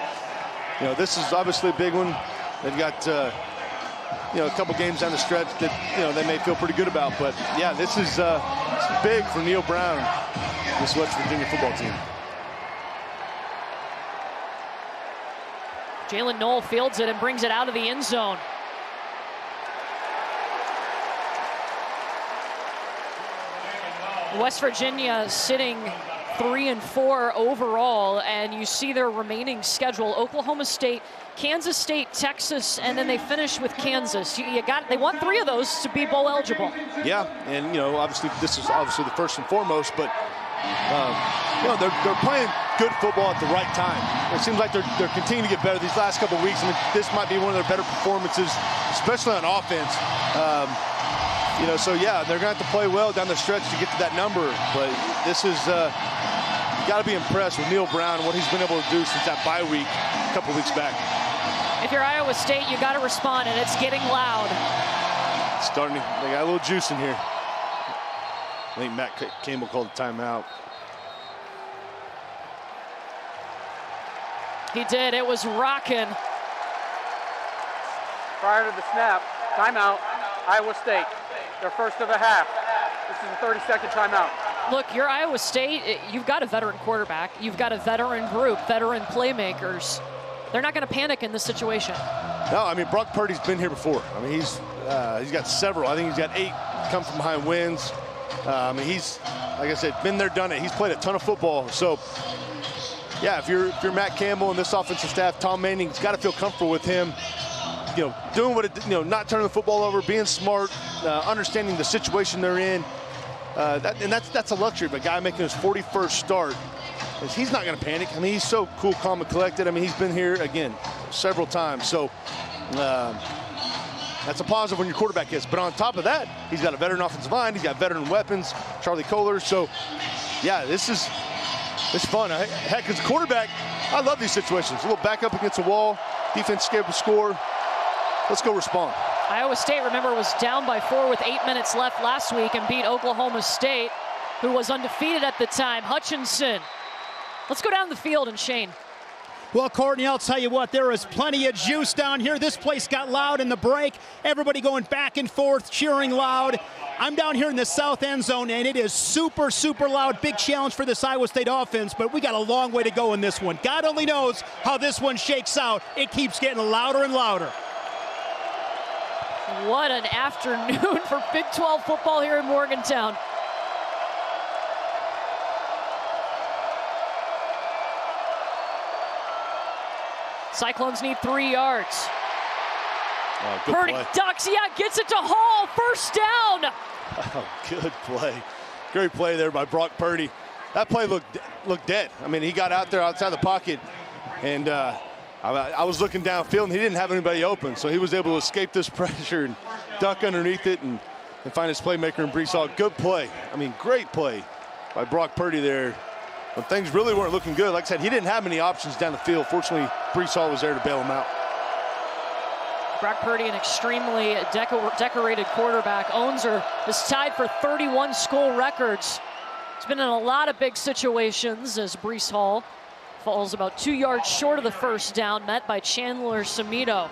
you know, this is obviously a big one. They've got you know, a couple games down the stretch that, you know, they may feel pretty good about. But, yeah, this is big for Neil Brown, this West Virginia football team. Jalen Knoll fields it and brings it out of the end zone. West Virginia sitting 3-4 overall, and you see their remaining schedule: Oklahoma State, Kansas State, Texas, and then they finish with Kansas. They want 3 of those to be bowl eligible. Yeah, and you know, obviously this is obviously the first and foremost, but you know, they're playing good football at the right time. It seems like they're continuing to get better these last couple of weeks, and this might be one of their better performances, especially on offense. You know, so yeah, they're going to have to play well down the stretch to get to that number. But this is, you got to be impressed with Neil Brown and what he's been able to do since that bye week a couple weeks back. If you're Iowa State, you got to respond, and it's getting loud. They got a little juice in here. I think Matt Campbell called a timeout. He did. It was rocking. Prior to the snap, timeout, Iowa State. Their first of the half. This is a 30-second timeout. Look, you're Iowa State. You've got a veteran quarterback. You've got a veteran group, veteran playmakers. They're not going to panic in this situation. No, I mean, Brock Purdy's been here before. I mean, he's got several. I think he's got 8 come from behind wins. I mean, he's, like I said, been there, done it. He's played a ton of football. So, yeah, if you're Matt Campbell and this offensive staff, Tom Manning's got to feel comfortable with him. You know, doing what it, you know, not turning the football over, being smart, understanding the situation they're in. That's a luxury of a guy making his 41st start. He's not going to panic. I mean, he's so cool, calm, and collected. I mean, he's been here, again, several times. So that's a positive when your quarterback is. But on top of that, he's got a veteran offensive line. He's got veteran weapons, Charlie Kohler. So, yeah, it's fun. Heck, as a quarterback, I love these situations. A little back up against the wall, defense scared to score. Let's go respond. Iowa State, remember, was down by 4 with 8 minutes left last week and beat Oklahoma State, who was undefeated at the time. Hutchinson. Let's go down the field, and Shane. Well, Courtney, I'll tell you what, there is plenty of juice down here. This place got loud in the break. Everybody going back and forth, cheering loud. I'm down here in the south end zone, and it is super, super loud. Big challenge for this Iowa State offense, but we got a long way to go in this one. God only knows how this one shakes out. It keeps getting louder and louder. What an afternoon for Big 12 football here in Morgantown. Cyclones need 3 yards. Oh, good Purdy play. ducks, gets it to Hall, first down. Oh, good play. Great play there by Brock Purdy. That play looked dead. I mean, he got out there outside the pocket, and I was looking downfield, and he didn't have anybody open, so he was able to escape this pressure and duck underneath it and find his playmaker in Brees Hall. Good play. I mean, great play by Brock Purdy there. When things really weren't looking good, like I said, he didn't have many options down the field. Fortunately, Brees Hall was there to bail him out. Brock Purdy, an extremely decorated quarterback, is tied for 31 school records. He's been in a lot of big situations as Breece Hall falls about 2 yards short of the first down, met by Chandler Samito.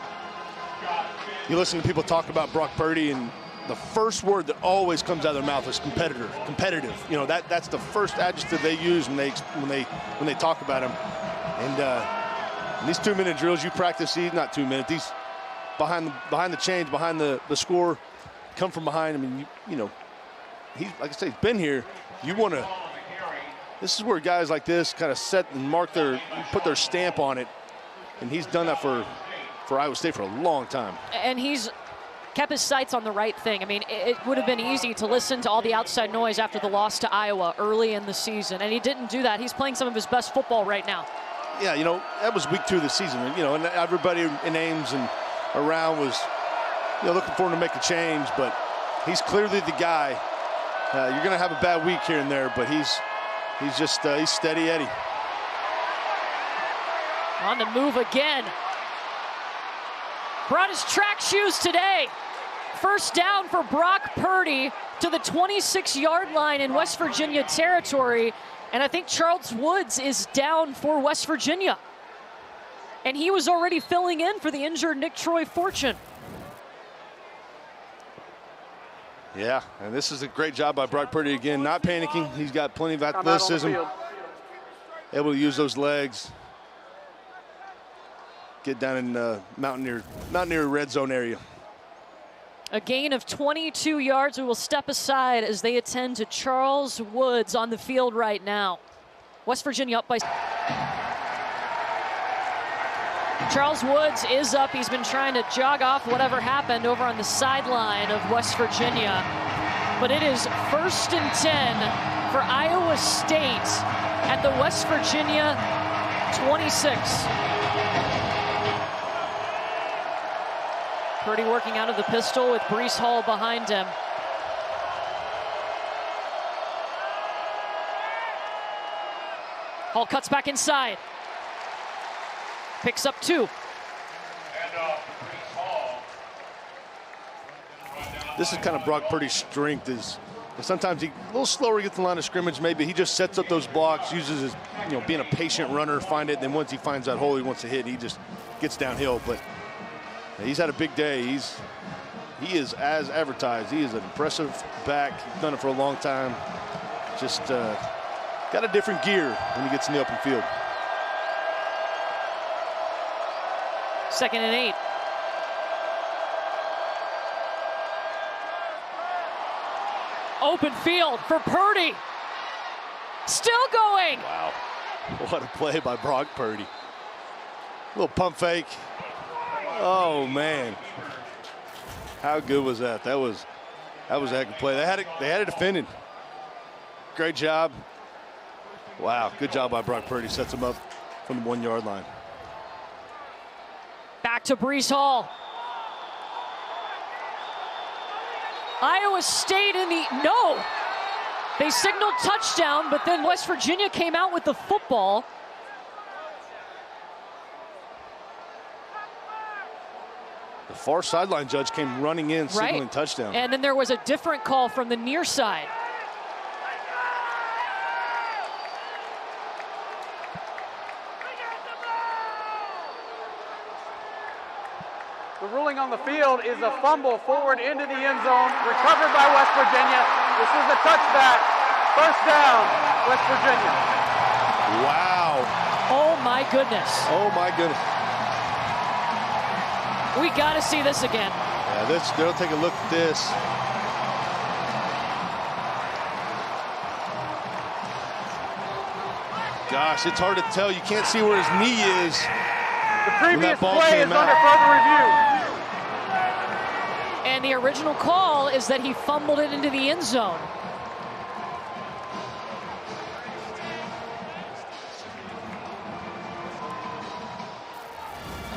You listen to people talk about Brock Purdy, and the first word that always comes out of their mouth is competitive. You know, that's the first adjective they use when they talk about him. And in these 2-minute drills you practice, not 2 minutes, these behind the chains, behind the score, come from behind. I mean, you know, he's, like I say, he's been here. You want to. This is where guys like this kind of set and put their stamp on it, and he's done that for Iowa State for a long time. And he's kept his sights on the right thing. I mean, it would have been easy to listen to all the outside noise after the loss to Iowa early in the season, and he didn't do that. He's playing some of his best football right now. Yeah, you know, that was week 2 of the season, and, you know, and everybody in Ames and around was, you know, looking for him to make a change, but he's clearly the guy. You're going to have a bad week here and there, but he's steady Eddie. On the move again. Brought his track shoes today. First down for Brock Purdy to the 26-yard line in West Virginia territory. And I think Charles Woods is down for West Virginia. And he was already filling in for the injured Nick Troy Fortune. Yeah, and this is a great job by Brock Purdy again, not panicking. He's got plenty of athleticism, able to use those legs. Get down in Mountaineer red zone area. A gain of 22 yards. We will step aside as they attend to Charles Woods on the field right now. West Virginia up by. Charles Woods is up. He's been trying to jog off whatever happened over on the sideline of West Virginia. But it is 1st and 10 for Iowa State at the West Virginia 26. Purdy working out of the pistol with Breece Hall behind him. Hall cuts back inside. Picks up 2. This is kind of Brock Purdy's strength, is sometimes he a little slower gets the line of scrimmage. Maybe he just sets up those blocks, uses his, you know, being a patient runner, find it. And then once he finds that hole he wants to hit, he just gets downhill. But he's had a big day. He is as advertised. He is an impressive back. He's done it for a long time. Just got a different gear when he gets in the open field. 2nd and 8. Open field for Purdy. Still going. Wow. What a play by Brock Purdy. Little pump fake. Oh, man. How good was that? That was a heck of a play. They had it defended. Great job. Wow, good job by Brock Purdy. Sets him up from the 1-yard line. Back to Breece Hall. Iowa State no. They signaled touchdown, but then West Virginia came out with the football. The far sideline judge came running in, signaling touchdown. And then there was a different call from the near side. The ruling on the field is a fumble forward into the end zone, recovered by West Virginia. This is a touchback. First down, West Virginia. Wow. Oh my goodness. Oh my goodness. We got to see this again. Yeah, they'll take a look at this. Gosh, it's hard to tell. You can't see where his knee is. The previous play is under further review. And the original call is that he fumbled it into the end zone.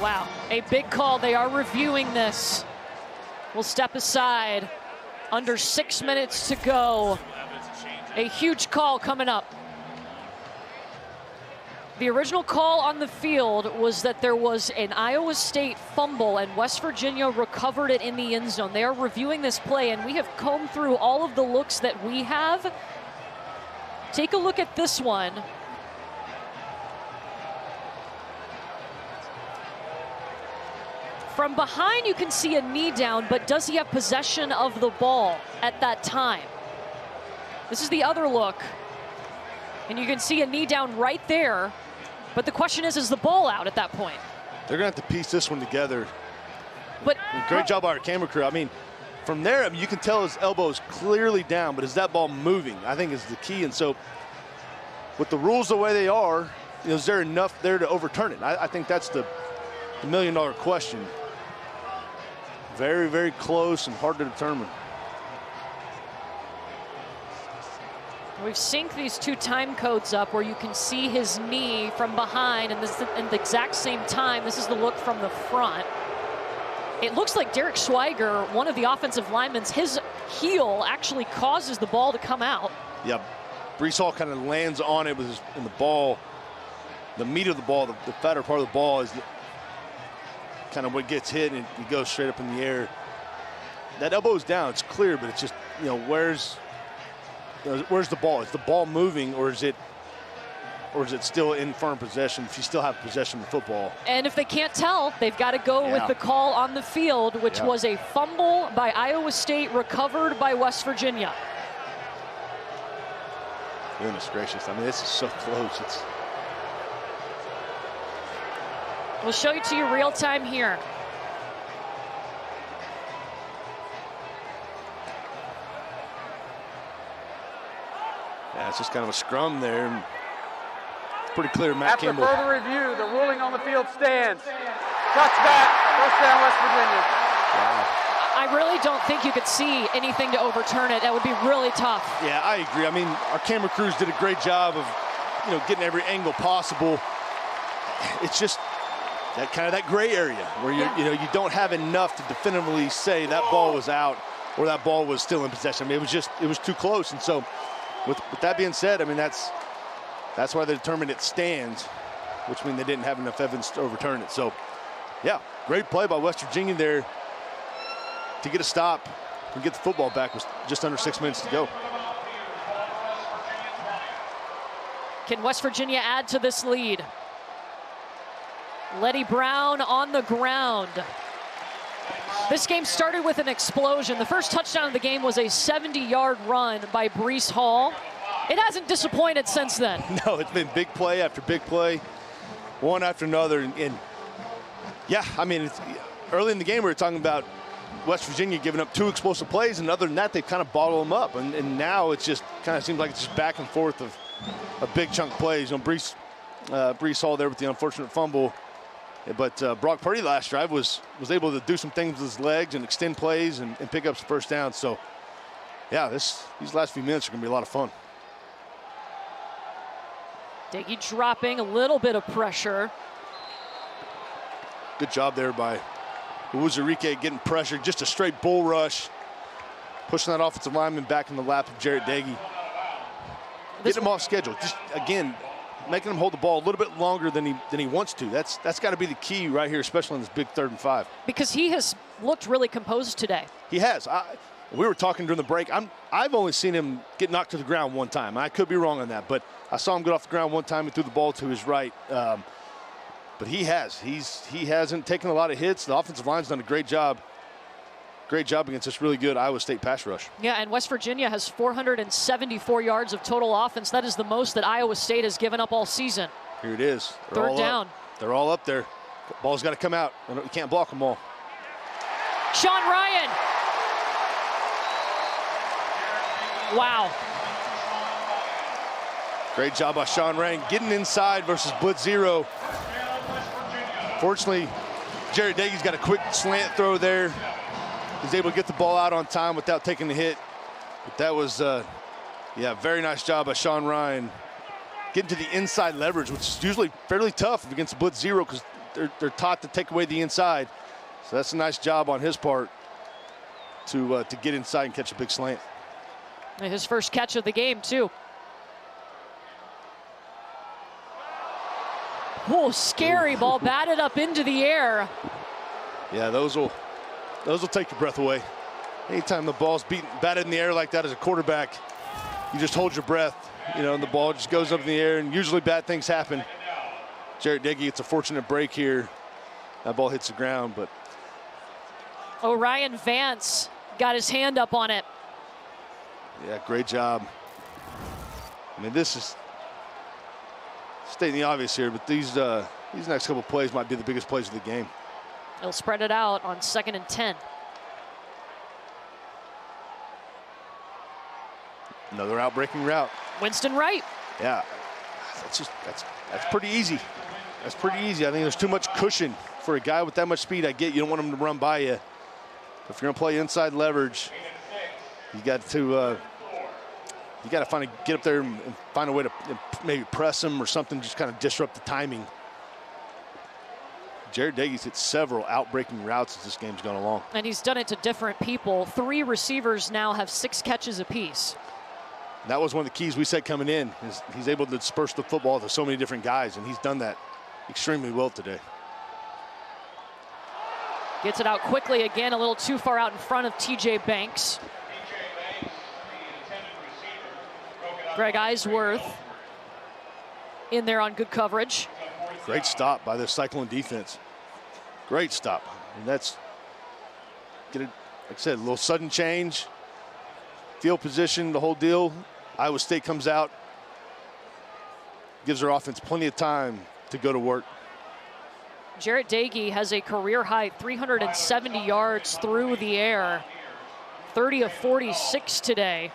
Wow, a big call. They are reviewing this. We'll step aside. Under 6 minutes to go. A huge call coming up. The original call on the field was that there was an Iowa State fumble and West Virginia recovered it in the end zone. They are reviewing this play, and we have combed through all of the looks that we have. Take a look at this one. From behind, you can see a knee down, but does he have possession of the ball at that time? This is the other look. And you can see a knee down right there. But the question is the ball out at that point? They're going to have to piece this one together. But great job by our camera crew. I mean, from there, you can tell his elbow is clearly down, but is that ball moving? I think is the key. And so with the rules the way they are, is there enough there to overturn it? I think that's the million-dollar question. Very, very close and hard to determine. We've synced these two time codes up where you can see his knee from behind, and this in the exact same time. This is the look from the front. It looks like Derek Schweiger, one of the offensive linemen, his heel actually causes the ball to come out. Yeah, Brees Hall kind of lands on it with his, and the ball, the meat of the ball, the fatter part of the ball is kind of what gets hit, and it goes straight up in the air. That elbow's down, it's clear, but it's just, where's the ball? Is the ball moving, or is it still in firm possession if you still have possession of the football? And if they can't tell, they've got to go with the call on the field, which was a fumble by Iowa State, recovered by West Virginia. Goodness gracious, I mean, this is so close. We'll show it to you real time here. Yeah, it's just kind of a scrum there. It's pretty clear Matt Campbell. After further review, the ruling on the field stands. Touchback, first down, West Virginia. Wow. I really don't think you could see anything to overturn it. That would be really tough. Yeah, I agree. I mean, our camera crews did a great job of, getting every angle possible. It's just that kind of that gray area where you don't have enough to definitively say that ball was out or that ball was still in possession. I mean, it was too close. And so with that being said, I mean, that's why they determined it stands, which means they didn't have enough evidence to overturn it. So, yeah, great play by West Virginia there to get a stop and get the football back with just under 6 minutes to go. Can West Virginia add to this lead? Letty Brown on the ground. This game started with an explosion. The first touchdown of the game was a 70-yard run by Brees Hall. It hasn't disappointed since then. No, it's been big play after big play, one after another. And yeah, I mean, it's, early in the game we were talking about West Virginia giving up 2 explosive plays, and other than that, they've kind of bottled them up. And now it's just kind of seems like it's just back and forth of a big chunk plays. Brees Hall there with the unfortunate fumble. But Brock Purdy last drive was able to do some things with his legs and extend plays and pick up some first downs. So, yeah, these last few minutes are going to be a lot of fun. Diggy dropping a little bit of pressure. Good job there by Uwazurike getting pressured. Just a straight bull rush. Pushing that offensive lineman back in the lap of Jarrett Daggy. Getting him off schedule. Just, again, making him hold the ball a little bit longer than he wants to. That's got to be the key right here, especially in this big 3rd and 5. Because he has looked really composed today. He has. We were talking during the break. I've only seen him get knocked to the ground one time. I could be wrong on that, but I saw him get off the ground one time and threw the ball to his right. But he hasn't taken a lot of hits. The offensive line's done a great job. Great job against this really good Iowa State pass rush. Yeah, and West Virginia has 474 yards of total offense. That is the most that Iowa State has given up all season. Here it is. Third down. They're all up there. Ball's got to come out. You can't block them all. Sean Ryan. Wow. Great job by Sean Ryan getting inside versus blitz zero. Fortunately, Jarrett Daggy's got a quick slant throw there. He's able to get the ball out on time without taking the hit. But that was, very nice job by Sean Ryan. Getting to the inside leverage, which is usually fairly tough against blitz zero because they're taught to take away the inside. So that's a nice job on his part to get inside and catch a big slant. His first catch of the game, too. Oh, scary ball batted up into the air. Yeah, those will take your breath away. Anytime the ball's batted in the air like that as a quarterback, you just hold your breath, you know, and the ball just goes up in the air, and usually bad things happen. Jarrett Diggy gets a fortunate break here. That ball hits the ground, but Orion Vance got his hand up on it. yeah, great job. I mean, this is stating the obvious here, but these next couple plays might be the biggest plays of the game. They'll spread it out on 2nd and 10. Another outbreaking route. Winston Wright. Yeah, that's pretty easy. That's pretty easy. I think there's too much cushion for a guy with that much speed. I get you don't want him to run by you. But if you're gonna play inside leverage, you got to get up there and find a way to maybe press him or something, just kind of disrupt the timing. Jarrett Diggy's hit several outbreaking routes as this game's gone along. And he's done it to different people. 3 receivers now have 6 catches apiece. That was one of the keys we said coming in, is he's able to disperse the football to so many different guys, and he's done that extremely well today. Gets it out quickly again, a little too far out in front of TJ Banks. Greg Eisworth in there on good coverage. Great stop by the Cyclone defense. Great stop. And that's, like I said, a little sudden change. Field position, the whole deal. Iowa State comes out, gives their offense plenty of time to go to work. Jarrett Diggy has a career high 370 yards through the air. 30 of 46 today.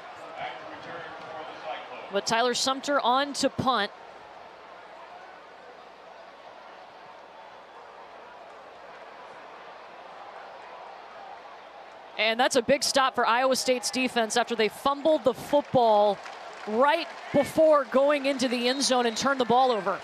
But Tyler Sumter on to punt. And that's a big stop for Iowa State's defense after they fumbled the football right before going into the end zone and turned the ball over.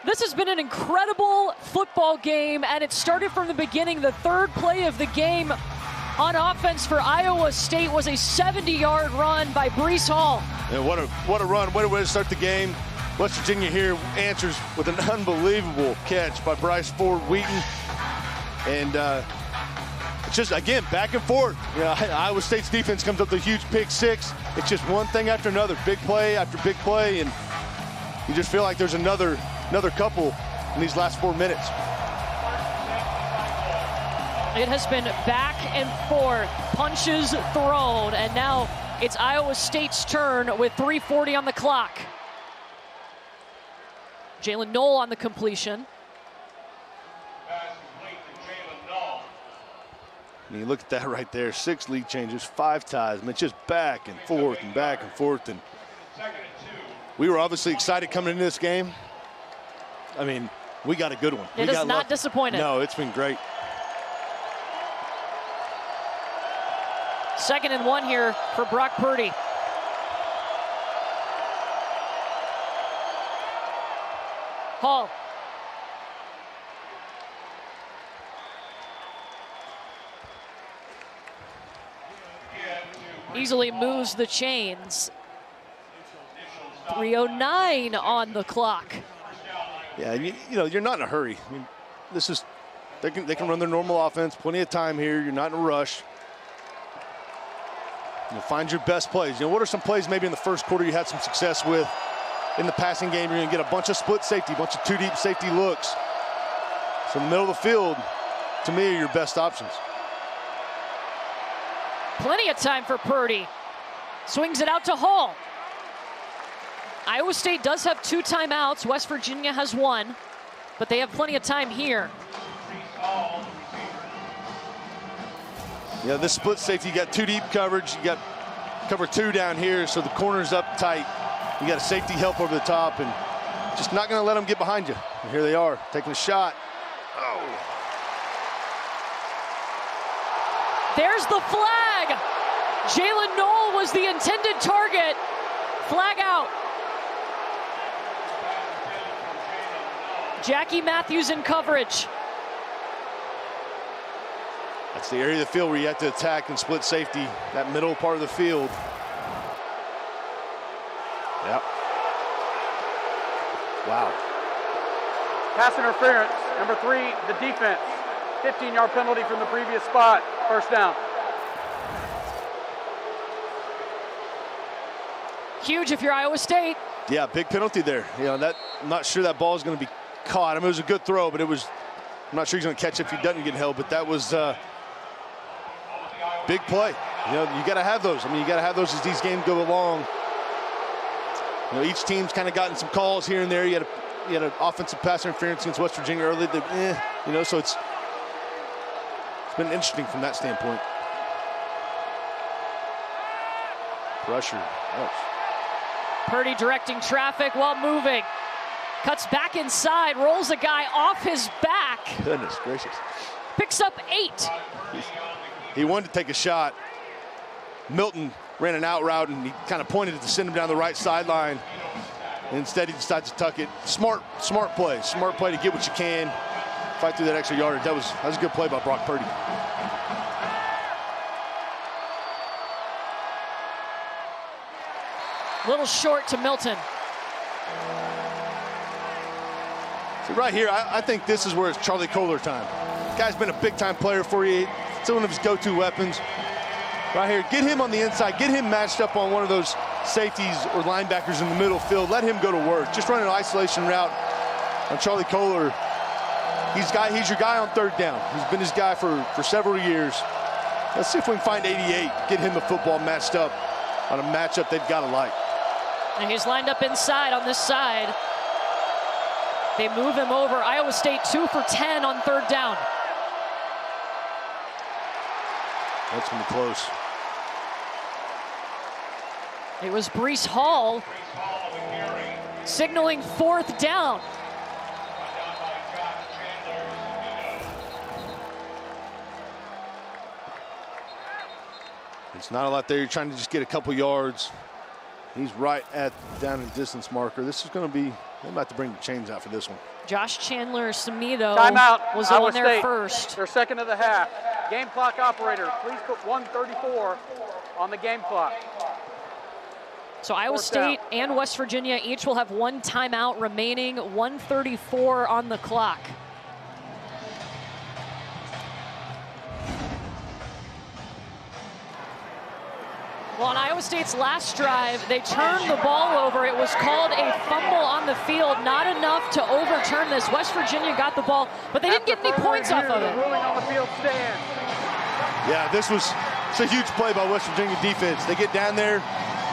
This has been an incredible football game, and it started from the beginning. The 3rd play of the game on offense for Iowa State was a 70-yard run by Breece Hall. And what a run, what a way to start the game. West Virginia here answers with an unbelievable catch by Bryce Ford Wheaton. And it's just, again, back and forth. You know, Iowa State's defense comes up with a huge pick 6. It's just one thing after another, big play after big play, and you just feel like there's another couple in these last 4 minutes. It has been back and forth, punches thrown, and now it's Iowa State's turn with 3:40 on the clock. Jalen Knoll on the completion. And you look at that right there, 6 lead changes, 5 ties. I mean, it's just back and forth and back and forth. And we were obviously excited coming into this game. I mean, we got a good one. It has not disappointed. No, it's been great. 2nd and 1 here for Brock Purdy. Hall. Easily moves the chains. 3:09 on the clock. Yeah, you know, you're not in a hurry. I mean, this is, they can run their normal offense, plenty of time here. You're not in a rush. You'll find your best plays. You know, what are some plays maybe in the first quarter you had some success with? In the passing game, you're going to get a bunch of split safety, a bunch of 2-deep safety looks. So in the middle of the field, to me, are your best options. Plenty of time for Purdy. Swings it out to Hall. Iowa State does have 2 timeouts. West Virginia has 1, but they have plenty of time here. Yeah, this split safety, you got 2 deep coverage. You got cover 2 down here, so the corner's up tight. You got a safety help over the top, and just not going to let them get behind you. And here they are, taking a shot. Oh. There's the flag. Jalen Knoll was the intended target. Flag out. Jackie Matthews in coverage. That's the area of the field where you have to attack and split safety, that middle part of the field. Yep. Wow. Pass interference. Number 3, the defense. 15-yard penalty from the previous spot. First down. Huge if you're Iowa State. Yeah, big penalty there. You know, that I'm not sure that ball is going to be caught. I mean, it was a good throw, but I'm not sure he's going to catch it if he doesn't get held. But that was big play. You know, you got to have those. I mean, you got to have those as these games go along. You know, each team's kind of gotten some calls here and there. You had an offensive pass interference against West Virginia early. You know, so it's been interesting from that standpoint. Pressure. Oh. Purdy directing traffic while moving. Cuts back inside, rolls a guy off his back. Goodness gracious. Picks up 8. He wanted to take a shot. Milton ran an out route and he kind of pointed to send him down the right sideline. Instead, he decides to tuck it. Smart play. Smart play to get what you can. Fight through that extra yardage. That was a good play by Brock Purdy. Little short to Milton. See, right here, I think this is where it's Charlie Kohler time. Guy's been a big-time player for you. It's one of his go-to weapons. Right here, get him on the inside. Get him matched up on one of those safeties or linebackers in the middle field. Let him go to work. Just run an isolation route on Charlie Kohler. He's your guy on third down. He's been his guy for several years. Let's see if we can find 88, get him the football matched up on a matchup they've got to like. And he's lined up inside on this side. They move him over. Iowa State 2 for 10 on third down. That's going to be close. It was Breece Hall signaling fourth down. It's not a lot there. You're trying to just get a couple yards. He's right at down and distance marker. This is going to be, they're about to bring the chains out for this one. Josh Chandler-Samido Timeout. was Iowa on there State. first. Their second of the half. Game clock operator, please put 1:34 on the game clock. So Iowa State and West Virginia each will have one timeout remaining, 1:34 on the clock. Well, on Iowa State's last drive, they turned the ball over. It was called a fumble on the field. Not enough to overturn this. West Virginia got the ball, but they didn't get any points off of it. Ruling on the field stands. Yeah, it's a huge play by West Virginia defense. They get down there,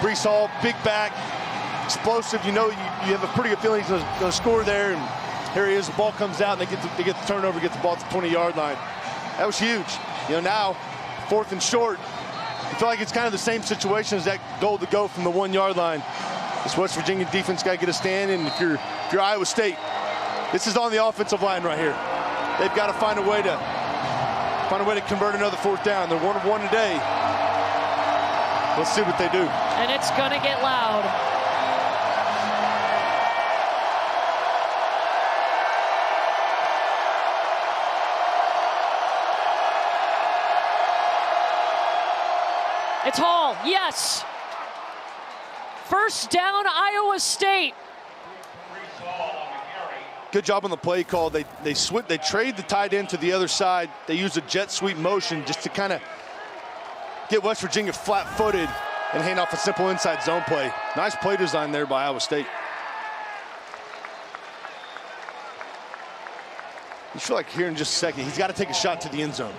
Breece Hall, big back, explosive. You know, you have a pretty good feeling he's going to score there, and here he is. The ball comes out, and they get the turnover, get the ball to the 20-yard line. That was huge. You know, now, 4th and short. I feel like it's kind of the same situation as that goal to go from the 1-yard line. This West Virginia defense got to get a stand, and if you're Iowa State, this is on the offensive line right here. They've got to find a way to convert another 4th down. They're 1 of 1 today. Let's see what they do. And it's going to get loud. It's Hall, yes. First down, Iowa State. Good job on the play call. They trade the tight end to the other side. They use a jet sweep motion just to kind of get West Virginia flat-footed and hand off a simple inside zone play. Nice play design there by Iowa State. You feel like here in just a second, he's got to take a shot to the end zone.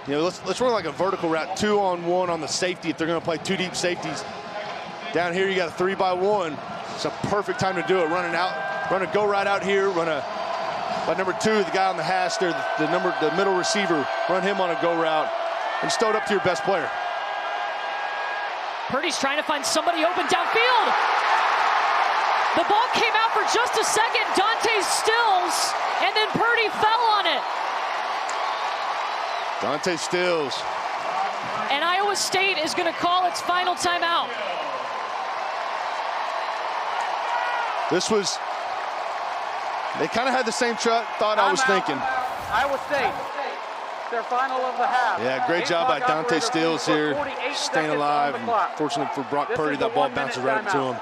You know, let's run like a vertical route, 2-on-1 on the safety if they're going to play 2 deep safeties. Down here, you got a 3-by-1. It's a perfect time to do it. Run a go right out here. By number 2, the guy on the hash there, the middle receiver. Run him on a go route and stow it up to your best player. Purdy's trying to find somebody open downfield. The ball came out for just a second. Dante Stills, and then Purdy fell on it. Dante Stills. And Iowa State is going to call its final timeout. They kind of had the same thought I was thinking. Iowa State, their final of the half. Yeah, great job by Dante Stills here, staying alive. And fortunately for Brock Purdy, that ball bounces right up to him.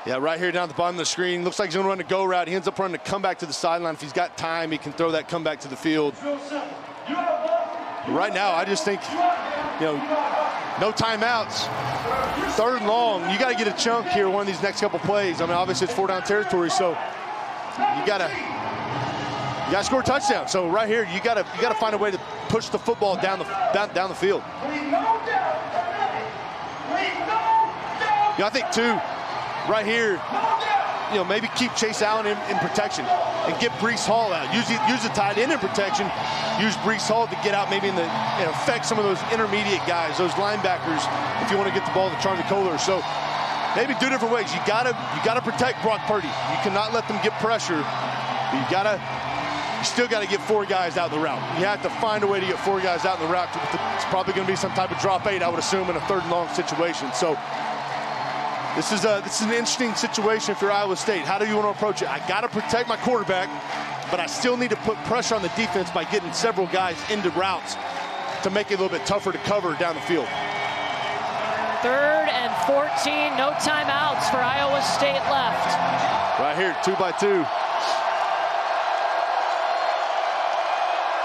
Yeah, right here down at the bottom of the screen. Looks like he's going to run a go route. He ends up running a comeback to the sideline. If he's got time, he can throw that comeback to the field. But right now, I just think, no timeouts. 3rd and long. You got to get a chunk here one of these next couple plays. I mean, obviously it's 4-down territory, so you got to score a touchdown. So right here, you got to find a way to push the football down the field. I think too, right here, maybe keep Chase Allen in protection and get Breece Hall out. Use the tight end in protection. Use Breece Hall to get out maybe and affect some of those intermediate guys, those linebackers, if you want to get the ball to Charlie Kohler. So maybe 2 different ways. You gotta protect Brock Purdy. You cannot let them get pressure. You still got to get 4 guys out in the route. You have to find a way to get 4 guys out in the route. It's probably going to be some type of drop 8, I would assume, in a 3rd and long situation. So this is an interesting situation for Iowa State. How do you want to approach it? I got to protect my quarterback, but I still need to put pressure on the defense by getting several guys into routes to make it a little bit tougher to cover down the field. 3rd and 14, no timeouts for Iowa State left. Right here, 2-by-2.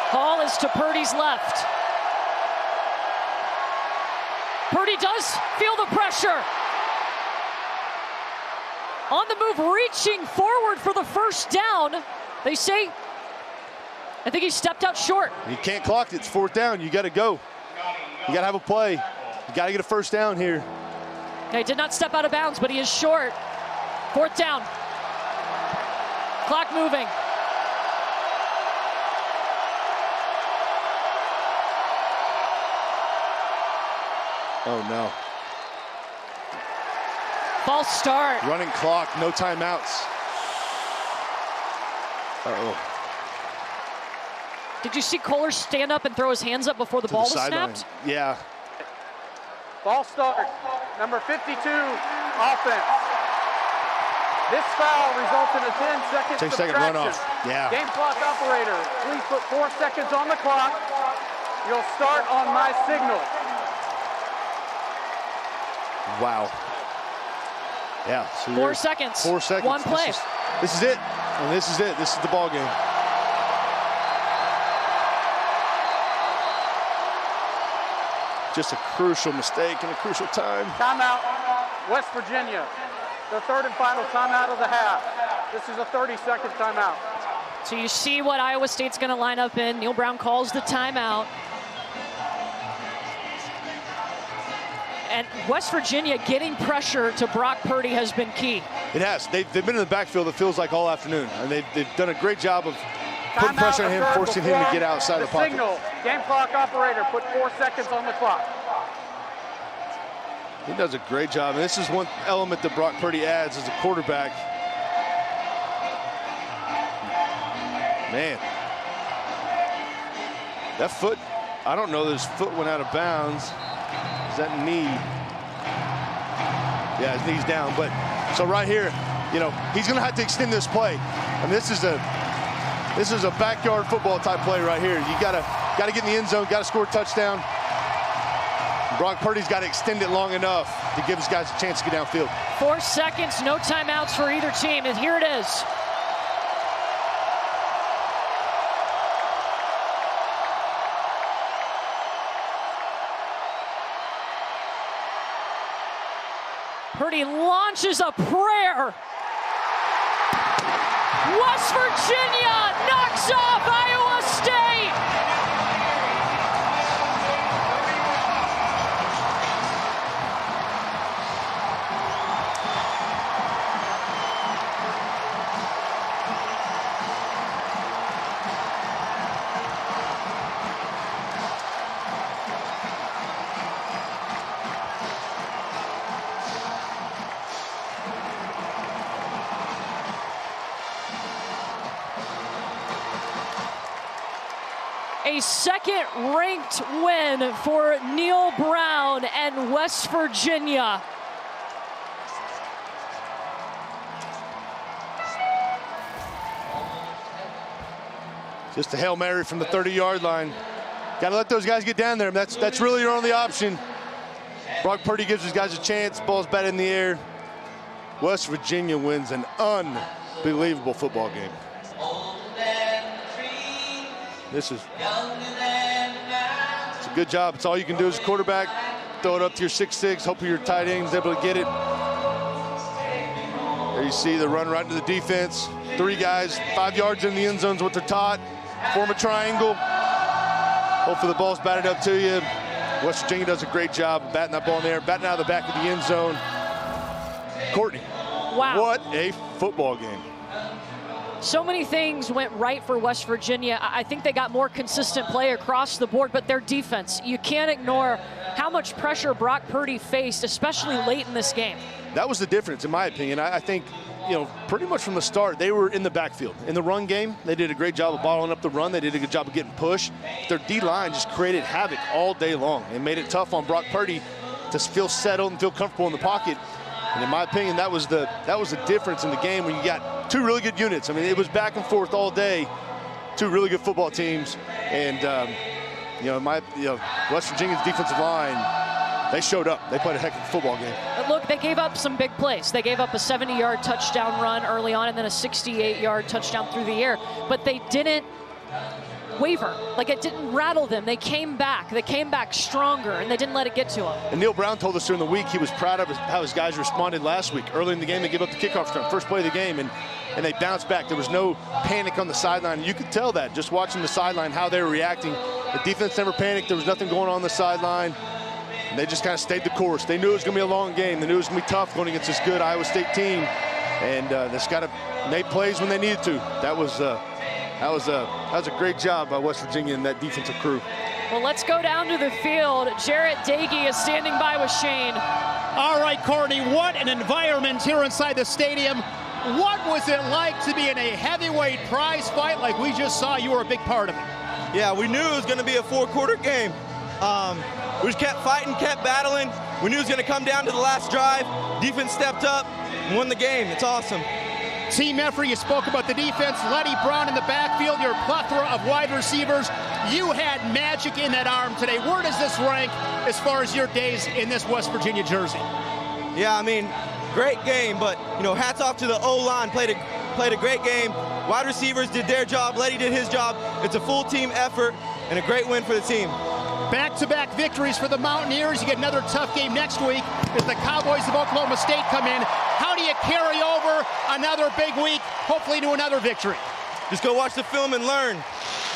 Hall is to Purdy's left. Purdy does feel the pressure. On the move, reaching forward for the 1st down. They say, I think he stepped out short. You can't clock it. It's 4th down. You got to go. You got to have a play. You got to get a 1st down here. He did not step out of bounds, but he is short. 4th down. Clock moving. Oh, no. False start. Running clock, no timeouts. Uh-oh. Did you see Kohler stand up and throw his hands up before the ball was snapped? Yeah. False start, number 52, offense. This foul results in a 10-second subtraction. Runoff. Yeah. Game clock operator, please put 4 seconds on the clock. You'll start on my signal. Wow. Yeah. So 4 seconds. 4 seconds. 1 play. This is it. And this is it. This is the ball game. Just a crucial mistake and a crucial time. Timeout, West Virginia. The 3rd and final timeout of the half. This is a 30-second timeout. So you see what Iowa State's going to line up in. Neil Brown calls the timeout. And West Virginia getting pressure to Brock Purdy has been key. It has. They've been in the backfield, it feels like, all afternoon. And they've done a great job of putting pressure on him, forcing him to get outside the pocket. Signal. Game clock operator, put 4 seconds on the clock. He does a great job. And this is one element that Brock Purdy adds as a quarterback. Man. That foot, I don't know that his foot went out of bounds. Is that knee? Yeah, his knee's down. But so right here, he's going to have to extend this play. And this is a backyard football type play right here. You got to get in the end zone, got to score a touchdown. Brock Purdy's got to extend it long enough to give his guys a chance to get downfield. 4 seconds, no timeouts for either team, and here it is. Purdy launches a prayer. West Virginia knocks off Iowa State. A second-ranked win for Neil Brown and West Virginia. Just a Hail Mary from the 30-yard line. Got to let those guys get down there. That's really your only option. Brock Purdy gives his guys a chance. Ball's batted in the air. West Virginia wins an unbelievable football game. It's a good job. It's all you can do as a quarterback. Throw it up to your 6'6", hope your tight end's able to get it. There you see the run right into the defense. 3 guys, 5 yards in the end zone is what they're taught. Form a triangle. Hopefully the ball's batted up to you. West Virginia does a great job of batting that ball in there, batting out of the back of the end zone. Courtney, wow. What a football game. So many things went right for West Virginia. I think they got more consistent play across the board, but their defense, you can't ignore how much pressure Brock Purdy faced, especially late in this game. That was the difference, in my opinion. I think, pretty much from the start, they were in the backfield. In the run game, they did a great job of bottling up the run. They did a good job of getting pushed. Their D-line just created havoc all day long. It made it tough on Brock Purdy to feel settled and feel comfortable in the pocket. And in my opinion, that was the difference in the game when you got 2 really good units. I mean, it was back and forth all day. 2 really good football teams. And, West Virginia's defensive line, they showed up. They played a heck of a football game. But look, they gave up some big plays. They gave up a 70-yard touchdown run early on and then a 68-yard touchdown through the air. But they didn't waver. Like, it didn't rattle them. They came back. They came back stronger, and they didn't let it get to them. And Neil Brown told us during the week he was proud of how his guys responded last week. Early in the game, they gave up the kickoff return, first play of the game, and they bounced back. There was no panic on the sideline. You could tell that just watching the sideline, how they were reacting. The defense never panicked. There was nothing going on the sideline. And they just kind of stayed the course. They knew it was going to be a long game. They knew it was going to be tough going against this good Iowa State team. And they just got to make plays when they needed to. That was a great job by West Virginia and that defensive crew. Well, let's go down to the field. Jarrett Dagey is standing by with Shane. All right, Courtney, what an environment here inside the stadium. What was it like to be in a heavyweight prize fight like we just saw? You were a big part of it. Yeah, we knew it was going to be a 4-quarter game. We just kept fighting, kept battling. We knew it was going to come down to the last drive. Defense stepped up and won the game. It's awesome. Team effort, you spoke about the defense. Letty Brown in the backfield, your plethora of wide receivers. You had magic in that arm today. Where does this rank as far as your days in this West Virginia jersey? Yeah, I mean, great game, but, hats off to the O-line. Played a great game. Wide receivers did their job. Letty did his job. It's a full team effort and a great win for the team. Back-to-back victories for the Mountaineers. You get another tough game next week as the Cowboys of Oklahoma State come in. How do you carry over another big week, hopefully to another victory? Just go watch the film and learn.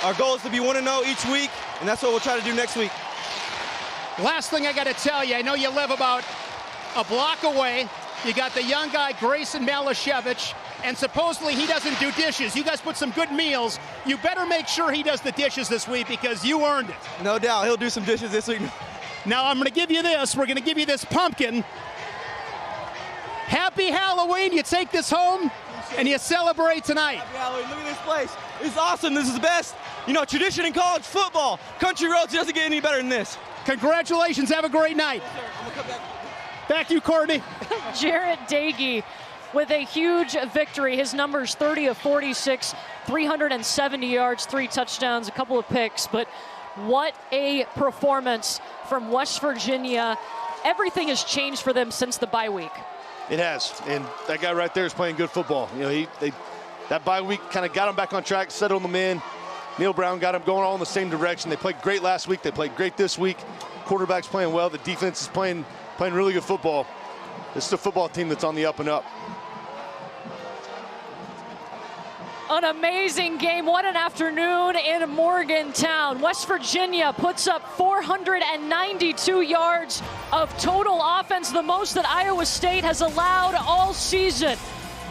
Our goal is to be 1-0 each week, and that's what we'll try to do next week. Last thing I got to tell you, I know you live about a block away. You got the young guy, Grayson Malashevich, and supposedly he doesn't do dishes. You guys put some good meals. You better make sure he does the dishes this week because you earned it. No doubt, he'll do some dishes this week. Now I'm going to give you this. We're going to give you this pumpkin. Happy Halloween. You take this home and you celebrate tonight. Happy Halloween. Look at this place. It's awesome. This is the best, tradition in college football. Country Roads doesn't get any better than this. Congratulations. Have a great night. Yes, sir. I'm going to come back. Back to you, Courtney. Jarrett Dagey with a huge victory. His number's 30 of 46, 370 yards, 3 touchdowns, a couple of picks. But what a performance from West Virginia. Everything has changed for them since the bye week. It has, and that guy right there is playing good football. That bye week kind of got him back on track, settled them in. Neil Brown got him going all in the same direction. They played great last week. They played great this week. Quarterback's playing well. The defense is playing really good football. This is a football team that's on the up and up. An amazing game. What an afternoon in Morgantown. West Virginia puts up 492 yards of total offense, the most that Iowa State has allowed all season.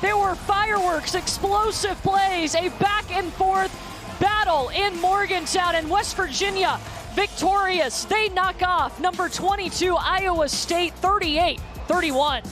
There were fireworks, explosive plays, a back and forth battle in Morgantown, and West Virginia victorious. They knock off number 22 Iowa State 38-31.